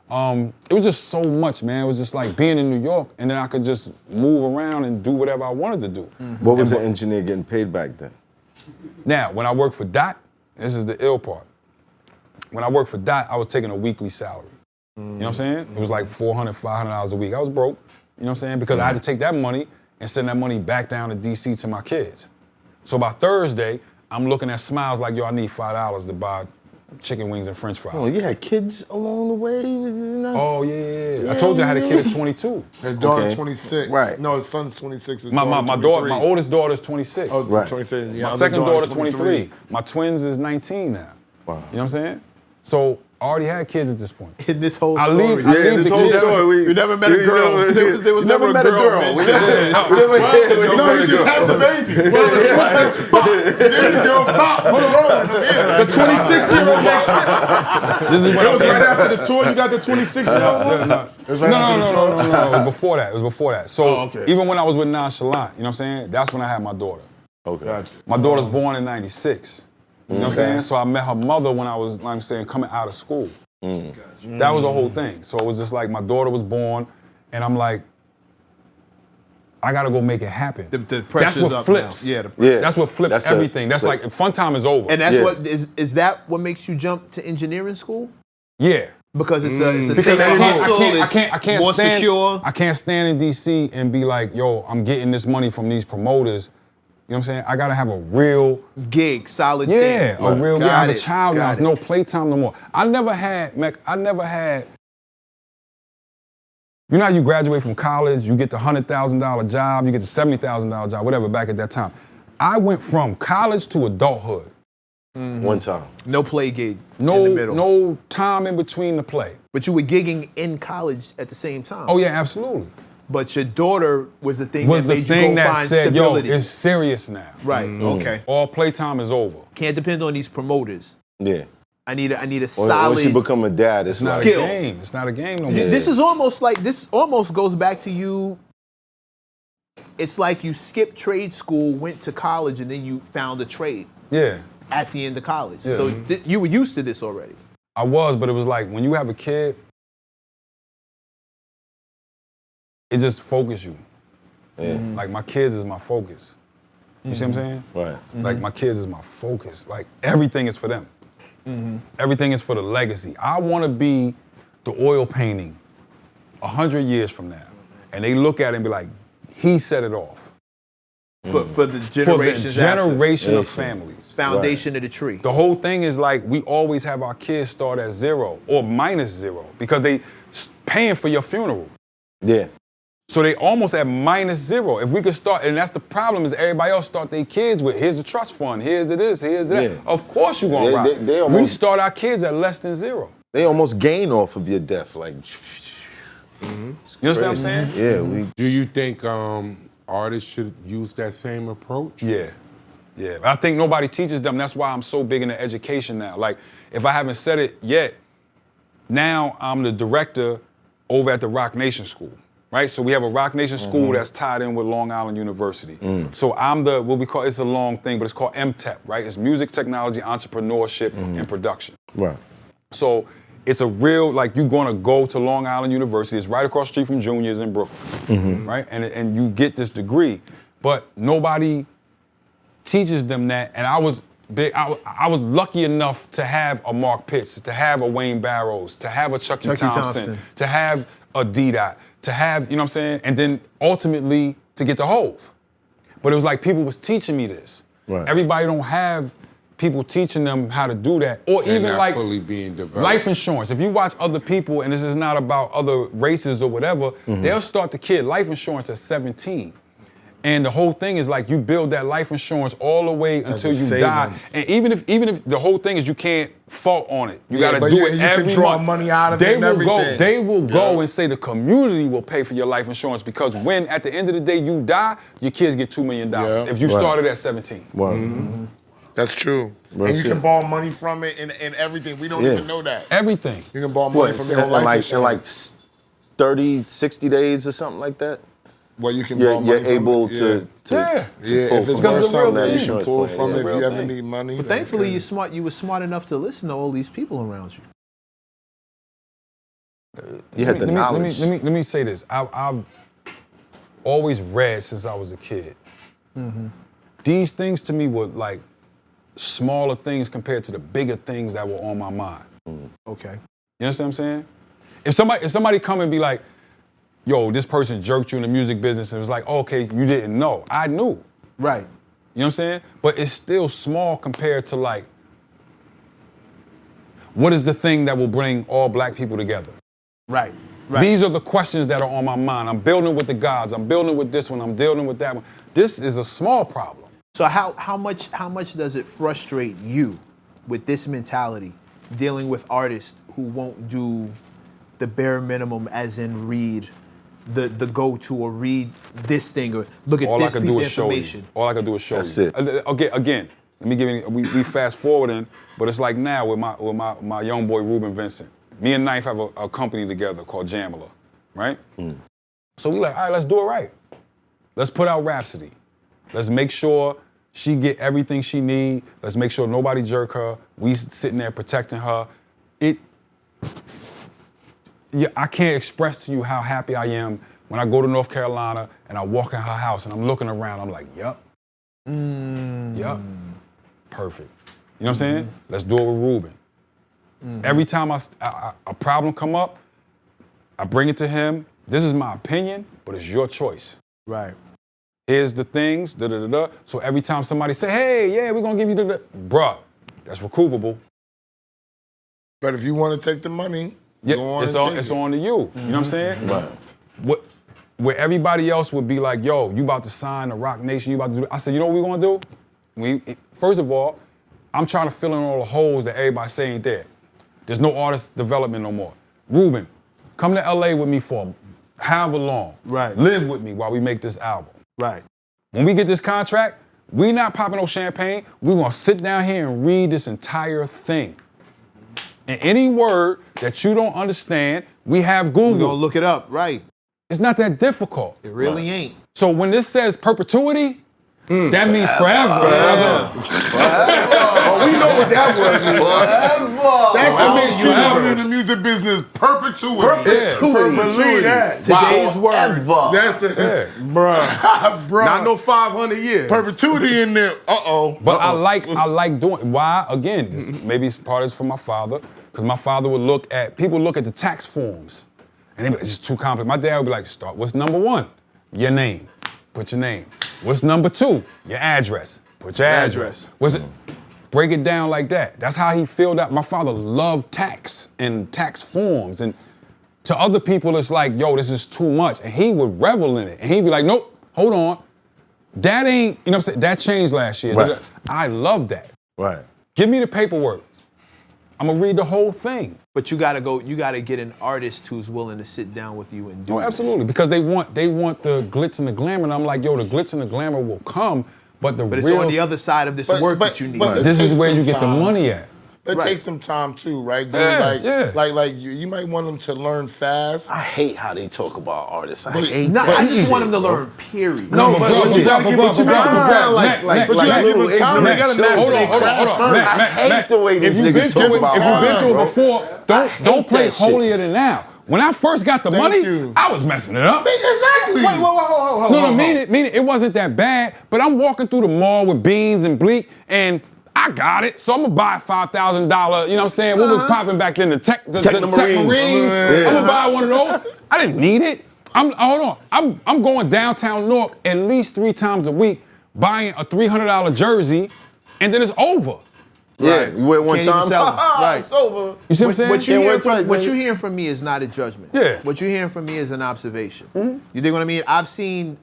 on. It was just so much, man. It was just like being in New York, and then I could just move around and do whatever I wanted to do. What was the engineer getting paid back then? Now, when I worked for Dot, this is the ill part. When I worked for Dot, I was taking a weekly salary. You know what I'm saying? It was like $400, $500 a week. I was broke, you know what I'm saying? Because I had to take that money and send that money back down to DC to my kids. So by Thursday, I'm looking at Smiles like, yo, I need $5 to buy chicken wings and French fries. Oh, you had kids along the way? Oh, yeah. I told you I had a kid at 22. His daughter's Okay. 26. Right. No, his son's 26. His My daughter's daughter, 23. my oldest daughter's 26. Oh, Right. 26. Yeah, My other second daughter, daughter's 23. My twins is 19 now. Wow. You know what I'm saying? So I already had kids at this point. In this whole I story. leave- I leave this the whole kids- story. We never met a girl. There was never met a girl. man. We never No, he just had the baby. Well, the girl pop. Hold on. The 26-year-old makes sense. This is when It was I right after the tour. You got the 26-year-old one. No, It was right after the tour. no. It was before that. It was before that. So Oh, okay. even when I was with Nonchalant, you know what I'm saying? That's when I had my daughter. Okay. Gotcha. My daughter's born in '96. You know what I'm saying? So I met her mother when I was, like I'm saying, coming out of school. That was the whole thing. So it was just like my daughter was born, and I'm like, I gotta go make it happen. The That's pressure's what up flips. now. Yeah, Yeah. That's what flips That's the- everything. That's like fun time is over. And that's Yeah. what is that what makes you jump to engineering school? yeah. Because it's a Because safe hustle, I can't more stand. secure. I can't stand in DC and be like, yo, I'm getting this money from these promoters. You know what I'm saying? I gotta have a real, Gig, solid yeah, thing. a real. Got I have a it, child now. got There's it. no playtime no more. I never had, Mec. I never had. You know how you graduate from college, you get the $100,000 job, you get the $70,000 job, whatever. Back at that time, I went from college to adulthood. One time. No play gig in the No, middle. no time in between the play. But you were gigging in college at the same time. Oh yeah, absolutely. But your daughter was the thing Was that the made thing you go that find said, yo, stability. it's serious now. Right. Okay. All playtime is over. Can't depend on these promoters. Yeah. I need a When solid. you become a dad, it's It's not like, Skill. a game. It's not a game no more. This is almost like this. Almost goes back to you. It's like you skipped trade school, went to college, and then you found a trade Yeah, at the end of college. Yeah. So you were used to this already. I was, but it was like when you have a kid, it just focuses you. Yeah. Like my kids is my focus. You see what I'm saying? Right. Like my kids is my focus. Like everything is for them. Everything is for the legacy. I want to be the oil painting 100 years from now, and they look at it and be like, he set it off. For the For the generations after. generation of families. Foundation of the tree. The whole thing is like we always have our kids start at 0 or -0 because they paying for your funeral. Yeah. So they almost at -0. If we could start, and that's the problem is everybody else start their kids with, here's a trust fund, here's the this, here's the that. Yeah. Of course you gonna rock. they We almost- start our kids at less than 0. They almost gain off of your death. Like, You understand what I'm saying? yeah, we. Do you think artists should use that same approach? Yeah. Yeah. I think nobody teaches them. That's why I'm so big into education now. Like, if I haven't said it yet, now I'm the director over at the Rock Nation School. Right? So we have a Rock Nation school that's tied in with Long Island University. So I'm the, what we call, it's a long thing, but it's called MTEP, right? It's Music, Technology, Entrepreneurship, and Production. Right. So it's a real, like, you're gonna go to Long Island University. It's right across the street from Junior's in Brooklyn, right? And you get this degree, but nobody teaches them that. And I was big, I was lucky enough to have a Mark Pitts, to have a Wayne Barrows, to have a Chucky Thompson, to have a D-Dot, to have, you know what I'm saying? And then ultimately to get the Hove. But it was like people was teaching me this. Right. Everybody don't have people teaching them how to do that. Or They're even not like fully being developed. life insurance. If you watch other people, and this is not about other races or whatever, they'll start the kid life insurance at 17. And the whole thing is like you build that life insurance all the way until a you die. savings. And even if the whole thing is you can't fault on it. You Yeah, gotta but do you- it you can every draw month. money out of it They and will go, everything. they will go Yeah. and say the community will pay for your life insurance because when at the end of the day you die, your kids get $2 million Yeah. if you Right. started at 17. Well, That's true. And you can borrow money from it and everything. We don't even know that. Everything. You can borrow money from your whole life in like insurance. 30, 60 days or something like that? Well, you can borrow money from able it. to Yeah, pull if it's from worth that something, you insurance can pull plan. from It's it a if real you ever thing. need money. But thankfully, you're smart. You were smart enough to listen to all these people around you. You had the knowledge. Let me say this. I've always read since I was a kid. These things to me were like smaller things compared to the bigger things that were on my mind. Okay. You understand what I'm saying? If somebody come and be like, yo, this person jerked you in the music business, and it was like, okay, you didn't know. I knew. Right. You know what I'm saying? But it's still small compared to like, what is the thing that will bring all black people together? Right. Right. These are the questions that are on my mind. I'm building with the gods. I'm building with this one. I'm building with that one. This is a small problem. So how much does it frustrate you with this mentality, dealing with artists who won't do the bare minimum, as in read the go-to or read this thing or look at All this I can piece do of is show you. information? All I can do is show That's you. it. Okay, again, let me give you. We fast forwarding, but it's like now with my young boy Ruben Vincent. Me and Knife have a company together called Jamila, right? So we like, all right, let's do it right. Let's put out Rhapsody. Let's make sure she get everything she need. Let's make sure nobody jerk her. We sitting there protecting her. I can't express to you how happy I am when I go to North Carolina and I walk in her house and I'm looking around. I'm like, yup. Yup. Perfect. You know what I'm saying? Let's do it with Ruben. Every time a problem come up, I bring it to him. This is my opinion, but it's your choice. Right. Here's the things, da-da-da-da. So every time somebody say, hey, yeah, we're gonna give you the, bruh, that's recoupable. But if you want to take the money, Yeah, go on it's and take it. on to you. You know what I'm saying? Right. Where everybody else would be like, yo, you about to sign the Rock Nation, you about to do, I said, you know what we're gonna do? First of all, I'm trying to fill in all the holes that everybody's saying there. There's no artist development no more. Ruben, come to LA with me for however long. Right. Live with me while we make this album. Right. When we get this contract, we not popping no champagne. We're gonna sit down here and read this entire thing. And any word that you don't understand, we have Google. We're gonna look it up. Right. It's not that difficult. It really ain't. So when this says perpetuity, that means forever. Oh, we know what that word means. That's the most key word in the music business. Perpetuity. Believe that. Today's word. That's the bruh. Not no 500 years. Perpetuity in there. But I like doing. Why? Again, this maybe it's part of it's from my father, because my father would look at the tax forms, and they'd be like, "This is too complex." My dad would be like, "Start. What's number one? Your name. Put your name. What's number two? Your address. Put your address. What's it? Break it down like that." That's how he filled out. My father loved tax and tax forms, and to other people, it's like, "Yo, this is too much," and he would revel in it, and he'd be like, "Nope, hold on, that ain't." You know what I'm saying? That changed last year. Right. I love that. Right. Give me the paperwork. I'm gonna read the whole thing. But you gotta get an artist who's willing to sit down with you and do it. Absolutely, because they want the glitz and the glamour, and I'm like, yo, the glitz and the glamour will come, but But it's real, on the other side of this work that you need. but this it is takes where you some get the time. money at. It Right. takes some time too, right? Dude? Yeah, Like you might want them to learn fast. I hate how they talk about artists. I But- hate No, that I just shit, want him to bro. learn, period. No, but you gotta give it time. But you gotta give them time. They gotta master their craft first. I hate the way these niggas talk about If you've been through it bro. before, don't hate play that shit. holier than thou. When I first got the money, you. I was messing it up. Exactly. No, mean it wasn't that bad, but I'm walking through the mall with beans and bleak, and I got it, so I'm gonna buy a $5,000, you know what I'm saying? What was popping back then? The Tech Marines. Yeah. I'm gonna buy one of those. I didn't need it. Hold on. I'm going downtown Newark at least 3 times a week, buying a $300 jersey, and then it's over. Yeah, you wear it one Can't even time. sell them. Right. It's over. You see what I'm saying? What Yeah, you're hearing from me is not a judgment. Yeah. What you're hearing from me is an observation. You dig what I mean? I've seen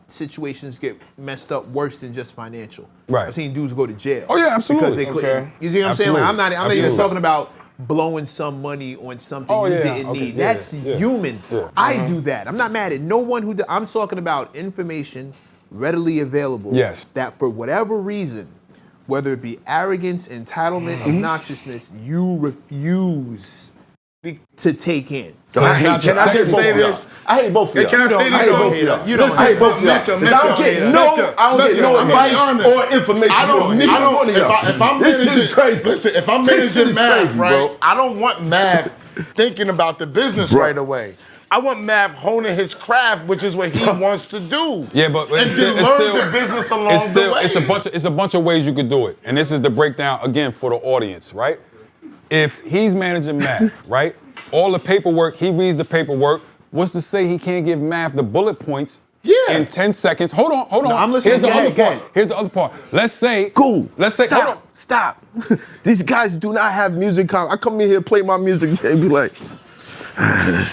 situations get messed up worse than just financial. Right. I've seen dudes go to jail. Oh, yeah, absolutely. Because they couldn't. Okay. You dig what I'm saying? Like, Absolutely. I'm not even Absolutely. talking about blowing some money on something Oh, you yeah. didn't Okay. need. Yeah. That's Yeah. human. Yeah. I do that. I'm not mad at no one who. I'm talking about information readily available. Yes. That for whatever reason, whether it be arrogance, entitlement, obnoxiousness, you refuse to take in. Can I just say this? I hate both of y'all. Can I say this? I hate both of y'all. You don't Listen, I hate both of y'all. 'Cause I don't get no advice or information from neither one of y'all. If I'm This managing, is crazy. listen, if I'm This managing is math, crazy, right, bro. I don't want math thinking about the business Bro. right away. I want math honing his craft, which is what he wants to do. Yeah, but and it's then still, learn the business along the way. It's a bunch of ways you could do it, and this is the breakdown again for the audience, right? If he's managing math, right, all the paperwork, he reads the paperwork. What's to say he can't give math the bullet points in 10 seconds? Hold on. No, I'm listening. Here's the Go other ahead, go part. ahead. Here's the other part. Let's say, Let's say, stop. These guys do not have music. I come in here, play my music, they be like, I'm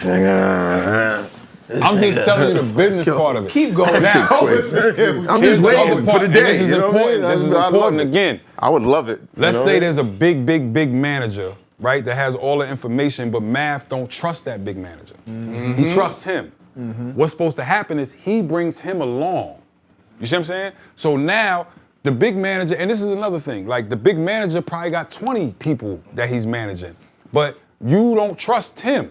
just telling you the business part of it. Keep going. Now, I'm here's just the waiting other for part, the and day. this is you know what I mean? important. This is I love important it. again. I would love it. Let's say there's a big manager, right, that has all the information, but math don't trust that big manager. He trusts him. What's supposed to happen is he brings him along. You see what I'm saying? So now the big manager, and this is another thing, like the big manager probably got 20 people that he's managing, but you don't trust him.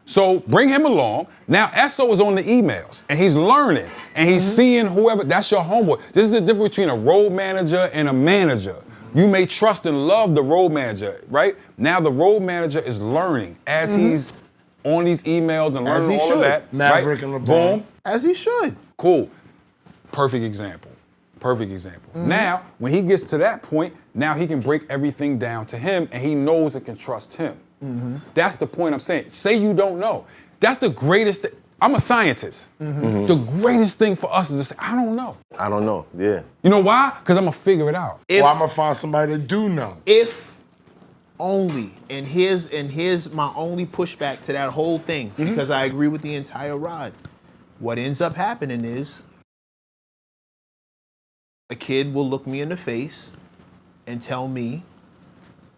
So bring him along. Now ESSO is on the emails and he's learning and he's seeing whoever, that's your homeboy. This is the difference between a road manager and a manager. You may trust and love the road manager, right? Now the road manager is learning as he's on these emails and learning all of that. Maverick right? and LeBron. Boom. As he should. Cool. Perfect example. Now, when he gets to that point, now he can break everything down to him and he knows it can trust him. That's the point I'm saying. Say you don't know. That's the greatest I'm a scientist. The greatest thing for us is to say, I don't know. I don't know, yeah. You know why? Because I'm going to figure it out. Well, I'm gonna find somebody that do know. If only, and here's my only pushback to that whole thing, because I agree with the entire rod. What ends up happening is a kid will look me in the face and tell me,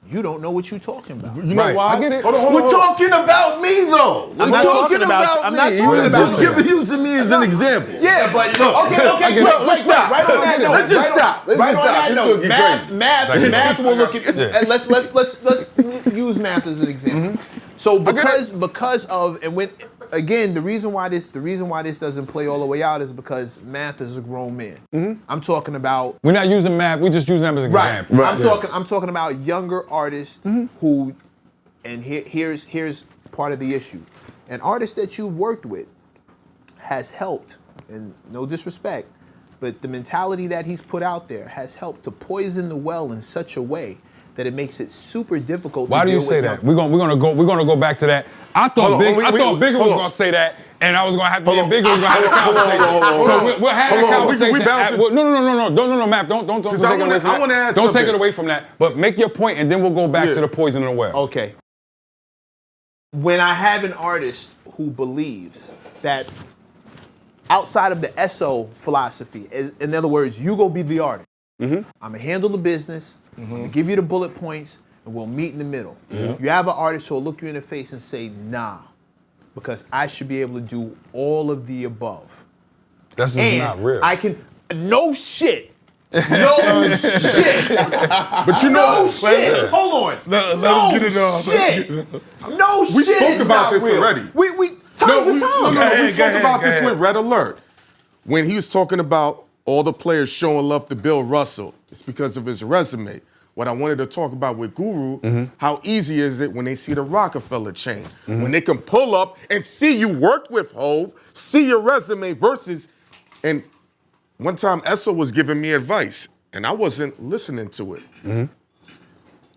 you don't know what you're talking about. You know why? I get it. Hold on, We're talking about me, though. I'm We're not talking talking about- about I'm me. not talking You're about just you. using me as an example. Yeah, but okay, Let's stop. right on that note. Let's just stop. Let's Right just on stop. that This note. is gonna get crazy. Math will look at. And let's use math as an example. So because of, and when again, the reason why this doesn't play all the way out is because math is a grown man. I'm talking about We're not using math, we're just using them as an example. I'm talking about younger artists who, and here's part of the issue. An artist that you've worked with has helped, and no disrespect, but the mentality that he's put out there has helped to poison the well in such a way that it makes it super difficult. Why to do you deal say with that? We're gonna go back to that. I thought Bigger was gonna say that, and I was gonna have to. Bigger was gonna have a conversation. So we'll have that conversation. No, Matt. Don't take it away from that. Don't take it away from that. But make your point, and then we'll go back to the poison in the well. Okay. When I have an artist who believes that outside of the ESSO philosophy, in other words, you go be the artist. I'm gonna handle the business. I'm gonna give you the bullet points, and we'll meet in the middle. You have an artist who'll look you in the face and say, "Nah," because I should be able to do all of the above. That's just not real. I can. No shit. No shit. But you know, No shit. Hold on. Let him get it off. Shit. No shit. We spoke is about not this real. already. We tons of times. We spoke about this with Red Alert. When he was talking about all the players showing love to Bill Russell, it's because of his resume. What I wanted to talk about with Guru, how easy is it when they see the Rockefeller chain? When they can pull up and see you worked with Hov, see your resume versus, and one time ESSO was giving me advice and I wasn't listening to it.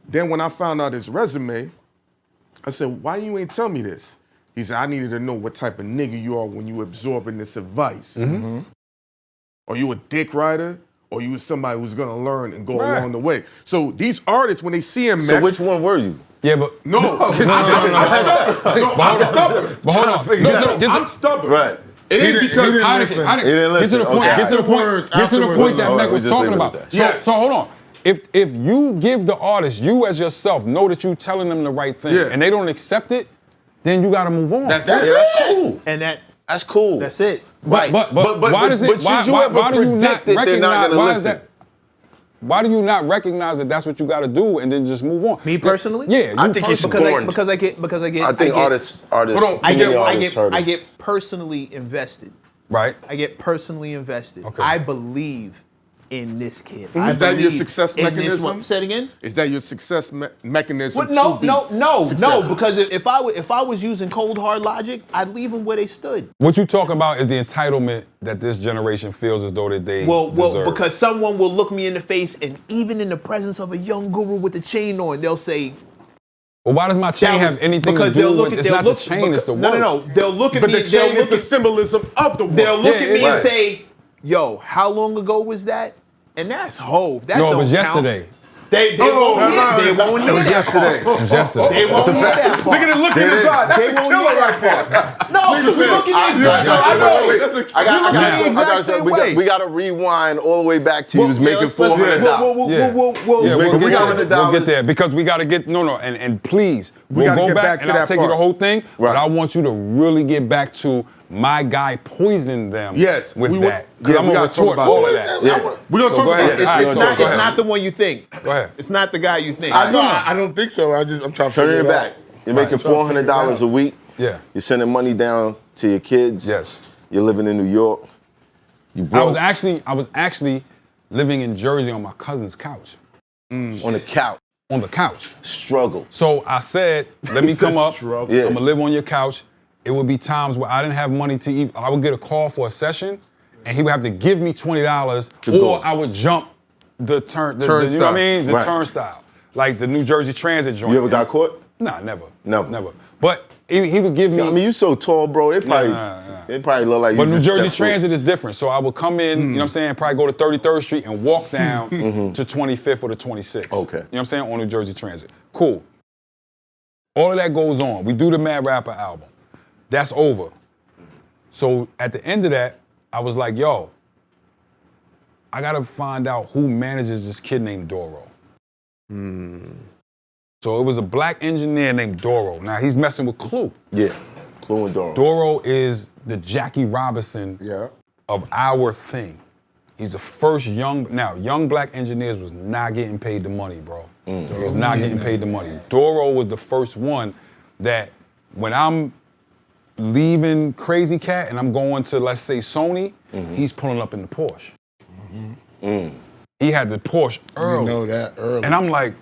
Then when I found out his resume, I said, why you ain't tell me this? He said, I needed to know what type of nigga you are when you absorbing this advice. Are you a dick rider? Or you was somebody who's gonna learn and go along the way. So these artists, when they see him, So which one were you? Yeah, but no, I'm stubborn. I'm stubborn. Right. It ain't because Heineken, didn't get to the listen. point. Okay. Get to the point. Get to the point that Mac was talking about. So hold on. If you give the artist, you as yourself, know that you telling them the right thing, and they don't accept it, then you got to move on. That's cool. And That's cool. that's it. Right. But why does it? But should you ever Why do you not predict that they're not recognize? gonna Why is listen? that? Why do you not recognize that that's what you got to do and then just move on? Me personally? Yeah, I you think he's personally. born. because I get I think artists, Hold on. I too many artists heard I it. get personally invested. Right. I get personally invested. Okay. I believe in this kid. I Is that your believe success in this mechanism? one. Say it again. Is that your success mechanism? What? No, to be no. successful? Because if I was using cold hard logic, I'd leave them where they stood. What you talking about is the entitlement that this generation feels as though that they deserve. Because someone will look me in the face, and even in the presence of a young guru with a chain on, they'll say, well, why does my chain have anything to do with? It's not the chain, it's the word. No. They'll look at But me. the chain is the symbolism of the word. They'll look at me right. and say, "Yo, how long ago was that?" And that's Hove. That No, it don't was count. yesterday. They won't hear. They won't hear It was that yesterday. part. It was yesterday. They won't hear that part. Look at the look in his eye. That's They a won't killer hear right that there. part. No, because we look at the exact I same know. way. That's a I got the to exact say, same way. we got to rewind all the way back to you was making let's- $400. Yeah, We'll we'll making get $400. there. We'll get there because we got to get and please we'll gotta go get back back and to I'll that take you the part. whole thing. Right. But I want you to really get back to my guy poisoned them. Yes, with we that. want- Because yeah, I'm we gonna gotta talk retort about all that. of that. Yeah. We're going to So talk go about ahead. this. All right, It's so not. go It's ahead. not the one you think. Go ahead. It's not the guy you think. I know. I don't think so. I'm trying to Turn figure it it back. out. You're making Trying to figure it $400 out. a week. Yeah. You're sending money down to your kids. Yes. You're living in New York. You broke I was actually living in Jersey on my cousin's couch. on the couch. On the couch. Struggle. So I said, let me come up. struggle. Yeah. I'm gonna live on your couch. It would be times where I didn't have money to eat. I would get a call for a session, and he would have to give me $20, To go. or I would jump the you know Turnstile. what I mean? The Right. turnstile, like the New Jersey Transit joint. You ever got caught? Nah, never. Never. Never. But he would give me. I mean, you so tall, bro. It probably, nah. it probably look like you But New just Jersey stepped through. Transit is different. So I would come in, you know what I'm saying, probably go to 33rd Street and walk down to 25th or the 26th. Okay. You know what I'm saying? On New Jersey Transit. Cool. All of that goes on. We do the Mad Rapper album. That's over. So at the end of that, I was like, yo, I gotta find out who manages this kid named Doro. So it was a black engineer named Doro. Now he's messing with Clue. Yeah. Clue and Doro. Doro is the Jackie Robinson Yeah. of our thing. He's the first young black engineers was not getting paid the money, bro. He was not getting paid the money. Doro was the first one that when I'm leaving Crazy Cat and I'm going to, let's say, Sony, he's pulling up in the Porsche. He had the Porsche early. You know that early. And I'm like,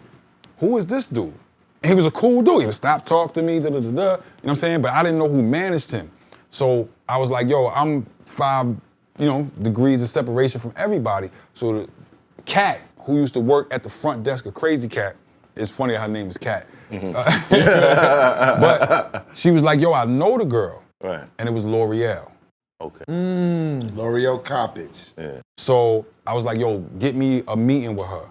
who is this dude? And he was a cool dude. He would stop, talk to me, da-da-da-da. You know what I'm saying? But I didn't know who managed him. So I was like, yo, I'm 5, degrees of separation from everybody. So the Cat, who used to work at the front desk of Crazy Cat, it's funny her name is Cat. But she was like, yo, I know the girl. Right. And it was L'Oreal. Okay. L'Oreal Coppage. Yeah. So I was like, yo, get me a meeting with her.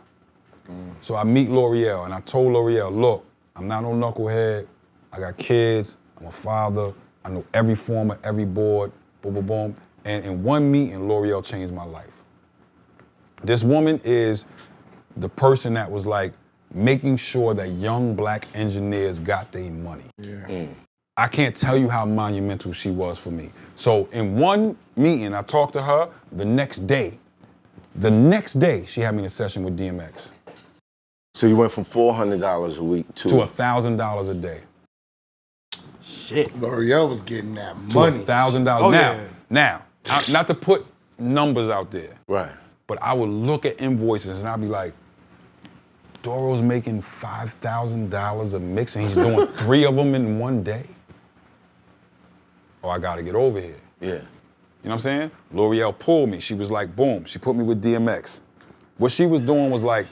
So I meet L'Oreal, and I told L'Oreal, look, I'm not no knucklehead. I got kids. I'm a father. I know every former, every board, boom, boom, boom. And in one meeting, L'Oreal changed my life. This woman is the person that was like making sure that young black engineers got their money. Yeah. I can't tell you how monumental she was for me. So in one meeting, I talked to her. The next day, she had me in a session with DMX So you went from $400 a week to $1,000 a day. Shit. L'Oreal was getting that To money. $1,000. Oh, Now, not to put numbers out there, Right. but I would look at invoices and I'd be like, Doro's making $5,000 a mix and he's doing 3 of them in one day. Oh, I gotta get over here. Yeah. You know what I'm saying? L'Oreal pulled me. She was like, boom. She put me with DMX. What she was doing was like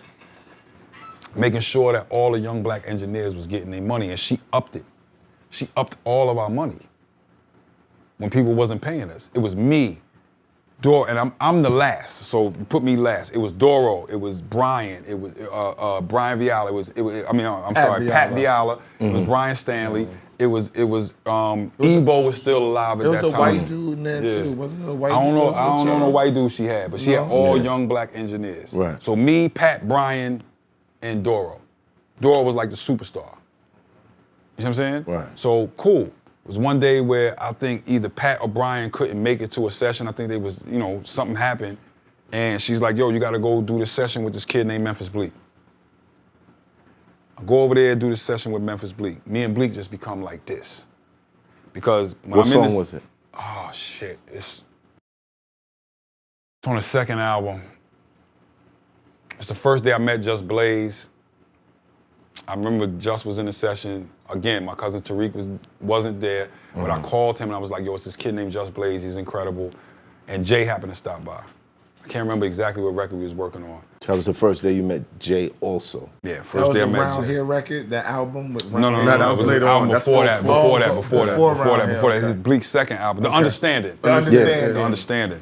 making sure that all the young black engineers was getting their money, and she upped it. She upped all of our money when people wasn't paying us. It was me, Doro, and I'm the last, so put me last. It was Doro. It was Brian. It was Brian Viala. Pat Viala. It was Brian Stanley. It was Ebo was still alive at There that was a time. white dude in there Yeah. too. Wasn't it a white I don't dude? know. I don't know no white dude she had, but she had all young black engineers. Right. So me, Pat, Brian, and Doro. Doro was like the superstar. You know what I'm saying? Right. So cool. It was one day where I think either Pat or Brian couldn't make it to a session. I think they was, something happened, And she's like, yo, you gotta go do this session with this kid named Memphis Bleek. I go over there, do this session with Memphis Bleek. Me and Bleek just become like this. Because when What I'm in song this, was it? Oh shit, it's on the second album. It's the first day I met Just Blaze. I remember Just was in the session. Again, my cousin Tariq wasn't there, but I called him and I was like, yo, it's this kid named Just Blaze, he's incredible. And Jay happened to stop by. I can't remember exactly what record we was working on. That was the first day you met Jay also. Yeah, That first was day I the met Round Jay. Here record, that album with No, Round that Here? was later the album on. That's before that. Before Round Here, that. okay. This is Bleak's second album, The Understanding. The Understanding. The Understanding.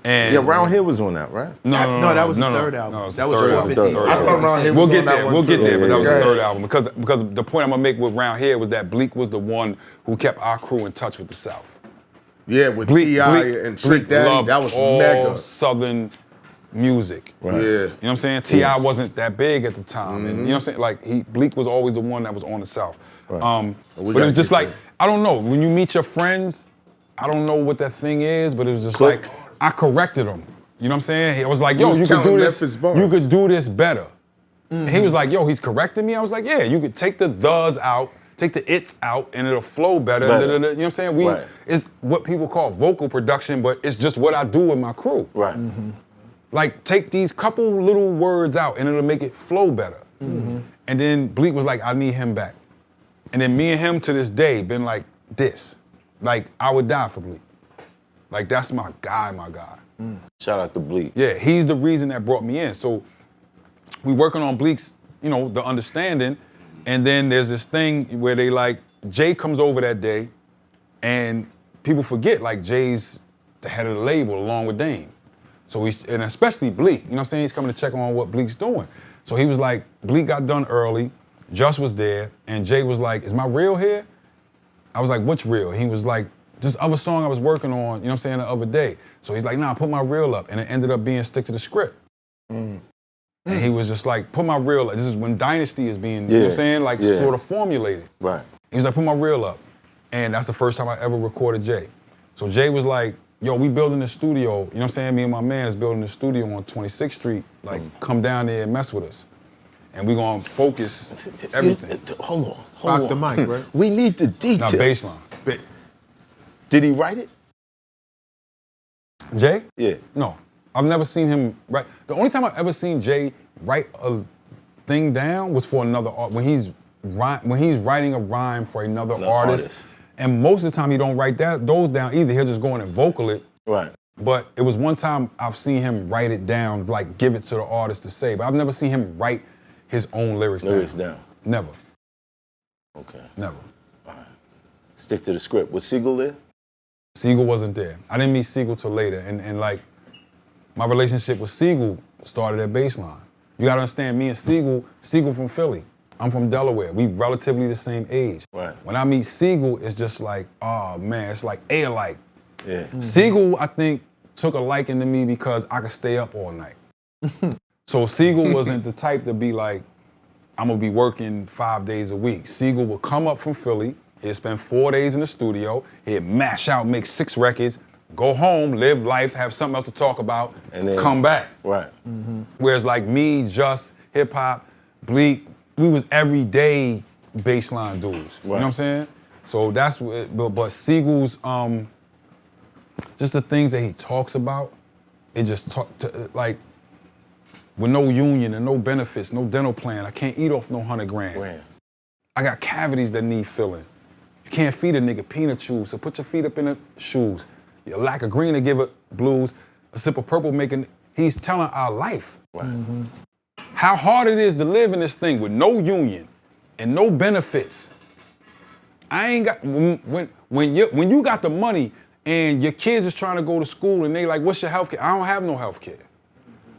And Yeah, Round Here was on that, right? No, that was the third album. No, it was That the was third the album. third Third I album. thought Round Here We'll was get on there. that one We'll get too. there, but that was the Okay. third album because the point I'm gonna make with Round Here was that Bleak was the one who kept our crew in touch with the South. Yeah, with Bleak, T.I. Bleak, and Bleak Trick Daddy, loved that was all mega. Southern music. Right. Yeah. You know what I'm saying? T.I. wasn't that big at the time. And you know what I'm saying? Like Bleak was always the one that was on the South. Right. But it was just like, I don't know, when you meet your friends, I don't know what that thing is, but it was just Click. like, I corrected him. You know what I'm saying? I was like, yo, was you could do counting this. Memphis bars. You could do this better. And he was like, yo, he's correcting me. I was like, yeah, you could take the thes out, take the its out, and it'll flow better. Better. You know what I'm saying? Right. It's what people call vocal production, but it's just what I do with my crew. Right. Like, take these couple little words out and it'll make it flow better. And then Bleak was like, I need him back. And then me and him to this day been like this. Like, I would die for Bleak. Like, that's my guy. Shout out to Bleak. Yeah, he's the reason that brought me in. So we working on Bleak's, The Understanding, and then there's this thing where they like, Jay comes over that day, and people forget, like, Jay's the head of the label along with Dame. So and especially Bleak, you know what I'm saying? He's coming to check on what Bleak's doing. So he was like, Bleak got done early, Just was there, and Jay was like, is my reel here? I was like, what's real? He was like, this other song I was working on, you know what I'm saying, the other day. So he's like, nah, put my reel up. And it ended up being Stick to the Script. And he was just like, put my reel up. This is when Dynasty is being, you know what I'm saying, like sort of formulated. Right. He was like, put my reel up. And that's the first time I ever recorded Jay. So Jay was like, yo, we building the studio. You know what I'm saying? Me and my man is building the studio on 26th Street. Like, come down there and mess with us. And we gonna focus everything. Hold Rock on. the mic, right? We need the Not details. baseline. Did he write it? Jay? Yeah. No. I've never seen him write. The only time I've ever seen Jay write a thing down was for another art. When he's writing a rhyme for another artist. And most of the time he don't write those down either. He'll just go in and vocal it. Right. But it was one time I've seen him write it down, like give it to the artist to say. But I've never seen him write his own lyrics down. Never. Okay. Never. Stick to the script. Was Siegel there? Siegel wasn't there. I didn't meet Siegel till later. And like, my relationship with Siegel started at Baseline. You gotta understand, me and Siegel from Philly. I'm from Delaware. We relatively the same age. Right. When I meet Siegel, it's just like, oh man, it's like alike. Yeah. Siegel, I think, took a liking to me because I could stay up all night. So Siegel wasn't the type to be like, I'm gonna be working 5 days a week. Siegel would come up from Philly, he'd spend 4 days in the studio, he'd mash out, make 6 records, go home, live life, have something else to talk about, And then come back. Right. Whereas like me, Just, hip hop, Bleak, we was everyday baseline dudes. You know what I'm saying? So that's what, but Siegel's, just the things that he talks about, it just like, with no union and no benefits, no dental plan, I can't eat off no 100 grand. I got cavities that need filling. You can't feed a nigga peanut chews, so put your feet up in the shoes. You lack of green to give it blues, a sip of purple making, he's telling our life. How hard it is to live in this thing with no union and no benefits. I ain't got, when you got the money and your kids is trying to go to school and they like, what's your health care? I don't have no health care.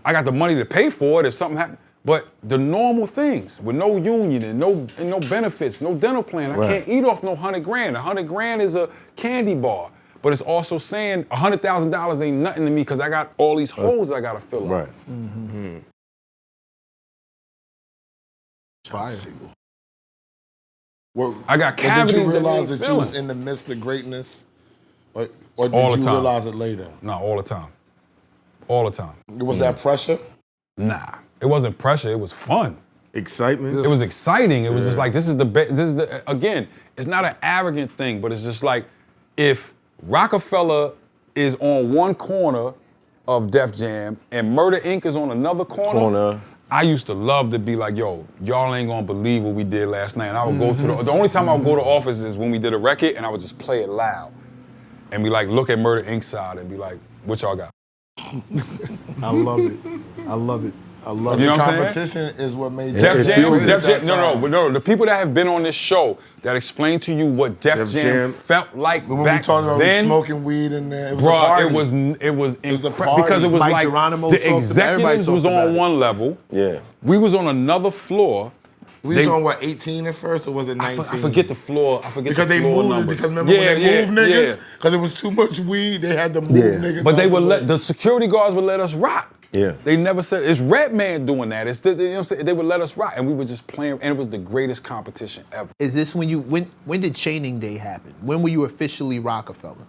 I got the money to pay for it if something happens. But the normal things with no union and no benefits, no dental plan, I can't eat off no 100 grand. 100 grand is a candy bar. But it's also saying $100,000 ain't nothing to me because I got all these holes I gotta fill up. Fire. Well, I got cavities did you that realize ain't that you filling. was in the midst of greatness? Or did All the you time. realize it later? No, all the time. all the time. Was that pressure? Nah, it wasn't pressure. It was fun. Excitement. It was exciting. It was just like, this is the again, it's not an arrogant thing, but it's just like, if Rockefeller is on one corner of Def Jam and Murder Inc. is on another corner. I used to love to be like, yo, y'all ain't gonna believe what we did last night. And I would go to the only time I would go to office is when we did a record, and I would just play it loud. And be like, look at Murder Inc. side and be like, what y'all got? I love it. I love it. I love You it. know what I'm saying? Competition is what made Def Jam, no. no, the people that have been on this show that explain to you what Def Jam felt like When we back talked about then, smoking weed in there, it was a bruh, party. it was a incredible party. because it was Mike like Geronimo the talked about- everybody executives was talked about on it. one level. Yeah. We was on another floor. We was on what, 18 at first, or was it 19? I forget the floor. I forget Because the they floor moved it, numbers. because remember when they moved niggas? Because it was too much weed, they had to move niggas. But they out would the let way. the security guards would let us rock. Yeah. They never said it's Redman doing that. It's you know what I'm saying. They would let us rock, and we were just playing, and it was the greatest competition ever. Is this when did Chaining Day happen? When were you officially Rockefeller?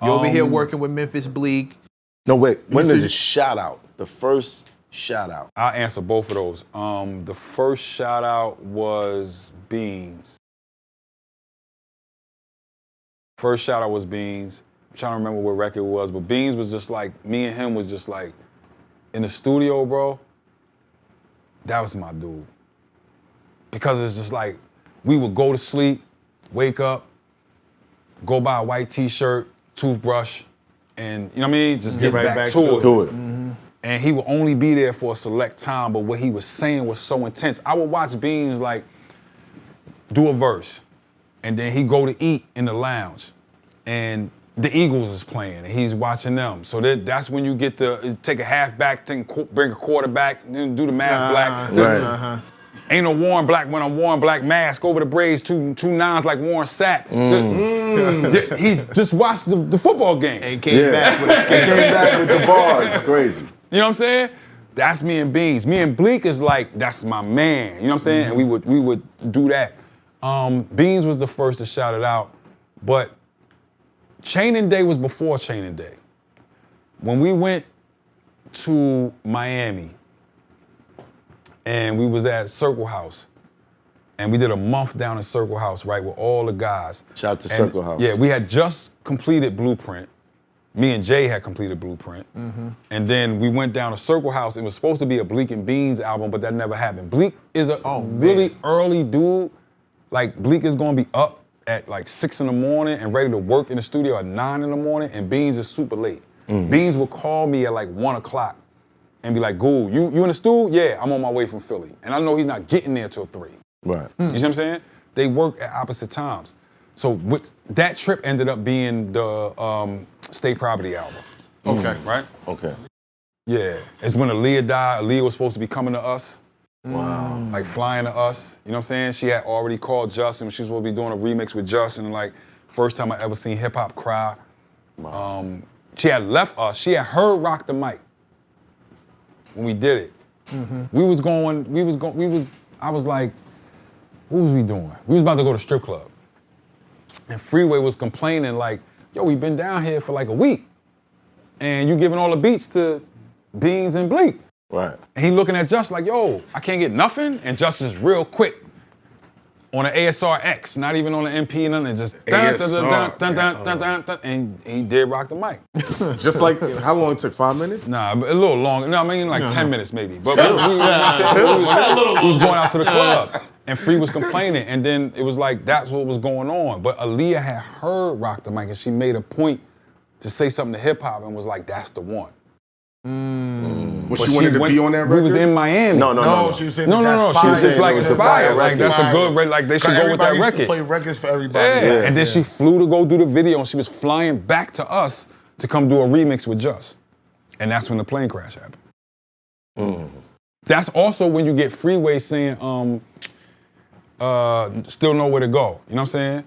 You over here working with Memphis Bleak. No, wait. When did the shout out? The first shout out. I'll answer both of those. The first shout out was Beans. First shout out was Beans. I'm trying to remember what record it was, but Beans was just like, me and him was just like, in the studio, bro, that was my dude. Because it's just like, we would go to sleep, wake up, go buy a white t-shirt, toothbrush, and you know what I mean? Just get right back to it. Do it. And he would only be there for a select time, but what he was saying was so intense. I would watch Beans like do a verse, and then he'd go to eat in the lounge, and the Eagles is playing, and he's watching them. So that's when you get to take a halfback, bring a quarterback, then do the math black. Right. Ain't no Warren Black when I'm Warren Black mask over the braids, two nines like Warren Sapp. He just watched the football game. And came back with They came back with the bars. Crazy. You know what I'm saying? That's me and Beans. Me and Bleak is like, that's my man. You know what I'm saying? And we would do that. Beans was the first to shout it out, but Chaining Day was before Chaining Day. When we went to Miami and we was at Circle House, and we did a month down at Circle House, right, with all the guys. Shout out to And, Circle House. Yeah, we had just completed Blueprint. Me and Jay had completed Blueprint. And then we went down to Circle House. It was supposed to be a Bleak and Beans album, but that never happened. Bleak is a really early dude. Like, Bleak is gonna be up at like 6 in the morning and ready to work in the studio at 9 in the morning, and Beans is super late. Beans would call me at like 1 o'clock and be like, Ghoul, you in the studio? Yeah, I'm on my way from Philly. And I know he's not getting there till 3. Right. You see what I'm saying? They work at opposite times. So that trip ended up being the State Property album. Okay. Right? Okay. Yeah. It's when Aaliyah died. Aaliyah was supposed to be coming to us. Wow. Like flying to us. You know what I'm saying? She had already called Justin. She was supposed to be doing a remix with Justin. And like, first time I ever seen hip hop cry. Wow. She had left us. She had her rock the mic when we did it. I was like, what was we doing? We was about to go to strip club. And Freeway was complaining like, yo, we've been down here for like a week. And you giving all the beats to Beans and Bleak. Right. And he looking at Just like, yo, I can't get nothing. And Just is real quick on an ASR X, not even on an MP, nothing. Just dun, dun, dun, dun, dun, dun, dun, dun, and he did rock the mic. Just like, how long it took? 5 minutes? Nah, a little longer. No, I mean like 10 minutes maybe. But we was going out to the club, and Free was complaining, and then it was like that's what was going on. But Aaliyah had heard rock the mic, and she made a point to say something to hip hop, and was like, "That's the one." But But she wanted to be on that record? We was in Miami. No. She was saying No. that's She was just fire. like, It it's was a fire. fire Like, that's a record. good record. Like, they should go with that Everybody used to record. play records for everybody. Yeah. And then she flew to go do the video, and she was flying back to us to come do a remix with Just. And that's when the plane crash happened. That's also when you get Freeway saying, still know where to go. You know what I'm saying?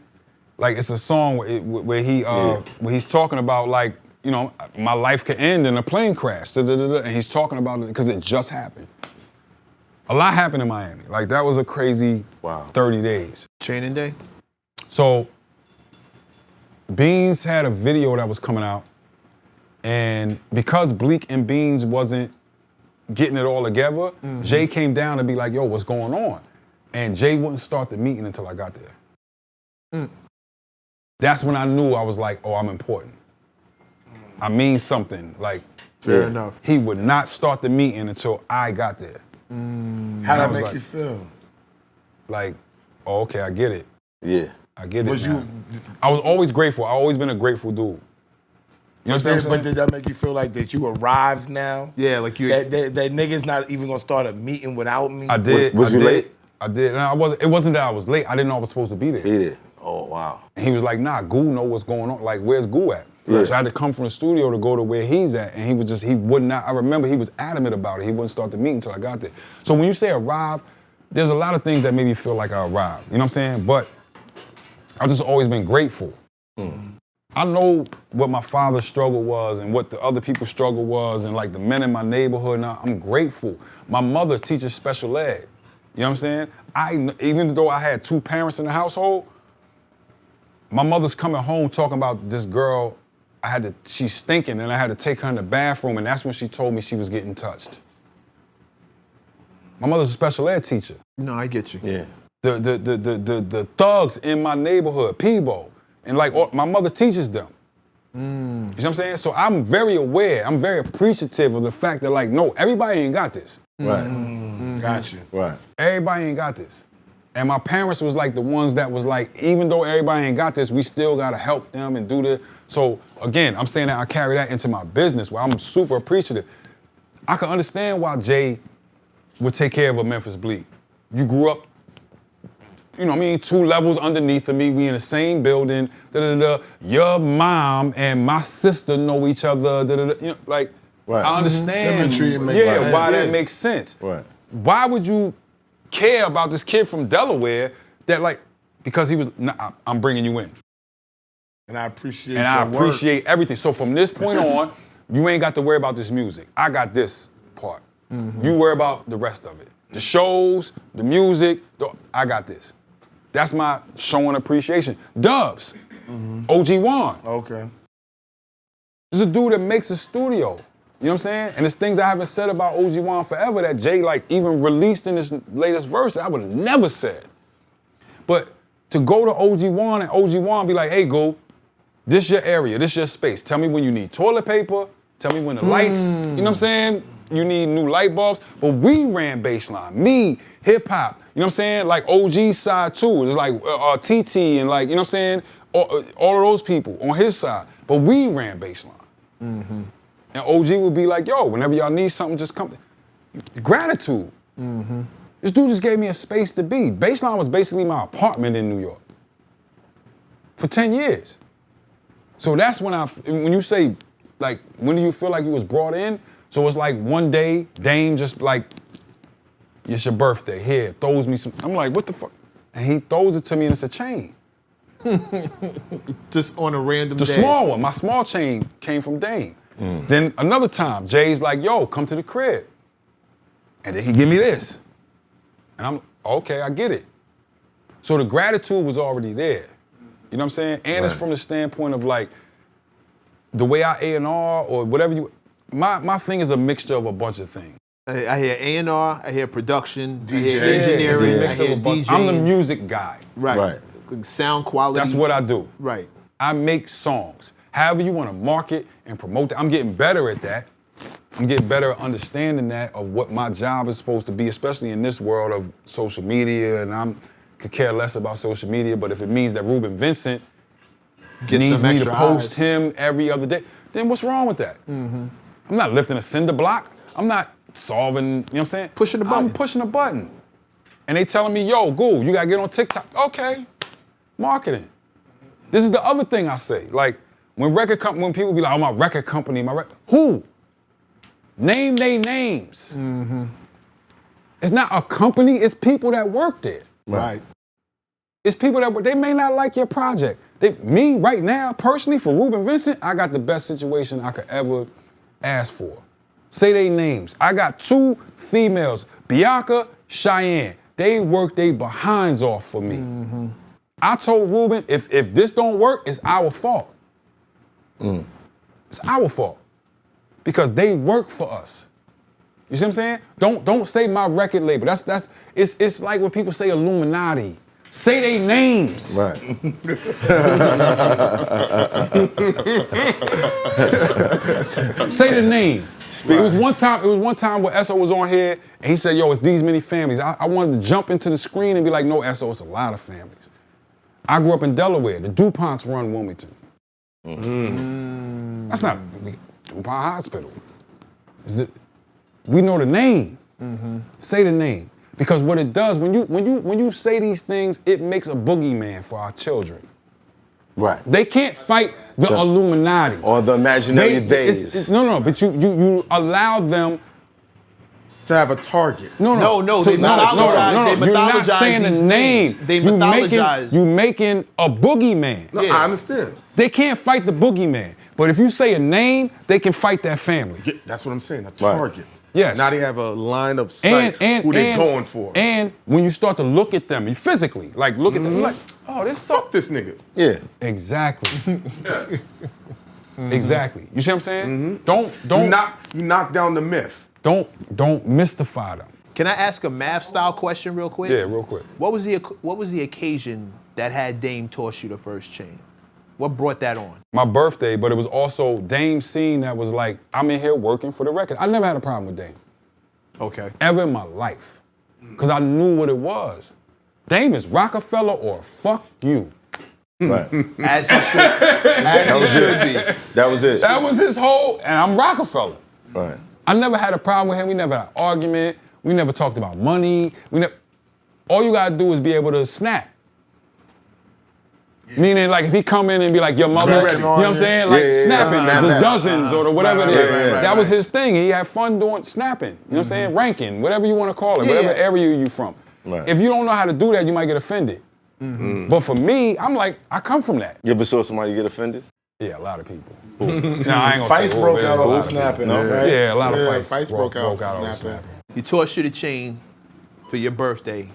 Like, it's a song where he's talking about, like, you know, my life could end in a plane crash. And he's talking about it because it just happened. A lot happened in Miami. Like, that was a crazy 30 days. Chaining Day? So, Beans had a video that was coming out, And because Bleak and Beans wasn't getting it all together, Jay came down to be like, yo, what's going on? And Jay wouldn't start the meeting until I got there. That's when I knew I was like, oh, I'm important. I mean something. Like, Fair enough. he would not start the meeting until I got there. How'd that was make like- you feel? Like, oh, okay, I get it. Yeah. I get it. Was now. I was always grateful. I always been a grateful dude. You understand what I'm But saying? did that make you feel like that you arrived now? Yeah, like you. That nigga's not even gonna start a meeting without me? I did. Was I you did. late? I did. And it wasn't that I was late. I didn't know I was supposed to be there. Yeah. Oh, wow. And he was like, nah, Goo know what's going on. Like, where's Goo at? Yeah. So I had to come from the studio to go to where he's at. And he would not, I remember he was adamant about it. He wouldn't start the meeting until I got there. So when you say arrive, there's a lot of things that made me feel like I arrived. You know what I'm saying? But I've just always been grateful. I know what my father's struggle was and what the other people's struggle was and like the men in my neighborhood. Now I'm grateful. My mother teaches special ed. You know what I'm saying? Even though I had two parents in the household, my mother's coming home talking about this girl. She's stinking and I had to take her in the bathroom and that's when she told me she was getting touched. My mother's a special ed teacher. No, I get you. Yeah. The thugs in my neighborhood, Peebo, and like my mother teaches them. You know what I'm saying? So I'm very aware, I'm very appreciative of the fact that like, no, everybody ain't got this. Right. Got you. Right. Everybody ain't got this. And my parents was like the ones that was like, even though everybody ain't got this, we still gotta help them and do this. So again, I'm saying that I carry that into my business where I'm super appreciative. I can understand why Jay would take care of a Memphis Bleak. You grew up, you know what I mean, 2 levels underneath of me, we in the same building, Your mom and my sister know each other, You know, like, Right. I understand. Symmetry makes sense. why Yeah. that makes sense. Right. Why would you care about this kid from Delaware that like, because he was, nah, I'm bringing you in. And I appreciate And I your work. appreciate everything. So from this point on, you ain't got to worry about this music. I got this part. You worry about the rest of it. The shows, the music, I got this. That's my showing appreciation. Dubs, OG Juan. Okay. This is a dude that makes a studio. You know what I'm saying? And there's things I haven't said about OG Juan forever that Jay like even released in this latest verse that I would have never said. But to go to OG Juan and OG Juan be like, hey, go, this your area, this your space. Tell me when you need toilet paper. Tell me when the lights, you know what I'm saying? You need new light bulbs. But we ran baseline. Me, hip hop. You know what I'm saying? Like OG's side too. It's like TT and like, you know what I'm saying? All of those people on his side. But we ran baseline. And OG would be like, yo, whenever y'all need something, just come. Gratitude. This dude just gave me a space to be. Baseline was basically my apartment in New York for 10 years. So that's when you say, like, when do you feel like you was brought in? So it's like one day, Dame just like, it's your birthday, here, throws me some, I'm like, what the fuck? And he throws it to me and it's a chain. Just on a random The day. small one, my small chain came from Dame. Then another time, Jay's like, yo, come to the crib. And then he give me this. And I'm, okay, I get it. So the gratitude was already there. You know what I'm saying? And it's from the standpoint of like, the way I A&R or whatever my thing is a mixture of a bunch of things. I hear A&R, I hear production, I hear DJ. engineering, It's a I hear mix of a bunch. DJing. I'm the music guy. Right. Right. Sound quality. That's what I do. Right. I make songs. However you want to market and promote that. I'm getting better at that. I'm getting better at understanding that of what my job is supposed to be, especially in this world of social media. And I could care less about social media, but if it means that Ruben Vincent Get needs some me to extra post eyes. him every other day, then what's wrong with that? I'm not lifting a cinder block. I'm not solving, you know what I'm saying? Pushing a button. I'm pushing a button. And they telling me, yo, Goo, you gotta get on TikTok. Okay, marketing. This is the other thing I say. Like, when people be like, oh, my record company, who? Name they names. It's not a company, it's people that work there. Right. It's people that work, they may not like your project. Me, right now, personally, for Ruben Vincent, I got the best situation I could ever ask for. Say they names. I got 2 females, Bianca, Cheyenne. They work their behinds off for me. I told Ruben, if this don't work, it's our fault. It's our fault. because they work for us. You see what I'm saying? Don't say my record label. It's like when people say Illuminati. Say their names. Right. Say the name. It was one time where ESSO was on here and he said, yo, it's these many families. I wanted to jump into the screen and be like, no, ESSO, it's a lot of families. I grew up in Delaware. The DuPonts run Wilmington. That's not DuPont Hospital. We know the name. Say the name. Because what it does, when you say these things, it makes a boogeyman for our children. Right. They can't fight the Illuminati. Or the imaginary days. No, but you allow them To have a target. No, they mythologize. You're not saying the name. They mythologize. You making a boogeyman. No, I understand. They can't fight the boogeyman. But if you say a name, they can fight that family. Yeah, that's what I'm saying, a target. Yes. Now they have a line of sight who they're going for. And when you start to look at them, you physically, like look at them, like, oh, this Fuck this nigga. Yeah. Exactly. Exactly. You see what I'm saying? Don't You knock down the myth. Don't mystify them. Can I ask a math style question real quick? Yeah, real quick. What was the occasion that had Dame toss you the first chain? What brought that on? My birthday, but it was also Dame's scene that was like, I'm in here working for the record. I never had a problem with Dame. Okay. Ever in my life. Because I knew what it was. Dame is Rockefeller or fuck you. Right. As it should be. That was it. That was his whole, and I'm Rockefeller. Right. I never had a problem with him. We never had an argument. We never talked about money. All you gotta do is be able to snap. Meaning, like, if he come in and be like, your mother, you know what I'm saying? Like, snapping, the dozens or whatever it is. That was his thing. He had fun doing snapping. You know what I'm saying? Ranking, whatever you want to call it, whatever area you from. Right. If you don't know how to do that, you might get offended. But for me, I'm like, I come from that. You ever saw somebody get offended? Yeah, a lot of people. Nah, I ain't gonna Fights say broke who, out but over a lot of snapping, people. right? Yeah, a lot of fights. Fights broke out over over snapping. You tossed you the chain for your birthday.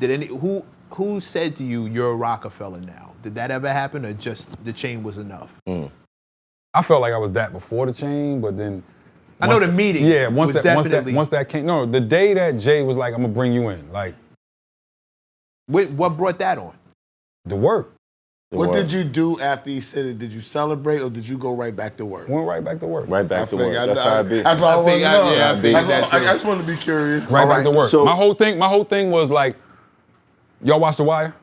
Who said to you, you're a Rockefeller now? Did that ever happen, or just the chain was enough? I felt like I was that before the chain, but then I know the meeting. Yeah, once was that came. No, the day that Jay was like, I'm gonna bring you in, like What brought that on? the work. What did you do after he said it? Did you celebrate or did you go right back to work? Went right back to work. Right back to work. That's how I be. That's what I wanted to know. Yeah, I just wanted to be curious. Right back to work. So- my whole thing was like, y'all watch The Wire?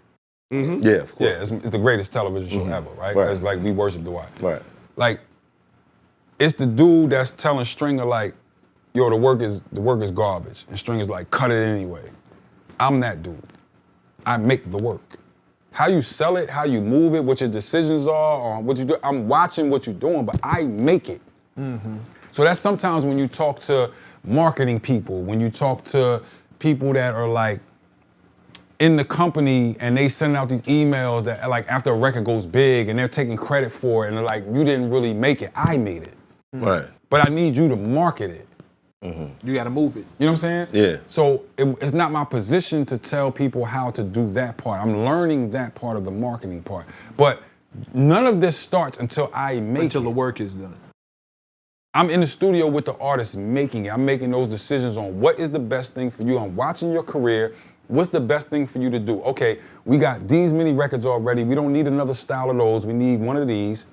Yeah, of course. Yeah, it's the greatest television show ever, right? Right. It's like we worship The Wire. Right. Like, it's the dude that's telling Stringer like, yo, the work is garbage, and Stringer's like, cut it anyway. I'm that dude. I make the work. How you sell it, how you move it, what your decisions are, or what you do. I'm watching what you're doing, but I make it. So that's sometimes when you talk to marketing people, when you talk to people that are like in the company and they send out these emails that like after a record goes big and they're taking credit for it and they're like, you didn't really make it, I made it. Right. But I need you to market it. You got to move it. You know what I'm saying? Yeah. So it's not my position to tell people how to do that part. I'm learning that part of the marketing part. But none of this starts until I make Until it. the work is done. I'm in the studio with the artist making it. I'm making those decisions on what is the best thing for you. I'm watching your career. What's the best thing for you to do? Okay, we got these many records already. We don't need another style of those. We need one of these.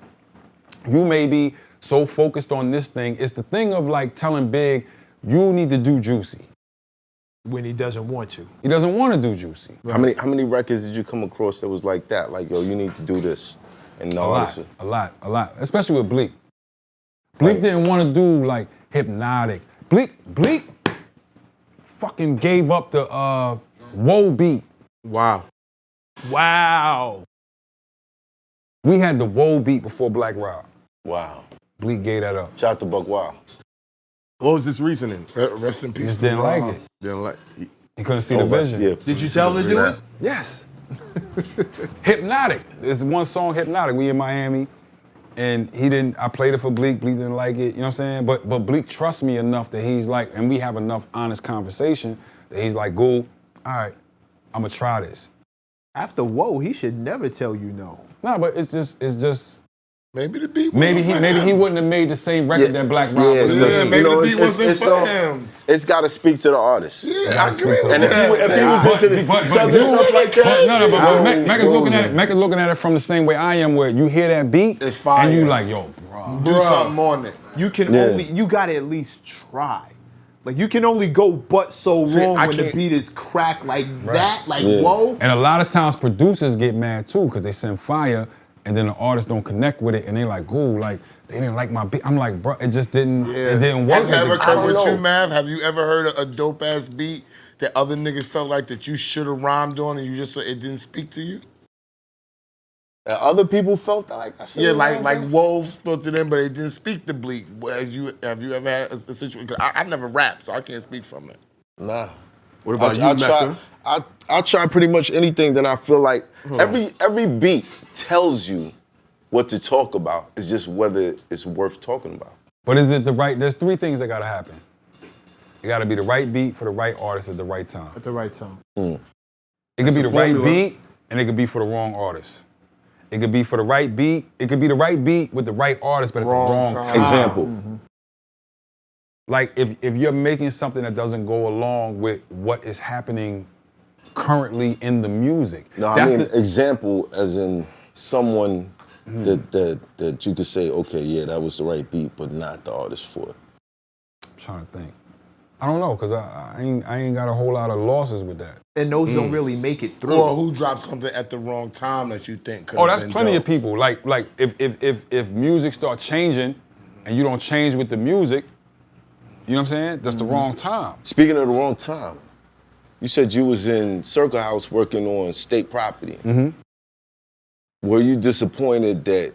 You may be so focused on this thing. It's the thing of like telling Big, you need to do Juicy. When he doesn't want to. He doesn't want to do Juicy. How many records did you come across that was like that? Like, yo, you need to do this. And A no, lot. Especially with Bleak. Bleak didn't want to do like Hypnotic. Bleak fucking gave up the Whoa beat. Wow. We had the Whoa beat before Black Rob. Wow. Bleak gave that up. Shout out to Buck Wild. What was his reasoning? Rest in He peace. just didn't like it. Didn't like. He couldn't see the vision. Yeah. Did you tell him to do it? Yes. Hypnotic. There's one song, Hypnotic. We in Miami, and I played it for Bleak. Bleak didn't like it. You know what I'm saying? But Bleak trusts me enough that he's like, and we have enough honest conversation that he's like, "Go, all right, I'm gonna try this." After Whoa, he should never tell you no. No, but it's just Maybe the beat Maybe he wouldn't have made the same record that Black Rob would have made. maybe the beat wasn't for him. It's got to speak to the artist. Yeah, I agree. And if he was into the southern stuff like that, but Mec is looking at it from the same way I am, where you hear that beat, it's fire. and you like, yo, bro. Do something on it. You can you gotta at least try. Like you can only go but so wrong when the beat is cracked like that, like whoa. And a lot of times producers get mad too, because they send fire, and then the artists don't connect with it, and they like, ooh, like, they didn't like my beat. I'm like, bro, it just didn't, it didn't work. Has that ever occurred with you, Mav? Have you ever heard a dope ass beat that other niggas felt like that you should have rhymed on and you just it didn't speak to you? And other people felt that like I said. Yeah, like Wolves spoke to them, but it didn't speak to Bleak. Have you ever had a situation? Cause I never rap, so I can't speak from it. Nah. What about you, Mecca? I try pretty much anything that I feel like every beat tells you what to talk about. It's just whether it's worth talking about. But is it the right? There's three things that gotta happen. It gotta be the right beat for the right artist at the right time. At the right time. It could be the right beat, and it could be for the wrong artist. It could be for the right beat. It could be the right beat with the right artist, but at the wrong time. Example. Like if you're making something that doesn't go along with what is happening currently in the music. No, I mean example as in someone that you could say, okay, yeah, that was the right beat, but not the artist for it. I'm trying to think. I don't know, because I ain't got a whole lot of losses with that. And those don't really make it through. Or who dropped something at the wrong time that you think could have that's been plenty dope. of people. Like if music start changing and you don't change with the music, you know what I'm saying? That's the wrong time. Speaking of the wrong time, you said you was in Circle House working on state property. Were you disappointed that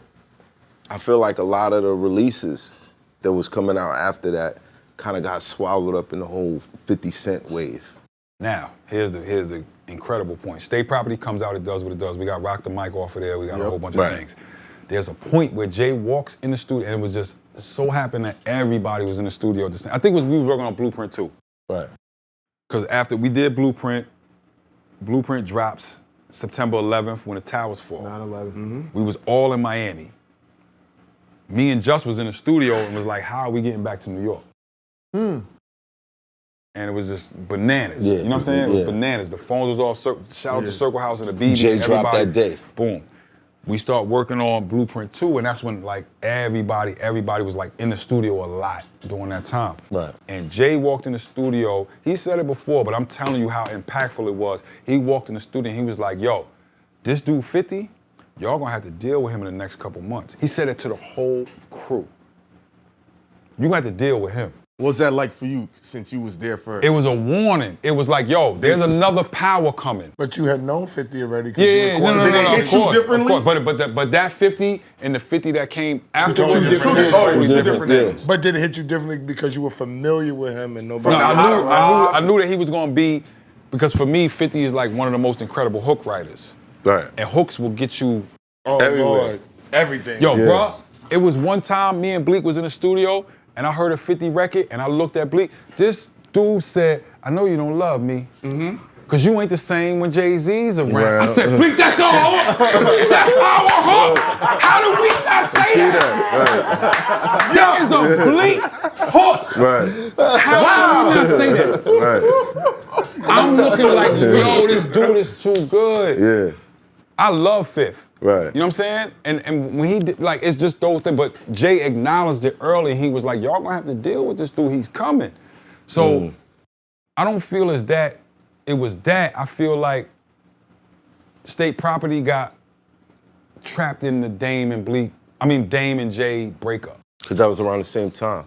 I feel like a lot of the releases that was coming out after that kind of got swallowed up in the whole 50 Cent wave? Now, here's the incredible point. State property comes out, it does what it does. We got Rock the Mic off of there, we got a whole bunch of things. There's a point where Jay walks in the studio, and it was just so happened that everybody was in the studio at the same. I think we were working on Blueprint too. Right. Because after we did Blueprint drops September 11th when the towers fall. 9/11. We was all in Miami. Me and Just was in the studio and was like, how are we getting back to New York? And it was just bananas. Yeah, you know what I'm saying? It was yeah. bananas. The phones was all, shout out to Circle House and the BB. Jay dropped that day. Boom. We start working on Blueprint 2, and that's when like everybody was like in the studio a lot during that time. Right. And Jay walked in the studio, he said it before, but I'm telling you how impactful it was. He walked in the studio and he was like, yo, this dude 50, y'all gonna have to deal with him in the next couple months. He said it to the whole crew. You gonna have to deal with him. What was that like for you since you was there for? It was a warning. It was like, yo, there's another power coming. But you had known 50 already. Yeah, no, Did they hit of you course, differently? Of course. But that 50 and the 50 that came after Two different different. things. But did it hit you differently because you were familiar with him and nobody? I knew that he was gonna be, because for me, 50 is like one of the most incredible hook writers. Right. And hooks will get you everywhere. Lord, everything. Yo, bro, it was one time me and Bleak was in the studio and I heard a 50 record and I looked at Bleak. This dude said, I know you don't love me. Cause you ain't the same when Jay-Z's around. Right. I said, Bleak, that's our hook. That's our hook. How do we not say that? That is a Bleak hook. Right. How do we not say that? Right. I'm looking like, yo, this dude is too good. Yeah. I love Fifth. Right. You know what I'm saying? And when he did, like, it's just those things. But Jay acknowledged it early. He was like, y'all gonna have to deal with this dude. He's coming. So I don't feel as that it was that. I feel like state property got trapped in the Dame and Jay breakup. Because that was around the same time.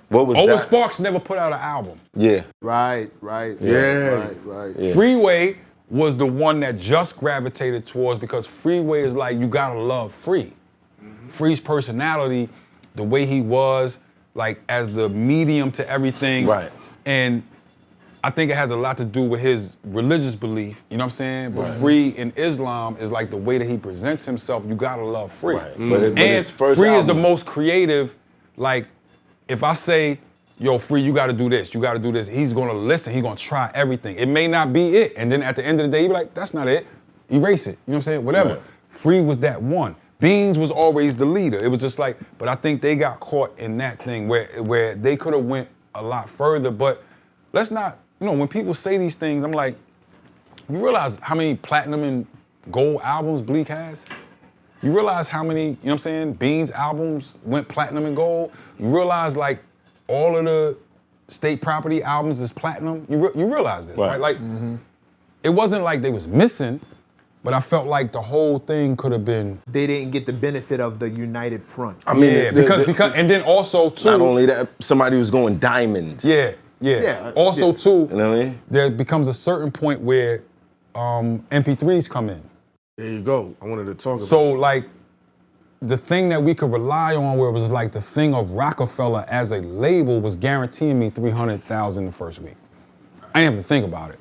What was Owen that? Sparks never put out an album. Yeah. Right. Yeah. Right. Freeway was the one that just gravitated towards, because Freeway is like, you gotta love Free. Free's personality, the way he was, like as the medium to everything. Right. And I think it has a lot to do with his religious belief, you know what I'm saying? But Free in Islam is like the way that he presents himself, you gotta love Free. Right. But And his first Free is album, the most creative, like, if I say, yo, Free, you gotta do this, he's gonna listen, he's gonna try everything. It may not be it, and then at the end of the day, he be like, that's not it, erase it, you know what I'm saying, whatever. Right. Free was that one. Beans was always the leader. It was just like, but I think they got caught in that thing where they could have went a lot further. But let's not, when people say these things, I'm like, you realize how many platinum and gold albums Bleak has? You realize how many, what I'm saying, Beans albums went platinum and gold? You realize like all of the State Property albums is platinum? You realize this, right? Like, it wasn't like they was missing, but I felt like the whole thing could have been. They didn't get the benefit of the united front. I mean, Yeah, because and then also too. not only that, somebody was going diamonds. Yeah. Also too, You know what I mean? there becomes a certain point where MP3s come in. There you go. I wanted to talk about. So like, the thing that we could rely on, where it was like the thing of Rockefeller as a label, was guaranteeing me $300,000 the first week. I didn't have to think about it.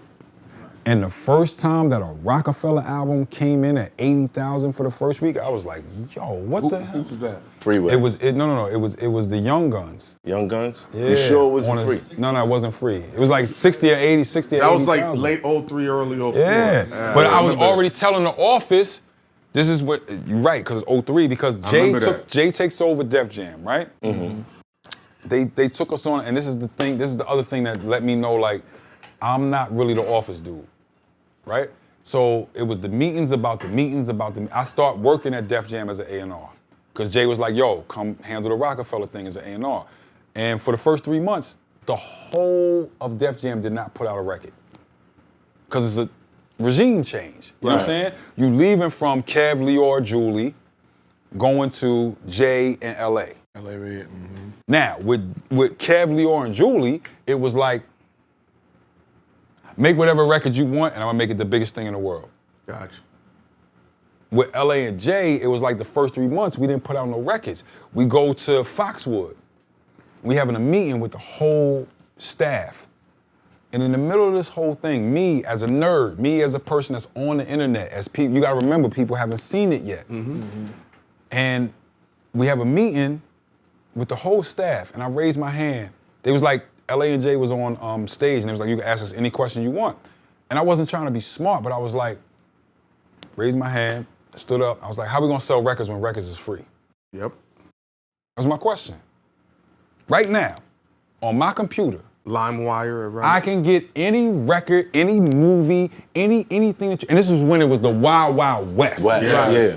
And the first time that a Rockefeller album came in at $80,000 for the first week, I was like, yo, what the hell? Who was that? Freeway. It was the Young Guns. Young Guns? Yeah. You sure it wasn't On free? No, it wasn't free. It was like 60 or 80, 60 or 80. That was like late 03, early 04. Yeah, but I was already telling the office, this is what, you're right, because it's 03, because Jay takes over Def Jam, right? Mm-hmm. They took us on, and this is the other thing that let me know, like, I'm not really the office dude, right? So it was the meetings about the meetings about the, I start working at Def Jam as an A&R, because Jay was like, yo, come handle the Rockefeller thing as an A&R. And for the first 3 months, the whole of Def Jam did not put out a record, because it's a regime change. You know what I'm saying? You leaving from Kev, Leor, Julie, going to Jay and LA. LA Red. Now, with Kev, Leor, and Julie, it was like, make whatever record you want, and I'm gonna make it the biggest thing in the world. Gotcha. With LA and Jay, it was like the first 3 months, we didn't put out no records. We go to Foxwood. We having a meeting with the whole staff. And in the middle of this whole thing, me as a nerd, me as a person that's on the internet, as people, you gotta remember, people haven't seen it yet. And we have a meeting with the whole staff, and I raised my hand. They was like, LA and Jay was on stage, and they was like, you can ask us any question you want. And I wasn't trying to be smart, but I was like, raised my hand, stood up. I was like, how we gonna sell records when records is free? Yep. That was my question. Right now, on my computer, LimeWire around. I can get any record, any movie, anything that and this is when it was the Wild Wild West. Yeah.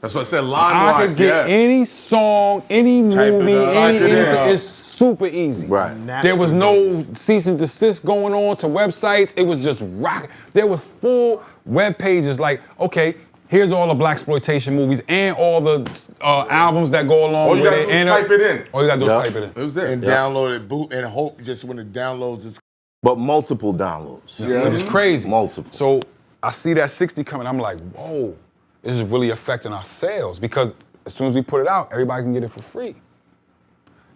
That's what I said. LimeWire. I could get any song, any movie, anything. It's super easy. Right. There was no cease and desist going on to websites. It was just rock. There was full web pages like, okay, here's all the blaxploitation movies and all the albums that go along All you with gotta it. do is type it in. All you gotta do is type it in. It was there. And download it, boot, and hope just when it downloads, it's But multiple downloads. It was crazy. Multiple. So I see that 60 coming. I'm like, whoa, this is really affecting our sales, because as soon as we put it out, everybody can get it for free.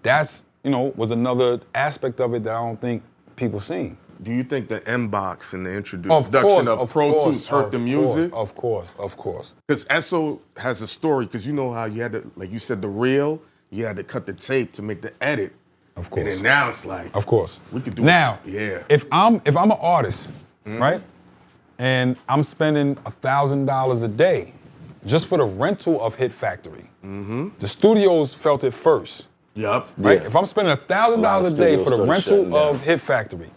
That's, was another aspect of it that I don't think people seen. Do you think the M-Box and the introduction of Pro Tools hurt the music? Of course. Because ESSO has a story, because you know how you had to, like you said, the reel, you had to cut the tape to make the edit. Of course. And then now it's like, Of course. we could do now. Yeah. If I'm an artist, right, and I'm spending $1,000 a day just for the rental of Hit Factory, the studios felt it first. Yup. Right? Yeah. If I'm spending $1,000 a day for the rental of Hit Factory,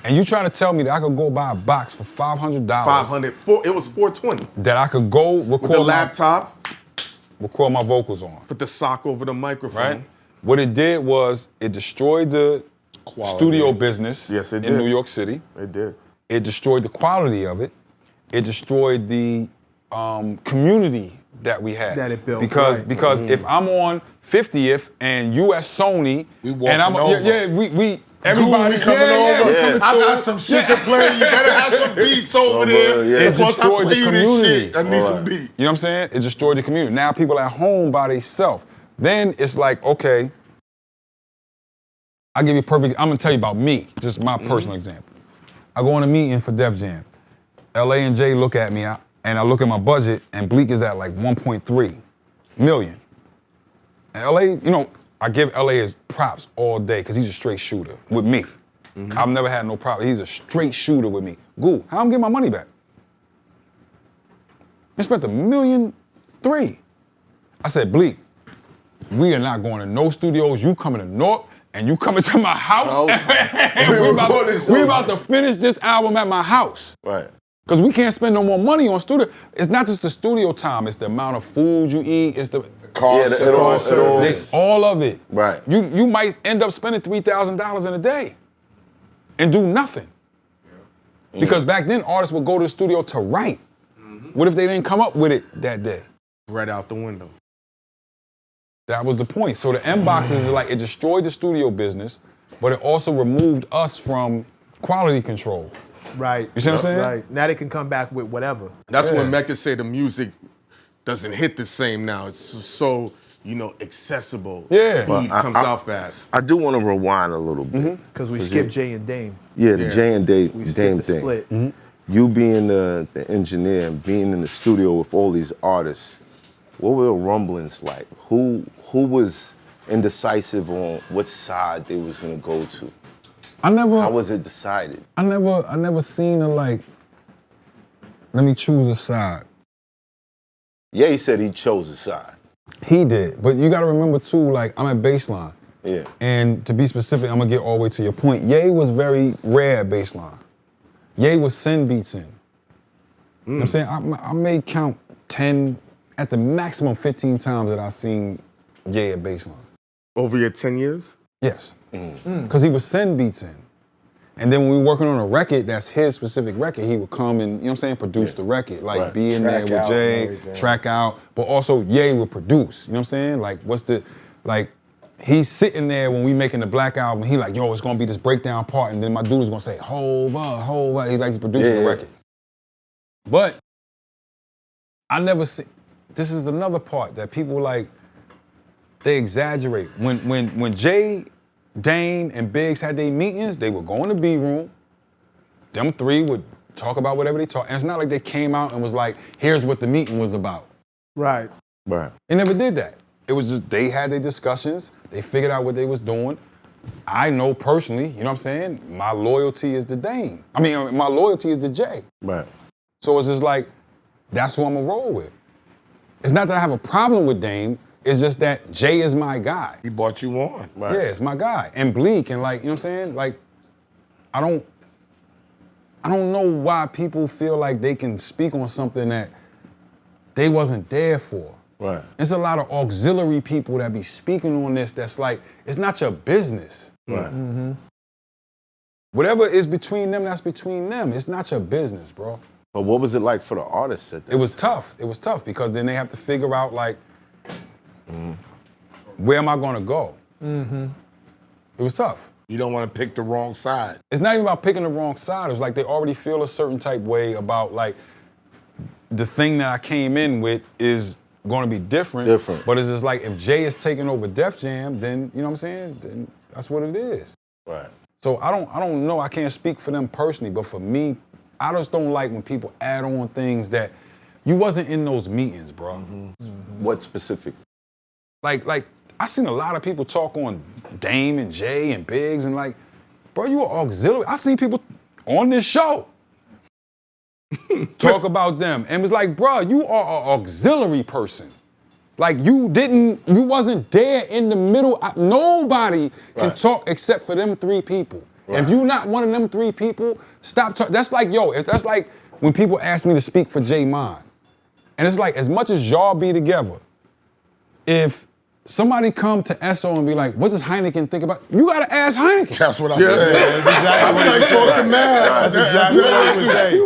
and you trying to tell me that I could go buy a box for $500, It was $420. that I could go With the record laptop, my vocals on, put the sock over the microphone. right? What it did was it destroyed the studio business Yes, it in did. New York City. It did. It destroyed the quality of it. It destroyed the community that we had. That it built, Because right. if I'm on 50th and US Sony, We and I'm walking over. we everybody coming over. we're coming I got through. some shit to play. You better have some beats over there. yeah. It Once I destroyed play the you this community. shit, I need some beats. You know what I'm saying? It destroyed the community. Now people at home by themselves. Then it's like, okay, I'm gonna tell you about me, just my personal example. I go on a meeting for Def Jam. LA and Jay look at me, and I look at my budget, and Bleak is at like 1.3 million. And LA, I give LA his props all day, because he's a straight shooter with me. I've never had no problem. He's a straight shooter with me. Goo, how I'm getting my money back? I spent $1.3 million. I said, Bleak, we are not going to no studios. You coming to North, and you coming to my house. And we about to finish this album at my house. Right. Because we can't spend no more money on studio. It's not just the studio time. It's the amount of food you eat. It's the Cost, all of it. Right. You might end up spending $3,000 in a day and do nothing. Because back then, artists would go to the studio to write. What if they didn't come up with it that day? Right out the window. That was the point. So the M boxes is like, it destroyed the studio business, but it also removed us from quality control. Right. You see what I'm saying? Right. Now they can come back with whatever. That's when MECC say the music doesn't hit the same now. It's so, accessible. Yeah. Speed comes out fast. I do want to rewind a little bit. Because we skipped Jay and Dame. Yeah, the Jay and We Dame skipped the thing. split. You being the engineer and being in the studio with all these artists, what were the rumblings like? Who was indecisive on what side they was gonna go to? How was it decided? I never seen a let me choose a side. Yeah, he said he chose a side. He did, but you gotta remember too, I'm at Baseline. Yeah. And to be specific, I'm gonna get all the way to your point. Ye was very rare at Baseline. Ye would send beats in. You know what I'm saying? I may count 10, at the maximum 15 times that I seen Ye at Baseline. Over your 10 years? Yes. Because he would send beats in. And then when we were working on a record, that's his specific record, he would come and, produce the record. Be in there with Jay, track out, but also Ye would produce. You know what I'm saying? He's sitting there when we making the Black album, he it's gonna be this breakdown part, and then my dude is gonna say, Hova. He's producing the record. But I never see, this is another part that people they exaggerate. When Jay, Dane, and Biggs had their meetings, they would go in the B room. Them three would talk about whatever they talk. And it's not like they came out and was like, here's what the meeting was about. Right. Right. They never did that. It was just, they had their discussions, they figured out what they was doing. I know personally, you know what I'm saying? My loyalty is to Dane. My loyalty is to Jay. Right. So it's just that's who I'm gonna roll with. It's not that I have a problem with Dame, it's just that Jay is my guy. He brought you on. Right. Yeah, it's my guy. And Bleak, and you know what I'm saying? I don't know why people feel like they can speak on something that they wasn't there for. Right. There's a lot of auxiliary people that be speaking on this that's it's not your business. Right. Whatever is between them, that's between them. It's not your business, bro. But what was it like for the artists at that? It was tough. It was tough because then they have to figure out where am I gonna go? It was tough. You don't want to pick the wrong side. It's not even about picking the wrong side. It was they already feel a certain type way about the thing that I came in with is gonna be different. But it's just if Jay is taking over Def Jam, then you know what I'm saying? Then that's what it is. Right. So I don't know. I can't speak for them personally, but for me, I just don't like when people add on things that you wasn't in those meetings, bro. What specific? I seen a lot of people talk on Dame and Jay and Biggs and bro, you are auxiliary. I seen people on this show talk about them and was bro, you are an auxiliary person. You wasn't there in the middle. Nobody can talk except for them three people. Right. If you not one of them three people, stop talking. That's that's when people ask me to speak for J Mon. And it's as much as y'all be together, if somebody come to ESSO and be what does HYNAKEN think about? You gotta ask HYNAKEN. That's what I said. I be talking mad.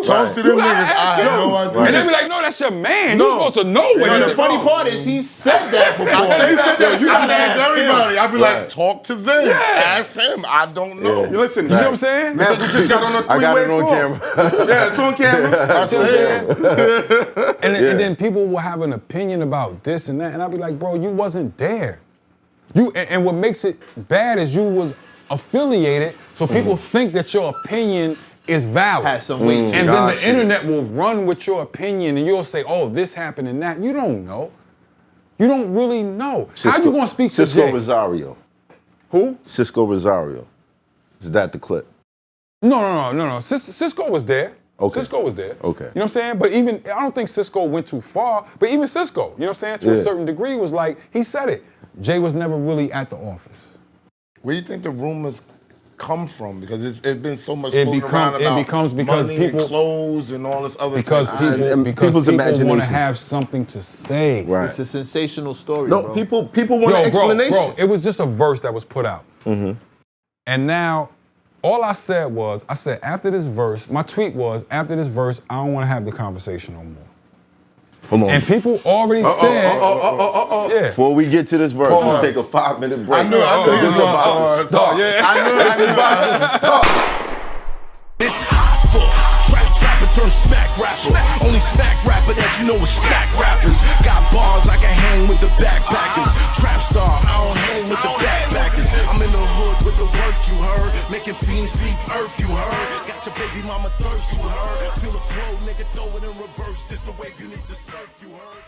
Talk to them niggas. I have no idea. And they be no, that's your man. You're supposed to know what And the funny part is he said that before. I say that. I say it to everybody. I be talk to them. Ask him. I don't know. Listen, you know what I'm saying? Man, we just got on a three-way I got it on call. camera. Yeah, it's on camera. I said And then people will have an opinion about this and that, and I'll be bro, you wasn't there. And what makes it bad is you was affiliated, so people think that your opinion is valid. Has some weight. And then the internet will run with your opinion, and you'll say, "Oh, this happened and that." You don't know. You don't really know. How you gonna speak to Cisco Jay? Rosario? Who? Cisco Rosario. Is that the clip? No. Cisco was there. Okay. Cisco was there. Okay. You know what I'm saying? But even, I don't think Cisco went too far, but even Cisco, you know what I'm saying, to a certain degree was like, he said it. Jay was never really at the office. Where do you think the rumors come from? Because it's been so much It floating around becomes about because money people- and clothes and all this other Because things. people's people want to imagination. have something to say. Right. It's a sensational story, No, bro. people want an explanation. Bro, it was just a verse that was put out. And now, all I said was, after this verse, my tweet was, after this verse, I don't want to have the conversation no more. Come on. And people already said, yeah. Before we get to this verse, let's take a 5-minute break. I knew Because you it's was about to start. It's about to start. It's Hoffa. Trapper turn smack rapper. Only smack rapper that you know is smack rappers. Got bars I can hang with the backpackers. Trap star, I don't hang with the backpackers. I'm in the hood with the work you heard. Making fiends leave earth you heard. Got your baby mama thirst you heard. Feel the flow, nigga, throw it in reverse. This the wave you need to surf you heard.